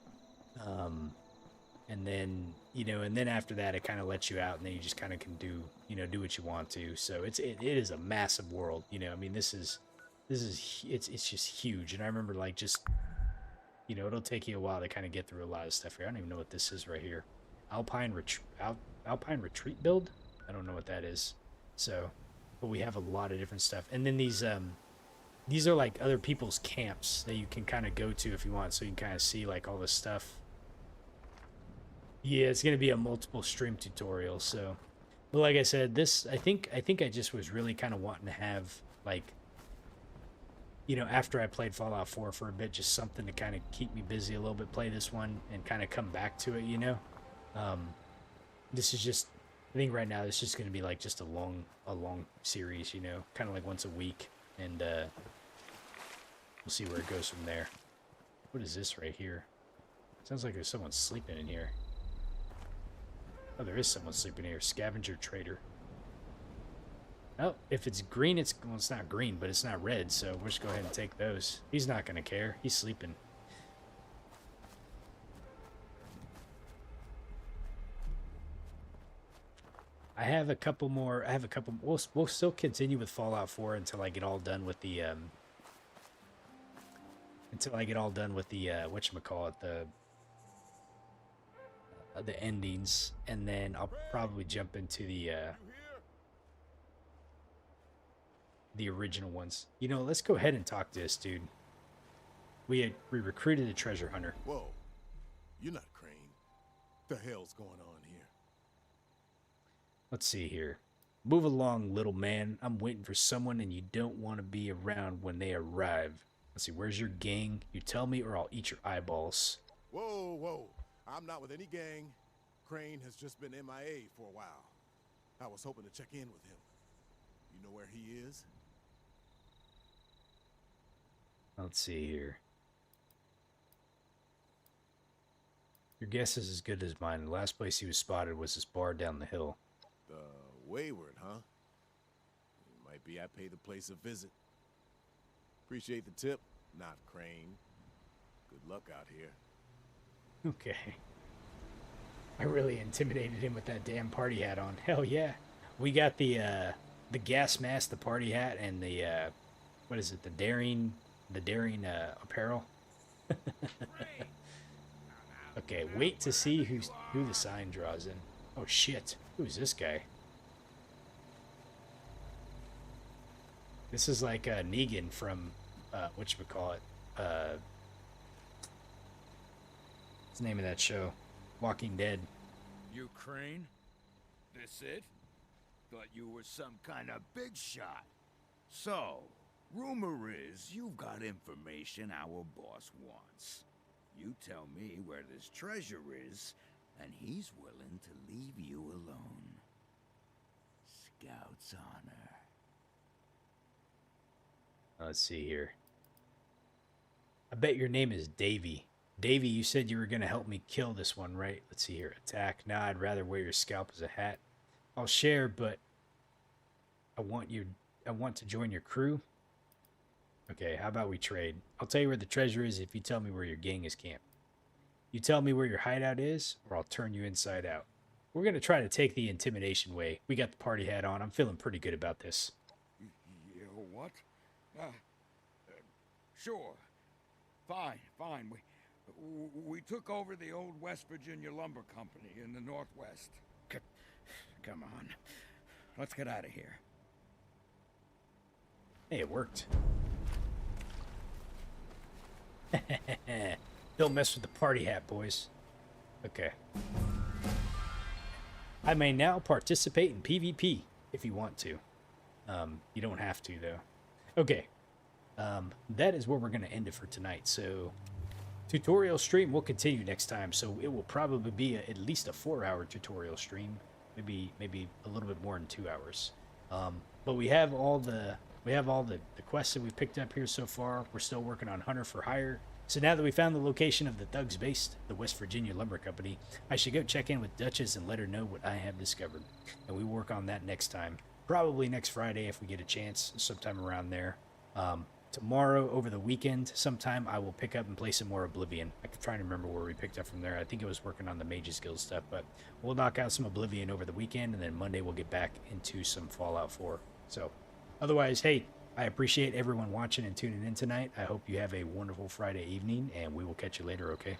And then, you know, and then after that it kind of lets you out, and then you just kind of can do, you know, do what you want to. So it is a massive world, you know. I mean, it's just huge. And I remember like just, you know, it'll take you a while to kind of get through a lot of stuff here. I don't even know what this is right here. Alpine retreat build? I don't know what that is. So, but we have a lot of different stuff. And then these are like other people's camps that you can kind of go to if you want, so you can kind of see like all this stuff. Yeah, it's going to be a multiple stream tutorial. So, but like I said, this, I think I just was really kind of wanting to have like, you know, after I played Fallout 4 for a bit, just something to kind of keep me busy a little bit, play this one and kind of come back to it, you know. This is just, I think right now it's just going to be like just a long series, you know, kind of like once a week, and we'll see where it goes from there. What is this right here? Sounds like there's someone sleeping in here. Oh, there is someone sleeping here. Scavenger trader. Oh, if it's green, well, it's not green, but it's not red, so we'll just go ahead and take those. He's not going to care. He's sleeping. I have a couple more. We'll still continue with Fallout 4 until I get all done with the whatchamacallit, the endings, and then I'll probably jump into the original ones. You know, let's go ahead and talk to this dude. We recruited a treasure hunter. Whoa, you're not Crane. The hell's going on here? Let's see here. Move along, little man. I'm waiting for someone, and you don't want to be around when they arrive. Let's see, where's your gang? You tell me, or I'll eat your eyeballs. Whoa. I'm not with any gang. Crane has just been MIA for a while. I was hoping to check in with him. You know where he is? Let's see here. Your guess is as good as mine. The last place he was spotted was this bar down the hill. The Wayward, huh? It might be I pay the place a visit. Appreciate the tip, not Crane. Good luck out here. Okay. I really intimidated him with that damn party hat on. Hell yeah. We got the gas mask, the party hat, and the what is it? The daring apparel. Okay, wait to see who the sign draws in. Oh shit. Who's this guy? This is like Negan from whatchamacallit? What's the name of that show? Walking Dead. You Crane? This it? Thought you were some kind of big shot. So, rumor is you've got information our boss wants. You tell me where this treasure is, and he's willing to leave you alone. Scout's honor. Let's see here. I bet your name is Davy. Davy, you said you were going to help me kill this one, right? Let's see here. Attack. Nah, I'd rather wear your scalp as a hat. I'll share, but I want to join your crew. Okay, how about we trade? I'll tell you where the treasure is if you tell me where your gang is camped. You tell me where your hideout is, or I'll turn you inside out. We're going to try to take the intimidation way. We got the party hat on. I'm feeling pretty good about this. Yeah, what? Sure. Fine. We took over the old West Virginia Lumber Company in the Northwest. Come on. Let's get out of here. Hey, it worked. Don't mess with the party hat, boys. Okay. I may now participate in PvP if you want to. You don't have to, though. Okay. That is where we're going to end it for tonight. So, tutorial stream will continue next time. So, it will probably be at least a 4-hour tutorial stream. Maybe a little bit more than 2 hours. But we have all the quests that we've picked up here so far. We're still working on Hunter for Hire. So now that we found the location of the thugs based, the West Virginia Lumber Company, I should go check in with Duchess and let her know what I have discovered. And we work on that next time. Probably next Friday if we get a chance, sometime around there. Tomorrow, over the weekend, sometime I will pick up and play some more Oblivion. I can try to remember where we picked up from there. I think it was working on the Mage's Guild stuff, but we'll knock out some Oblivion over the weekend, and then Monday we'll get back into some Fallout 4. So, otherwise, hey, I appreciate everyone watching and tuning in tonight. I hope you have a wonderful Friday evening, and we will catch you later, okay?